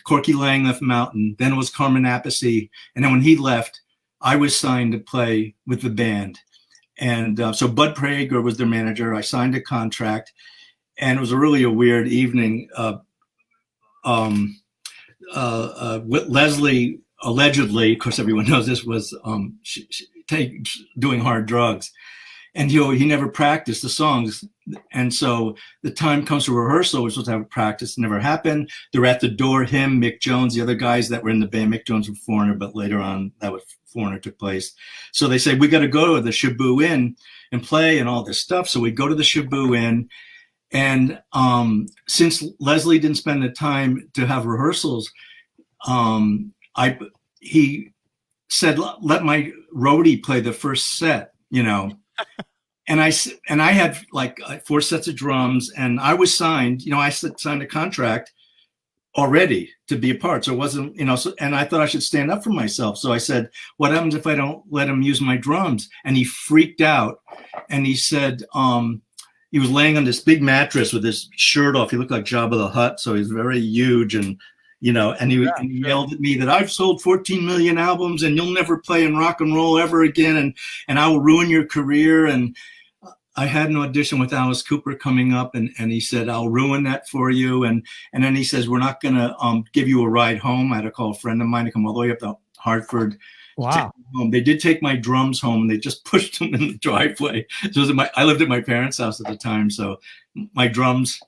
S8: Corky Lang left Mountain, then it was Carmen Appice. And then when he left, I was signed to play with the band. And so Bud Prager was their manager. I signed a contract, and it was really a weird evening. Leslie allegedly, of course, everyone knows this, was doing hard drugs. And he never practiced the songs. And so the time comes for rehearsal, we're supposed to have practice, never happened. They're at the door, him, Mick Jones, the other guys that were in the band. Mick Jones was Foreigner, but later on that was Foreigner took place. So they say, we got to go to the Shaboo Inn and play and all this stuff. So we go to the Shaboo Inn. And since Leslie didn't spend the time to have rehearsals, he said, let my roadie play the first set, And I had like 4 sets of drums, and I was signed. I signed a contract already to be a part, so it wasn't, and I thought I should stand up for myself. So I said, "What happens if I don't let him use my drums?" And he freaked out, and he said, he was laying on this big mattress with his shirt off. He looked like Jabba the Hutt, so he's very huge, and and he yelled at me that I've sold 14 million albums, and you'll never play in rock and roll ever again, and I will ruin your career. And I had an audition with Alice Cooper coming up, and he said, I'll ruin that for you. And then he says, we're not going to give you a ride home. I had to call a friend of mine to come all the way up to Hartford.
S2: Wow.
S8: They did take my drums home, and they just pushed them in the driveway. So I lived at my parents' house at the time. So my drums,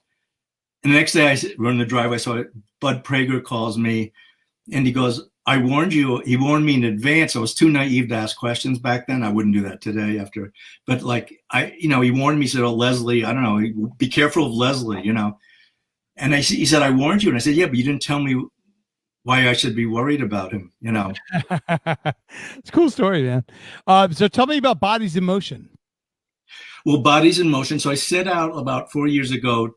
S8: and the next day I run the driveway. So Bud Prager calls me, and he goes, I warned you. He warned me in advance. I was too naive to ask questions back then. I wouldn't do that today but he warned me, he said, oh, Leslie, I don't know, be careful of Leslie, And he said, I warned you. And I said, yeah, but you didn't tell me why I should be worried about him,
S2: It's a cool story, man. So tell me about Bodies in Motion.
S8: Well, Bodies in Motion. So I set out about 4 years ago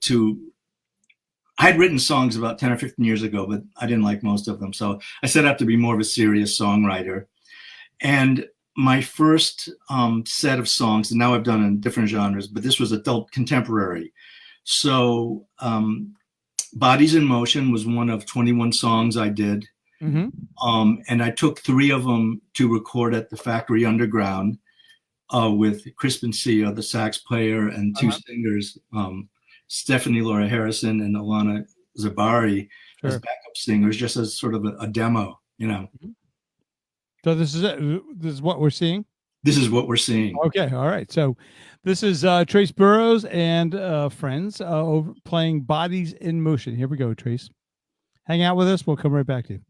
S8: I had written songs about 10 or 15 years ago, but I didn't like most of them. So I set out to be more of a serious songwriter. And my first set of songs, and now I've done in different genres, but this was adult contemporary. So Bodies in Motion was one of 21 songs I did.
S2: Mm-hmm.
S8: And I took 3 of them to record at the Factory Underground with Crispin Sia, the sax player, and 2 singers, Stephanie Laura Harrison and Alana Zabari as backup singers, just as sort of a demo,
S2: So this is it. This is what we're seeing?
S8: This is what we're seeing.
S2: Okay. All right. So this is Trace Burrows and friends playing Bodies in Motion. Here we go, Trace. Hang out with us. We'll come right back to you.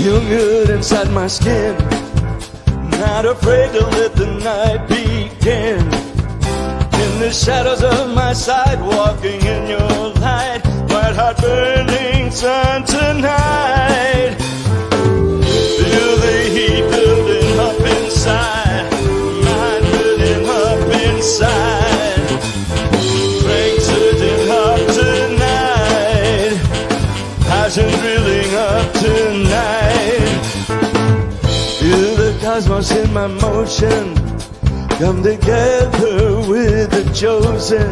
S4: Feel good inside my skin, not afraid to let the night begin. In the shadows of my side, walking in your light, white hot burning sun tonight. Feel the heat building up inside, mind building up inside. Strength surging up tonight, passion drilling up tonight. Feel the cosmos in my motion, come together with the chosen.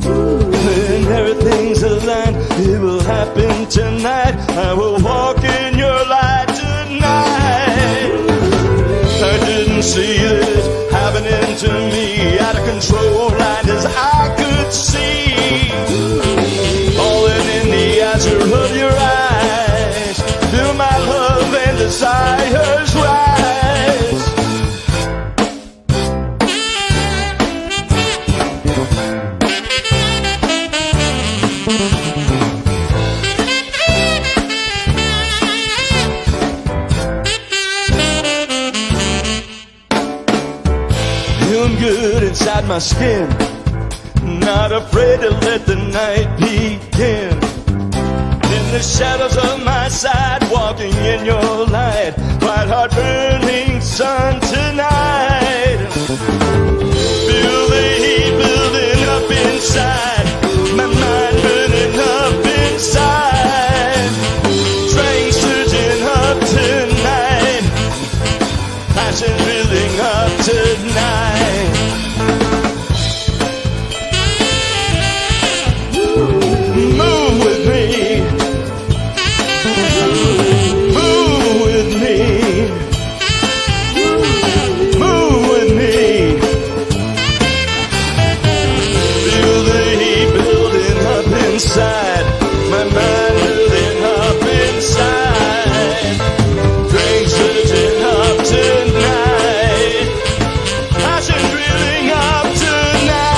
S4: When everything's aligned, it will happen tonight. I will walk in your light tonight. I didn't see this happening to me, out of control, blind as I could see. Falling in the azure of your eyes, feel my love and desires rise. Feeling good inside my skin, not afraid to let the night begin. In the shadows of my side, walking in your light, white hot burning sun tonight. Feel the heat building up inside, my mind burning up inside. Strength surging up tonight, passion building up tonight. Move with me, move with me.
S15: Train surging up tonight. Passion drilling up tonight.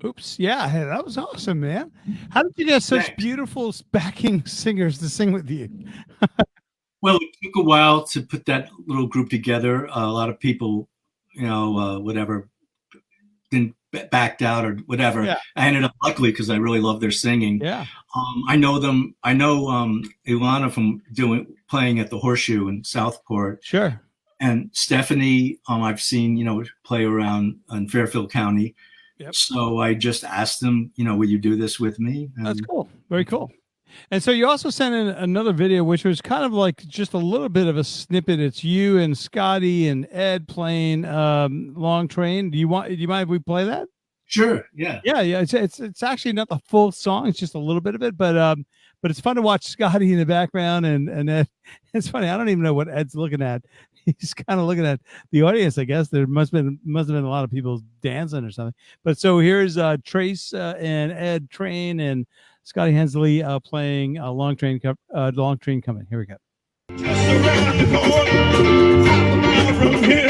S2: Oops. Yeah. Hey, that was awesome, man. How did you get such beautiful backing singers to sing with you?
S8: Well, it took a while to put that little group together. A lot of people, whatever, backed out or whatever.
S2: Yeah.
S8: I ended up, luckily, because I really love their singing.
S2: Yeah.
S8: I know them. I know Ilana from playing at the Horseshoe in Southport.
S2: Sure.
S8: And Stephanie, I've seen, play around in Fairfield County.
S2: Yep.
S8: So I just asked them, will you do this with me? And
S2: That's cool. Very cool. And so you also sent in another video, which was kind of like just a little bit of a snippet. It's you and Scotty and Ed playing Long Train. Do you mind if we play that?
S8: Sure. Yeah.
S2: Yeah. It's actually not the full song. It's just a little bit of it, but it's fun to watch Scotty in the background and Ed. It's funny. I don't even know what Ed's looking at. He's kind of looking at the audience. I guess there must have been a lot of people dancing or something. But so here's Trace and Ed Train and Scotty Hensley playing Long Train Coming. Here we go.
S15: Just around the corner, half a mile from here,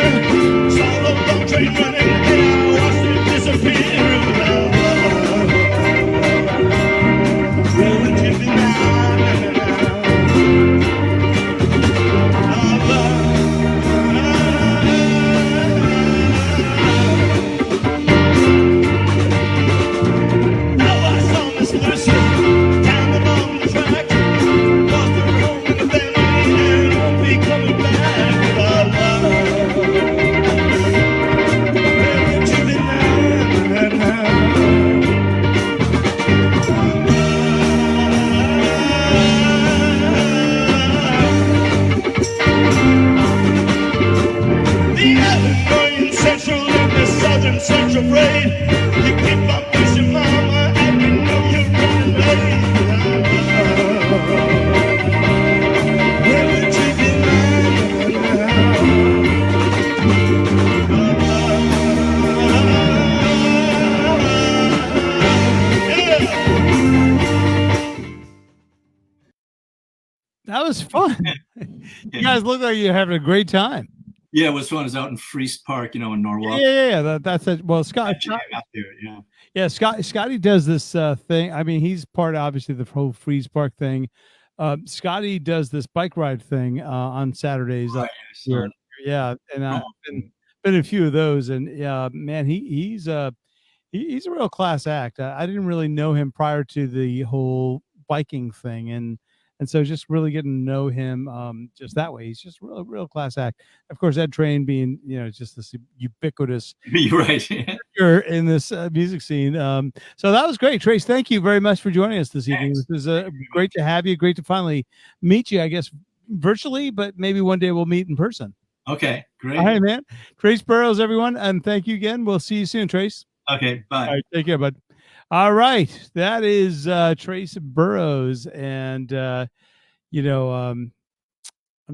S15: saw the long train running, and I watched it disappear. Relatively now I saw Miss Lucy down along the track. Lost her home in the family and won't be coming back. The Illinois Central and the Southern Central Freight. You keep on pushing, mama, and you know you're running late. Where would you be
S2: That was fun. You guys look like you're having a great time.
S8: Yeah, it was fun. It was out in Freest Park, in Norwalk.
S2: Yeah. That's it. Well, Scott.
S8: Out there, yeah.
S2: Yeah, Scotty does this thing. I mean, he's part of, obviously, the whole Freeze Park thing. Scotty does this bike ride thing on Saturdays. Yeah, and I've been a few of those, and man, he's a real class act. I didn't really know him prior to the whole biking thing, and so just really getting to know him just that way. He's just real class act. Of course, Ed Train being just this ubiquitous
S8: You're right.
S2: figure in this music scene. So that was great, Trace. Thank you very much for joining us this evening. This is great to have you. Great to finally meet you. I guess virtually, but maybe one day we'll meet in person.
S8: Okay, great.
S2: All right, man. Trace Burrows, everyone, and thank you again. We'll see you soon, Trace.
S8: Okay, bye.
S2: All right, take care, bud. All right, that is Trace Burrows, and I'm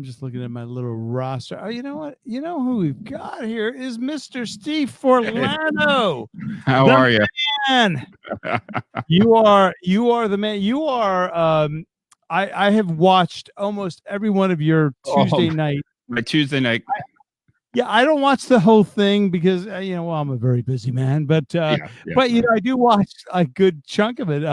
S2: just looking at my little roster. Oh, you know what? You know who we've got here is Mr. Steve Forlano.
S6: How are you?
S2: Man. You are the man. You are. I have watched almost every one of your Tuesday night.
S6: My Tuesday night.
S2: Yeah, I don't watch the whole thing because I'm a very busy man, but but I do watch a good chunk of it.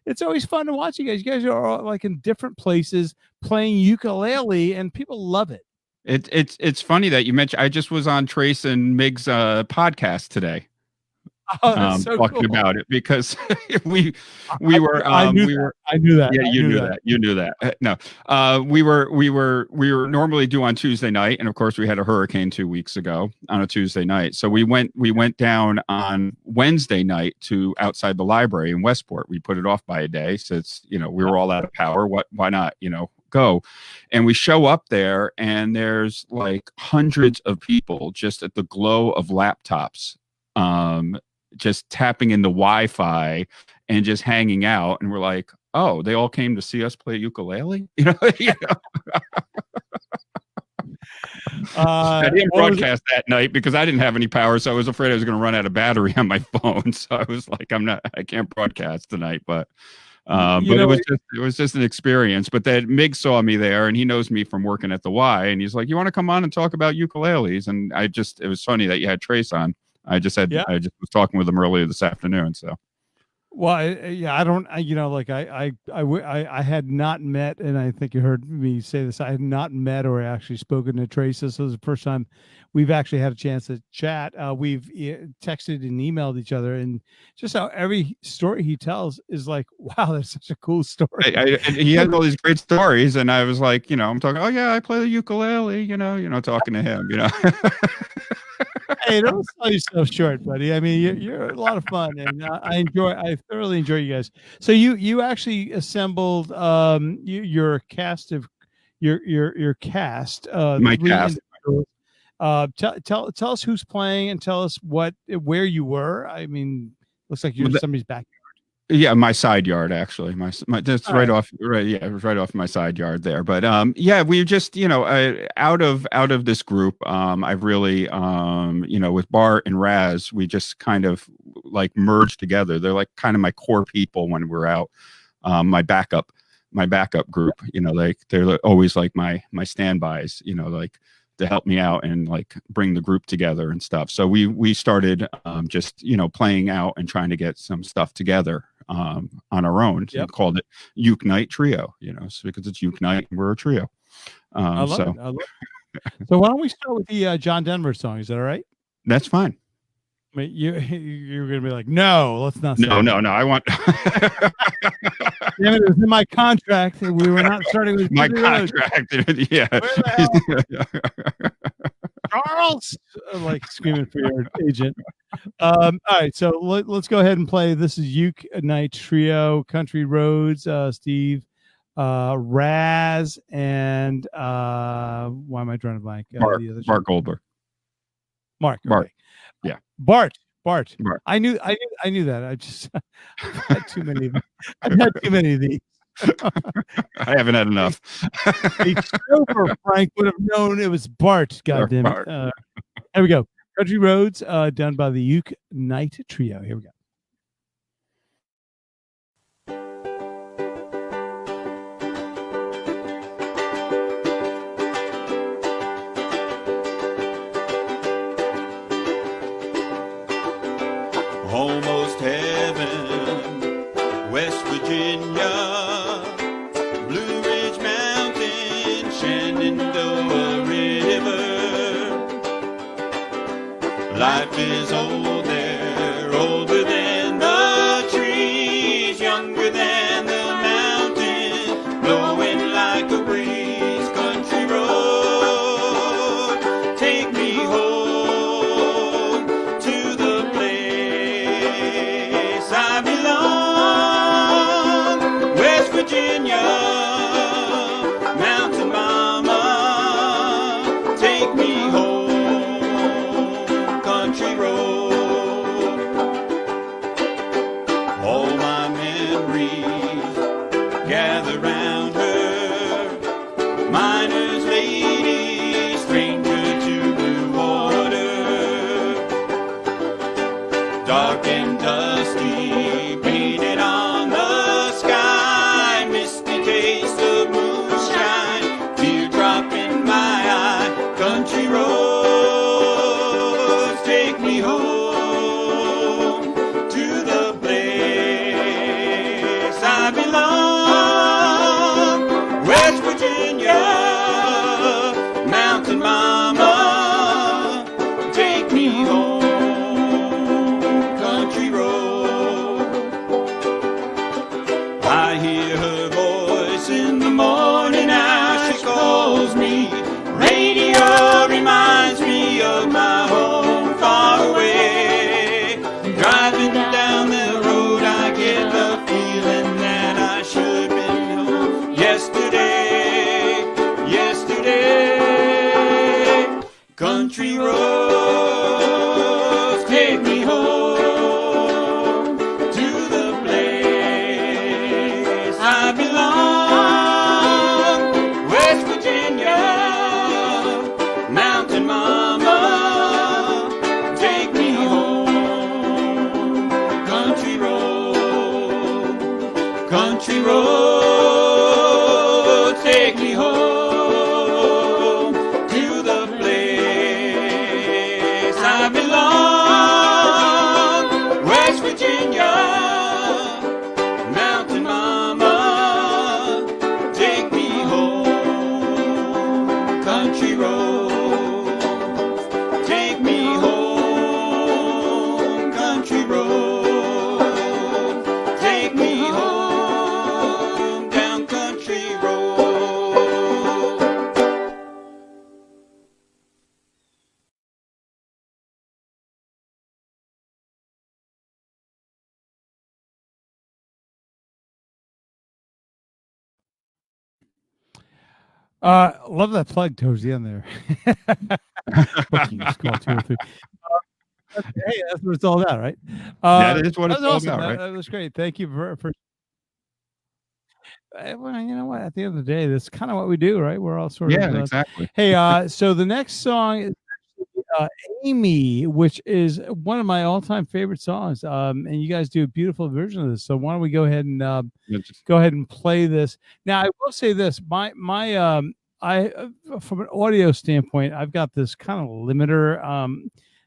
S2: It's always fun to watch you guys. You guys are all, like, in different places playing ukulele, and people love it.
S6: It's funny that you mentioned. I just was on Trace and Mig's podcast today.
S2: Oh, that's so
S6: talking
S2: cool.
S6: about it because we were
S2: I knew that.
S6: Yeah, you knew that. No, we were normally due on Tuesday night, and of course we had a hurricane 2 weeks ago on a Tuesday night. So we went down on Wednesday night to outside the library in Westport. We put it off by a day since we were all out of power. Why not go? And we show up there, and there's like hundreds of people just at the glow of laptops. Just tapping in the Wi-Fi and just hanging out, and we're like, oh, they all came to see us play ukulele. I didn't
S2: what was it?
S6: broadcast that night because I didn't have any power, so I was afraid I was going to run out of battery on my phone. So I was like, I can't broadcast tonight. But it was just an experience. But that Mig saw me there, and he knows me from working at the Y, and he's like, "You want to come on and talk about ukuleles?" And it was funny that you had Trace on. I just was talking with him earlier this afternoon. So.
S2: Well, I had not met, and I think you heard me say this. I had not met or actually spoken to Trace. This was the first time we've actually had a chance to chat. We've texted and emailed each other, and just how every story he tells is like, wow, that's such a cool story.
S6: And he has all these great stories, and I was like, I'm talking. Oh yeah, I play the ukulele. Talking to him.
S2: Hey, don't sell yourself short, buddy. I mean, you're a lot of fun, and I thoroughly enjoy you guys. So you actually assembled your cast of your cast.
S6: My cast.
S2: Tell us who's playing, and tell us where you were. I mean, looks like you're in somebody's backyard.
S6: Yeah, my side yard actually. That's right off. Right, yeah, it was right off my side yard there. But we just out of this group, I've really with Bart and Raz, we just kind of like merged together. They're like kind of my core people when we're out. My backup group. They're always like my standbys. Like to help me out and like bring the group together and stuff. So we started just playing out and trying to get some stuff together on our own. Yep. Called it Uke Night Trio, because it's Uke Night and we're a trio.
S2: I love it. So why don't we start with the John Denver song? Is that all right?
S6: That's fine.
S2: I mean, you're gonna be like, no, let's not.
S6: No. I want.
S2: Damn it, it was in my contract. We were not starting with
S6: my contract. Yeah.
S2: Charles, like screaming for your agent. All right, so let's go ahead and play. This is Uke Night Trio, Country Roads, Steve, Raz, and why am I drawing a blank?
S6: Bart Goldberg.
S2: Mark.
S6: Bart.
S2: Okay.
S6: Yeah.
S2: Bart. I knew that. I just I've had too many of these.
S6: I haven't had enough.
S2: The chauffeur Frank would have known it was Bart. Goddamn it! Here we go. Country Roads, done by the Uke Night Trio. Here we go.
S17: Almost heaven, West Virginia, Blue Ridge Mountain, Shenandoah River. Life is old there, older than the trees, younger than the mountain, blowing like a breeze. Country road, take me home to the place I belong. West Virginia, Mountain Mama, take me home. Country road, all my memories gather round her. Miner's lady, stranger to blue water, dark and dusty, painted on the sky, misty taste of moonshine, teardrop in my eye. Country roads, take me home to the place I belong. West Virginia, Mountain Mama, take me home. Country road. country road, take me home to the place I belong, West Virginia, Mountain Mama, take me home, country road, take me home, country road, take me home, down country road.
S2: Love that plug towards the end there. Bookings, call 203. Hey, that's what it's all about, right?
S6: That is what
S2: that
S6: it's
S2: was
S6: all
S2: awesome.
S6: about, right?
S2: That was great. Thank you for well, you know what? At the end of the day, that's kind of what we do, right? We're all sort
S6: Yeah,
S2: of
S6: exactly.
S2: Hey, so the next song is Amy, which is one of my all-time favorite songs. And you guys do a beautiful version of this. So why don't we go ahead and go ahead and play this? Now, I will say this: from an audio standpoint, I've got this kind of limiter,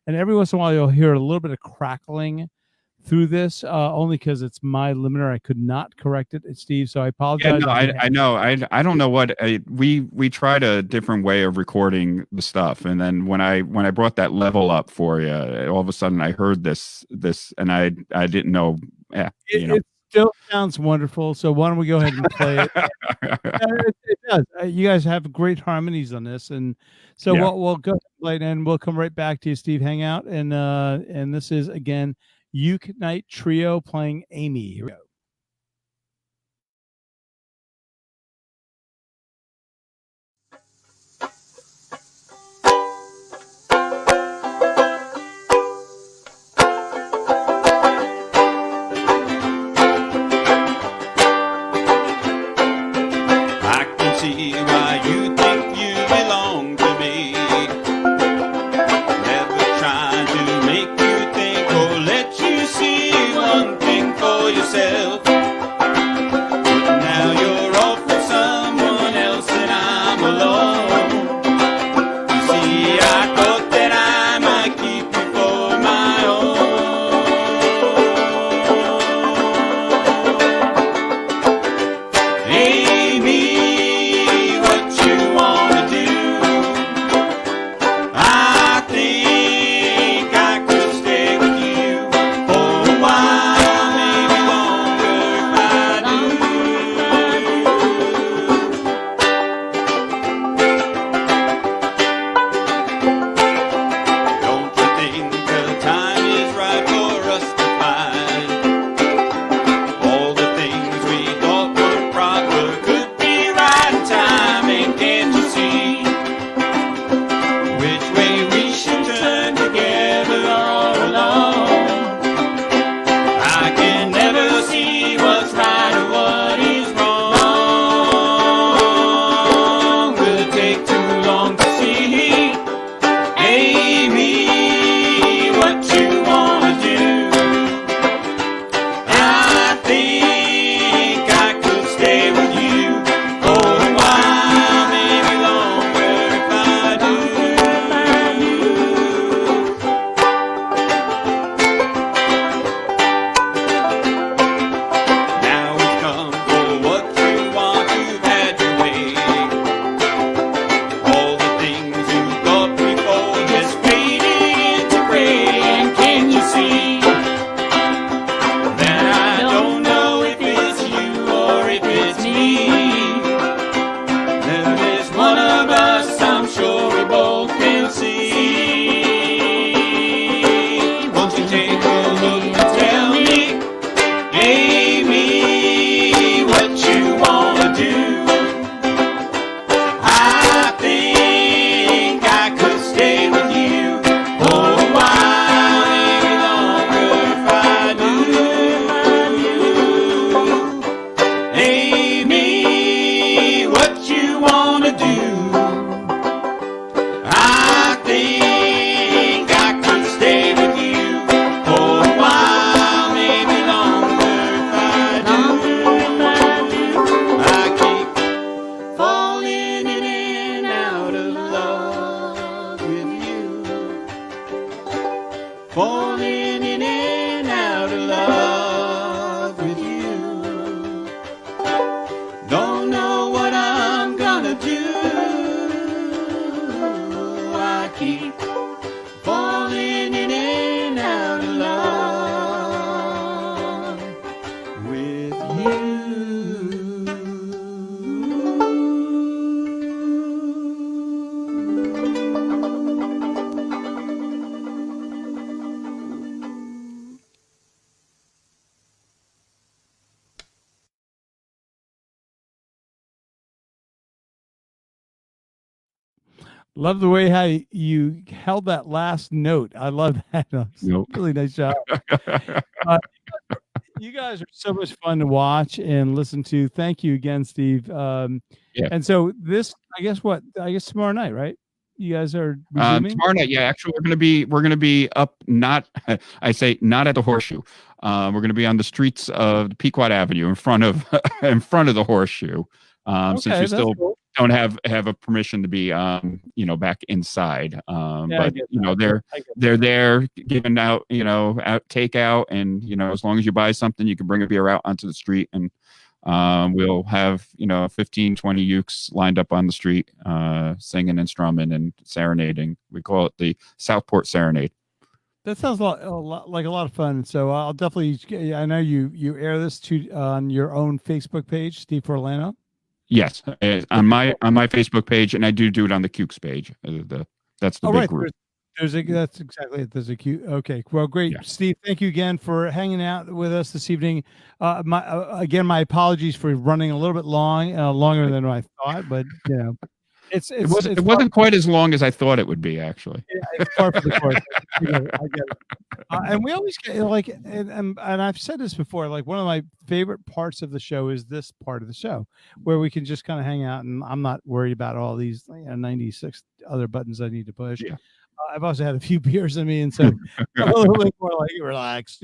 S2: and every once in a while you'll hear a little bit of crackling through this, only because it's my limiter. I could not correct it, Steve. So I
S6: Yeah,
S2: apologize.
S6: no, I know. I don't know what we tried a different way of recording the stuff, and then when I brought that level up for you, all of a sudden I heard this, and I didn't know. Yeah,
S2: It still sounds wonderful. So why don't we go ahead and play it? It does. You guys have great harmonies on this, and so
S6: Yeah.
S2: we'll go ahead and play it, and we'll come right back to you, Steve. Hang out, and this is again Uke Night Trio playing Amy. Here we go.
S17: I can see why you think you belong to me. Never trying to make you think or let you see one thing for yourself. But now you're off with someone else and I'm alone. You see, I thought that I might keep you for my own. Amy, what you wanna do? I think I could stay with you for a while, maybe longer.
S2: Love the way how you held that last note. I love that.
S6: Nope.
S2: Really nice job. You guys are so much fun to watch and listen to. Thank you again, Steve.
S6: Yeah.
S2: And so this, I guess tomorrow night, right? You guys are resuming
S6: tomorrow night. Yeah, actually, we're gonna be up. Not I say not at the Horseshoe. We're gonna be on the streets of Pequot Avenue in front of the Horseshoe. Since
S2: Okay,
S6: we
S2: that's
S6: still
S2: cool.
S6: don't have a permission to be back inside.
S2: Yeah, I
S6: But
S2: get
S6: you know
S2: that.
S6: they're there giving out out takeout, and as long as you buy something, you can bring a beer out onto the street, and we'll have 15, 20 ukes lined up on the street, singing and strumming and serenading. We call it the Southport Serenade.
S2: That sounds like a lot of fun. So I'll definitely. I know you air this on your own Facebook page, Steve Forlano.
S6: Yes, on my Facebook page, and I do it on the Cukes page. That's the big group.
S2: That's exactly it. There's a cute. Okay, well, great, yeah. Steve. Thank you again for hanging out with us this evening. My apologies for running a little bit longer than I thought, but it
S6: wasn't quite as long as I thought it would be, actually.
S2: Yeah, it's par for the course. I get it. And we always get and I've said this before, like one of my favorite parts of the show is this part of the show where we can just kind of hang out, and I'm not worried about all these 96 other buttons I need to push. Yeah. I've also had a few beers in me, and so I'm a little bit more like relaxed,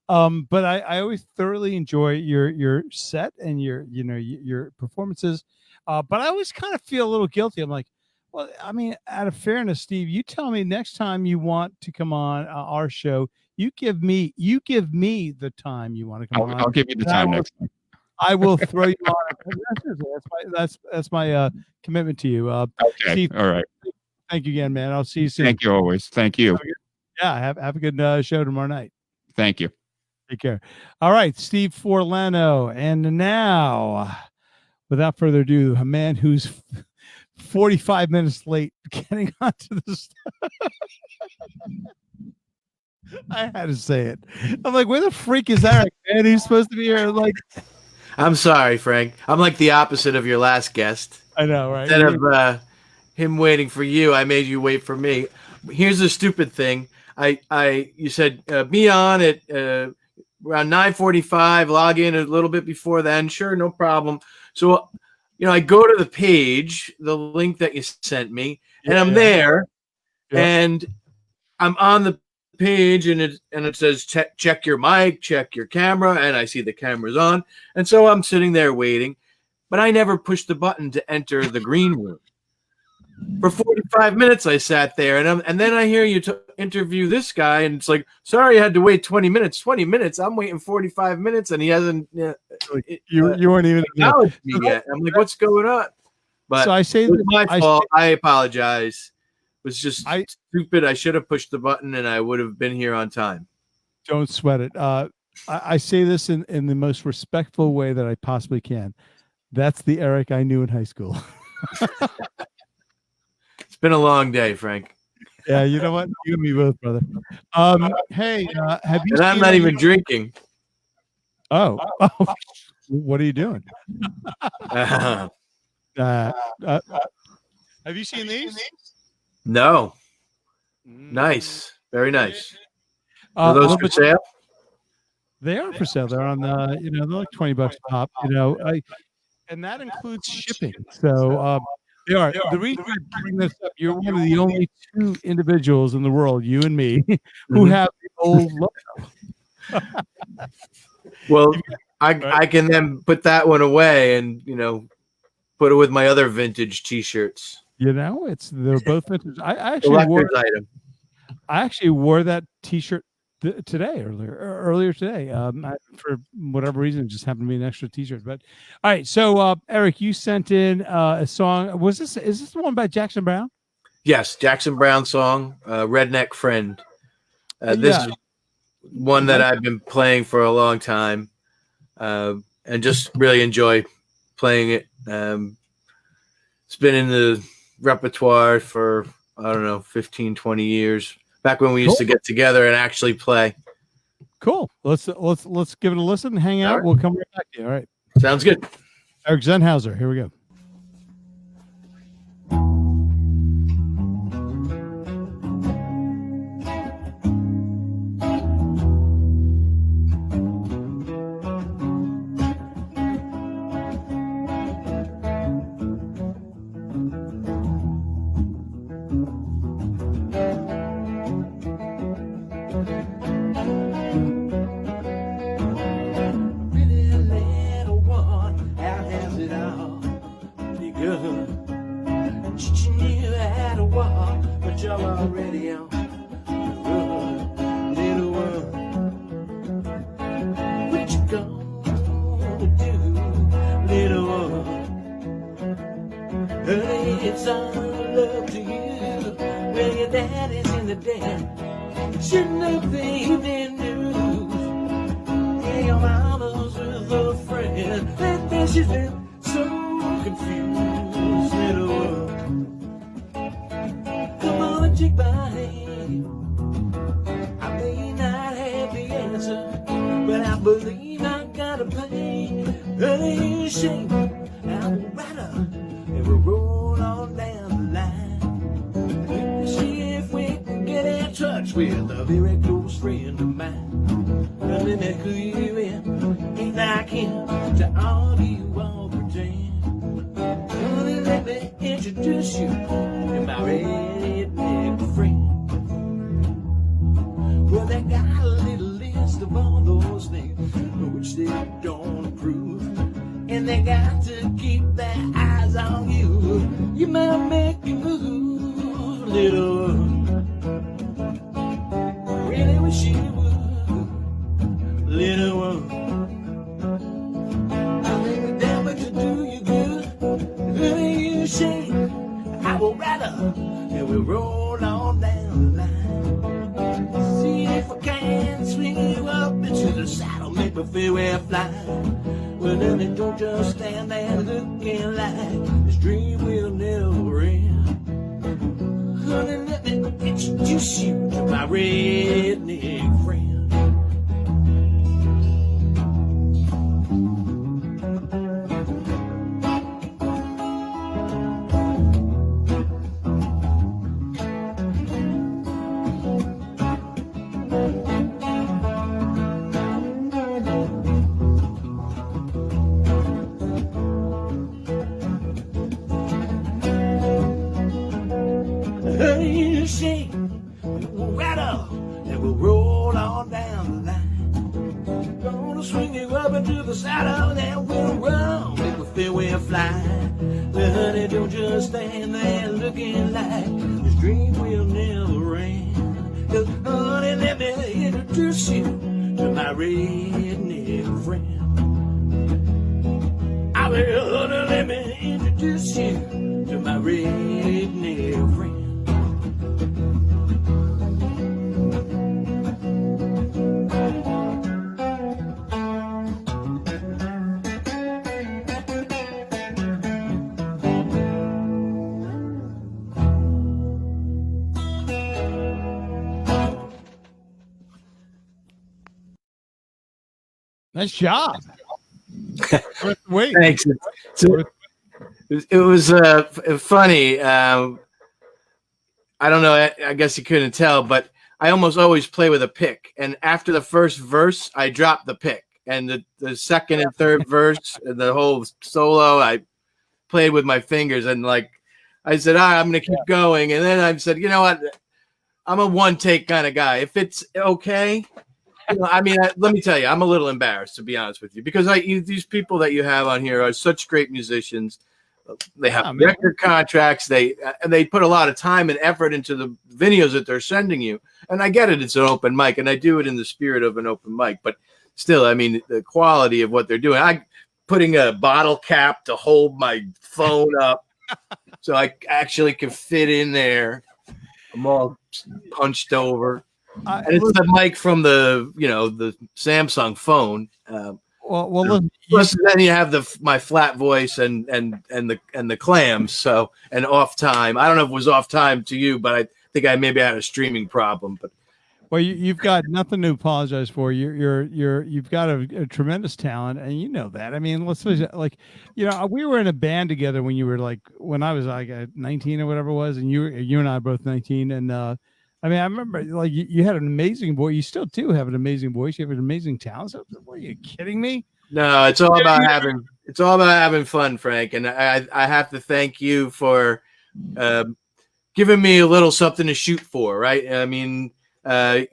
S2: But I always thoroughly enjoy your set and your performances. But I always kind of feel a little guilty. I'm like, well, I mean, out of fairness, Steve, you tell me next time you want to come on our show, you give me the time you want to come on.
S6: I'll give you the time next time.
S2: I will throw you on. That's my commitment to you.
S6: Okay.
S2: Steve,
S6: all right.
S2: Thank you again, man. I'll see you soon.
S6: Thank you always. Thank you.
S2: Have a good show tomorrow night.
S6: Thank you.
S2: Take care. All right, Steve Forlano. And now, without further ado, a man who's 45 minutes late getting onto the I had to say it. I'm like, where the freak is Eric, man? He's supposed to be here. Like,
S10: I'm sorry, Frank. I'm like the opposite of your last guest.
S2: I know, right?
S10: Instead of him waiting for you, I made you wait for me. Here's the stupid thing. You said be on at around 9:45. Log in a little bit before then. Sure, no problem. So, I go to the page, the link that you sent me, and I'm there, and I'm on the page, and it says check your mic, check your camera, and I see the camera's on, and so I'm sitting there waiting, but I never pushed the button to enter the green room. For 45 minutes, I sat there, and then I hear you interview this guy, and it's like, sorry, I had to wait 20 minutes. 20 minutes? I'm waiting 45 minutes, and he hasn't.
S2: You weren't even
S10: acknowledged me yet. I'm like, what's going on? But
S2: so I say
S10: it was my fault. I apologize. It was just stupid. I should have pushed the button, and I would have been here on time.
S2: Don't sweat it. I say this in the most respectful way that I possibly can. That's the Eric I knew in high school.
S10: It's been a long day, Frank.
S2: Yeah, you know what? You and me both, brother. Hey, have you?
S10: And I'm not even drinking.
S2: Oh, what are you doing? Have you seen these?
S10: No. Nice, very nice. Are those for sale?
S2: They are for sale. They're on the, they're like $20 a pop. And that includes shipping. So. They are. The reason I bring this up, you're one of the only two individuals in the world, you and me, who have the old logo.
S10: Well, I can then put that one away and put it with my other vintage T-shirts.
S2: They're both vintage. I actually wore that T-shirt today, earlier today. For whatever reason, it just happened to be an extra T-shirt. But all right, so Eric, you sent in a song. Is this the one by Jackson Browne?
S10: Yes, Jackson Browne song, "Redneck Friend." This is one that I've been playing for a long time, and just really enjoy playing it. It's been in the repertoire for 15, 20 years. Back when we used to get together and actually play.
S2: Cool. Let's give it a listen. Hang out. Right. We'll come right back to you. All right.
S10: Sounds good.
S2: Eric Zenhauser. Here we go.
S4: radio. Little one, what you gonna do, little one? Honey, it's all love to you. Well, your daddy's in the den. Shouldn't have been in news. Yeah, your mama's with a friend. That she's been so confused, little one. Come on and take my hand. I may not have the answer, but I believe I got a plan. Honey, you shake, I'm right up, and we'll roll on down the line. See if we can get in touch with a very close friend of mine. Let me clue you in, ain't like him to argue or pretend. Honey, let me introduce you to my redneck friend. Well, they got a little list of all those things which they don't approve, and they got to keep their eyes on you. You might make a move, little. Really wish you would, little one. I'll lay me down, but to do you good. Honey, you shake, I will rather, and we'll roll on down the line. See if I can swing you up into the saddle, make me feel we're flying. Well, then it don't just stand there looking like this dream will never end. Honey, let me introduce you to my redneck friend. Honey, shake, we'll rattle, and we'll roll on down the line. Gonna swing you up into the saddle, then we'll run, make we feel we're flying. Well, honey, don't just stand there looking like this dream will never end. 'Cause, honey, let me introduce you to my redneck friend. I will, honey, let me introduce you to my redneck friend.
S2: Nice job. Wait.
S10: Thanks. It was funny. I don't know. I guess you couldn't tell, but I almost always play with a pick. And after the first verse, I drop the pick. And the second and third verse, and the whole solo, I played with my fingers. And like I said, all right, I'm going to keep going. And then I said, you know what? I'm a one take kind of guy. If it's okay. You know, I mean, let me tell you, I'm a little embarrassed, to be honest with you, because these people that you have on here are such great musicians. They have record contracts. They put a lot of time and effort into the videos that they're sending you. And I get it. It's an open mic, and I do it in the spirit of an open mic. But still, I mean, the quality of what they're doing. I'm putting a bottle cap to hold my phone up so I actually can fit in there. I'm all punched over. And it's the mic from the Samsung phone. Plus, then you have my flat voice and the clams. So, and off time. I don't know if it was off time to you, but I think I maybe had a streaming problem. But
S2: well, you've got nothing to apologize for. You've got a tremendous talent, and you know that. I mean, let's face it, like, we were in a band together when I was like 19 or whatever it was, and you and I are both 19, and I mean, I remember like you had an amazing voice. You still do have an amazing voice. You have an amazing talent. So, what, are you kidding me?
S10: No, it's all about having fun, Frank. And I have to thank you for giving me a little something to shoot for. Right? I mean, I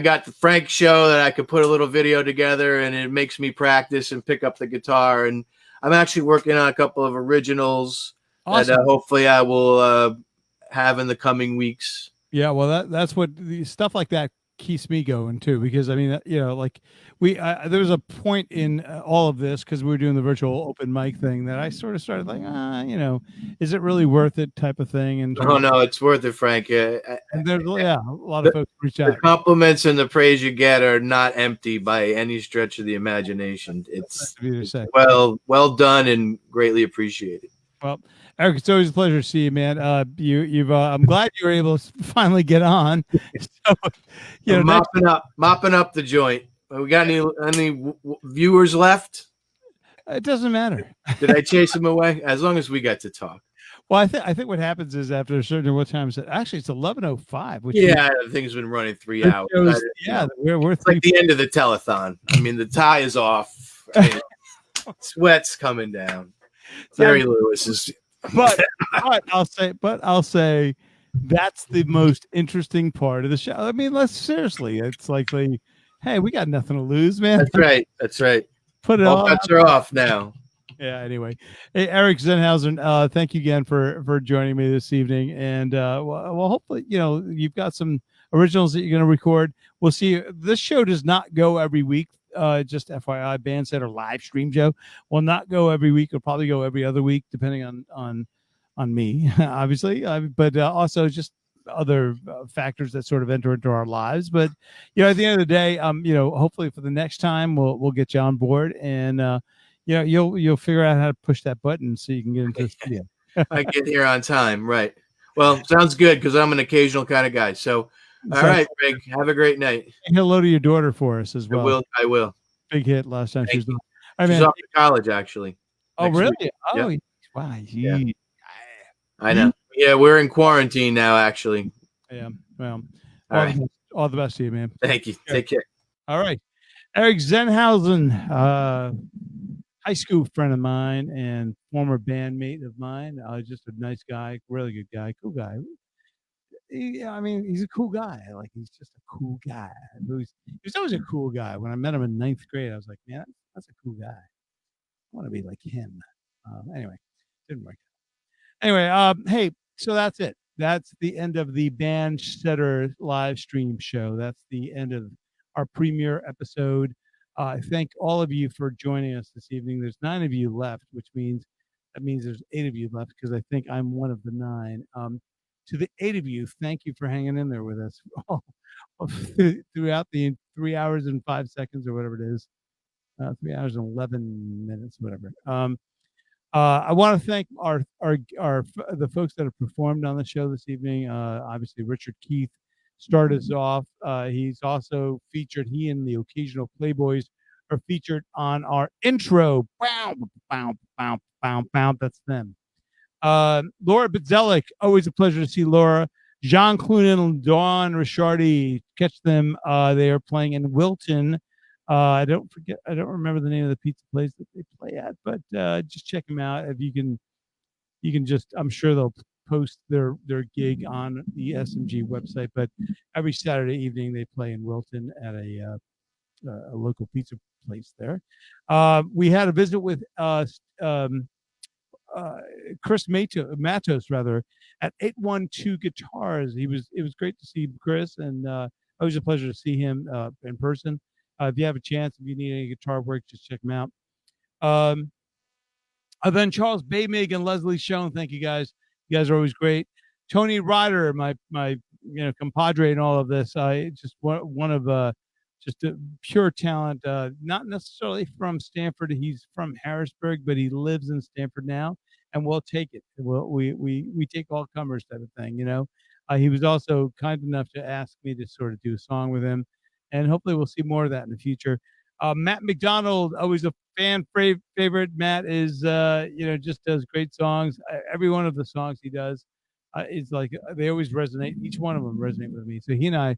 S10: got the Frank show that I could put a little video together, and it makes me practice and pick up the guitar. And I'm actually working on a couple of originals that hopefully I will have in the coming weeks.
S2: Yeah, well, that's what the stuff like that keeps me going too, because I mean, like there was a point in all of this because we were doing the virtual open mic thing that I sort of started like, is it really worth it type of thing. And
S10: Oh no, it's worth it, Frank.
S2: and there's a lot of
S10: The,
S2: folks reach
S10: the
S2: out.
S10: compliments and the praise you get are not empty by any stretch of the imagination. It's well done and greatly appreciated.
S2: Well, Eric, it's always a pleasure to see you, man. I'm glad you were able to finally get on. So,
S10: I'm mopping up the joint. We got any viewers left?
S2: It doesn't matter.
S10: Did I chase them away? As long as we got to talk.
S2: Well, I think what happens is after a certain what time is it? Actually, it's 11:05. Which
S10: the thing's been running 3 hours.
S2: Shows, we're
S10: it's like the end of the telethon. I mean, the tie is off. Sweat's coming down. Jerry Lewis is.
S2: But I'll say that's the most interesting part of the show. I mean, seriously, it's like hey, we got nothing to lose, man.
S10: That's right.
S2: Put it
S10: all
S2: all
S10: bets are off now.
S2: Yeah. Anyway, hey, Eric Zenhausen, thank you again for joining me this evening, and well, hopefully, you've got some originals that you're going to record. We'll see you. This show does not go every week. Just FYI, Bandset or live stream show will not go every week. It'll probably go every other week, depending on me, obviously, but also just other factors that sort of enter into our lives. But at the end of the day, hopefully for the next time we'll get you on board, and you'll figure out how to push that button so you can get into the studio.
S10: I get here on time, right? Well, sounds good because I'm an occasional kind of guy. So. All right, Greg. Have a great night.
S2: And hello to your daughter for us as well.
S10: I will.
S2: Big hit last time she was.
S10: She's off to college, actually.
S2: Oh, really?
S10: Week.
S2: Oh,
S10: yep.
S2: Wow.
S10: Yeah. I know. Yeah, we're in quarantine now, actually.
S2: Yeah. Well,
S10: all
S2: the best to you, man.
S10: Thank you. Take care.
S2: All right. Eric Zenhausen, high school friend of mine and former bandmate of mine. Just a nice guy, really good guy, cool guy. He's a cool guy. Like, he's just a cool guy. He was always a cool guy. When I met him in 9th grade, I was like, man, that's a cool guy. I want to be like him. Anyway, didn't work out. Anyway, hey, so that's it. That's the end of the Bandsetter live stream show. That's the end of our premiere episode. Thank all of you for joining us this evening. There's 9 of you left, which means there's 8 of you left because I think I'm one of the 9. To the 8 of you, thank you for hanging in there with us throughout the 3 hours and 5 seconds or whatever it is, 3 hours and 11 minutes, whatever. I want to thank the folks that have performed on the show this evening. Obviously, Richard Keith started us off. He's also featured. He and the Occasional Playboys are featured on our intro. Bow, bow, bow, bow, bow. That's them. Laura Bizelik, always a pleasure to see Laura. Jean Clunin and Dawn Rishardi, catch them. They are playing in Wilton. I don't remember the name of the pizza place that they play at, but just check them out. If you can just, I'm sure they'll post their gig on the SMG website. But every Saturday evening they play in Wilton at a local pizza place there. We had a visit with Chris Matos rather at 812 Guitars. It was great to see Chris, and always a pleasure to see him in person. If you have a chance, if you need any guitar work, just check him out. Then Charles Baymig and Leslie Schoen, thank you guys. You guys are always great. Tony Ryder, my compadre in all of this. Just one of just a pure talent, not necessarily from Stanford. He's from Harrisburg, but he lives in Stanford now, and we'll take it. We take all comers type of thing, He was also kind enough to ask me to sort of do a song with him, and hopefully we'll see more of that in the future. Matt McDonald, always a fan favorite. Matt is, just does great songs. Every one of the songs he does is like, they always resonate. Each one of them resonate with me. So he and I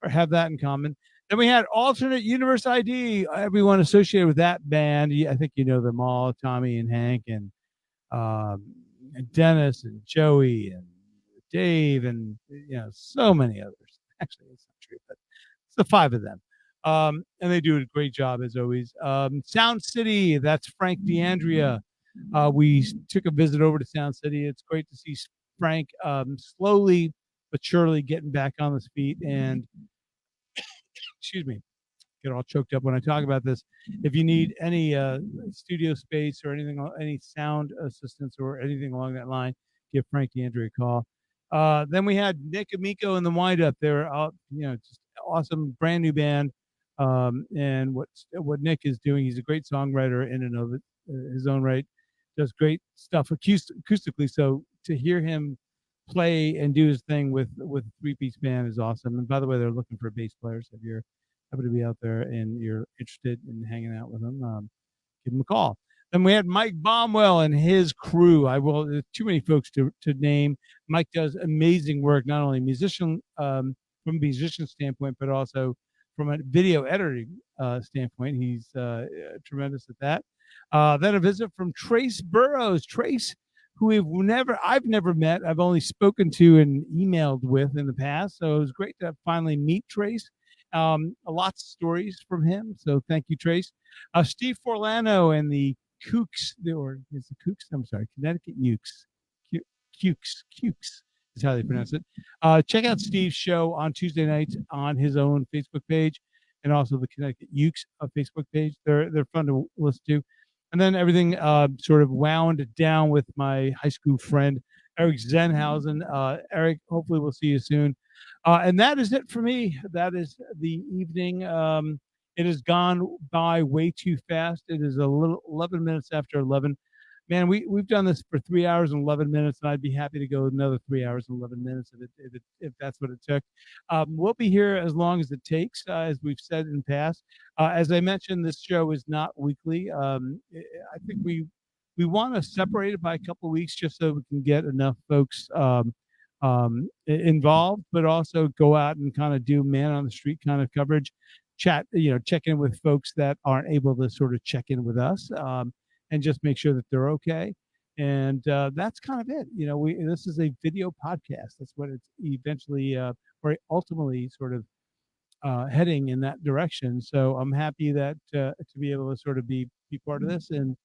S2: have that in common. Then we had Alternate Universe ID, everyone associated with that band. I think you know them all, Tommy and Hank and Dennis and Joey and Dave and, so many others. Actually, it's not true, but it's the 5 of them. And they do a great job as always. Sound City, that's Frank D'Andrea. We took a visit over to Sound City. It's great to see Frank slowly but surely getting back on his feet. And excuse me, get all choked up when I talk about this. If you need any studio space or anything, any sound assistance or anything along that line, give Frank DeAndre a call. Then we had Nick Amico in the windup. They were just awesome, brand new band. And what Nick is doing, he's a great songwriter in and of his own right. Does great stuff acoustically. So to hear him play and do his thing with a three-piece band is awesome. And by the way, they're looking for bass players. If you're happy to be out there and you're interested in hanging out with them, give them a call. Then we had Mike Bombwell and his crew. There's too many folks to name. Mike does amazing work, not only from a musician standpoint, but also from a video editing standpoint. He's tremendous at that. Then a visit from Trace Burrows. Trace, who I've never met. I've only spoken to and emailed with in the past. So it was great to finally meet Trace. Lots of stories from him. So thank you, Trace. Steve Forlano and the Kooks, I'm sorry, Connecticut Ukes. Kooks is how they pronounce it. Check out Steve's show on Tuesday nights on his own Facebook page and also the Connecticut Ukes Facebook page. They're fun to listen to. And then everything sort of wound down with my high school friend, Eric Zenhausen. Eric, hopefully we'll see you soon. And that is it for me. That is the evening. It has gone by way too fast. It is 11 minutes after 11. Man, we've done this for 3 hours and 11 minutes, and I'd be happy to go another 3 hours and 11 minutes if that's what it took. We'll be here as long as it takes, as we've said in the past. As I mentioned, this show is not weekly. I think we want to separate it by a couple of weeks just so we can get enough folks involved, but also go out and kind of do man on the street kind of coverage, check in with folks that aren't able to sort of check in with us, and just make sure that they're okay. And that's kind of it. This is a video podcast. That's what it's eventually or ultimately sort of heading in that direction. So I'm happy that to be able to sort of be part of this. And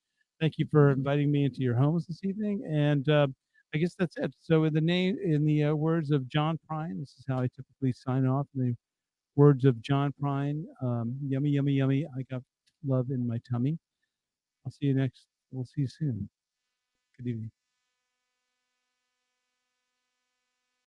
S2: thank you for inviting me into your homes this evening. And I guess that's it. So in the words of John Prine, this is how I typically sign off. In the words of John Prine, yummy, yummy, yummy. I got love in my tummy. We'll see you soon. Good evening.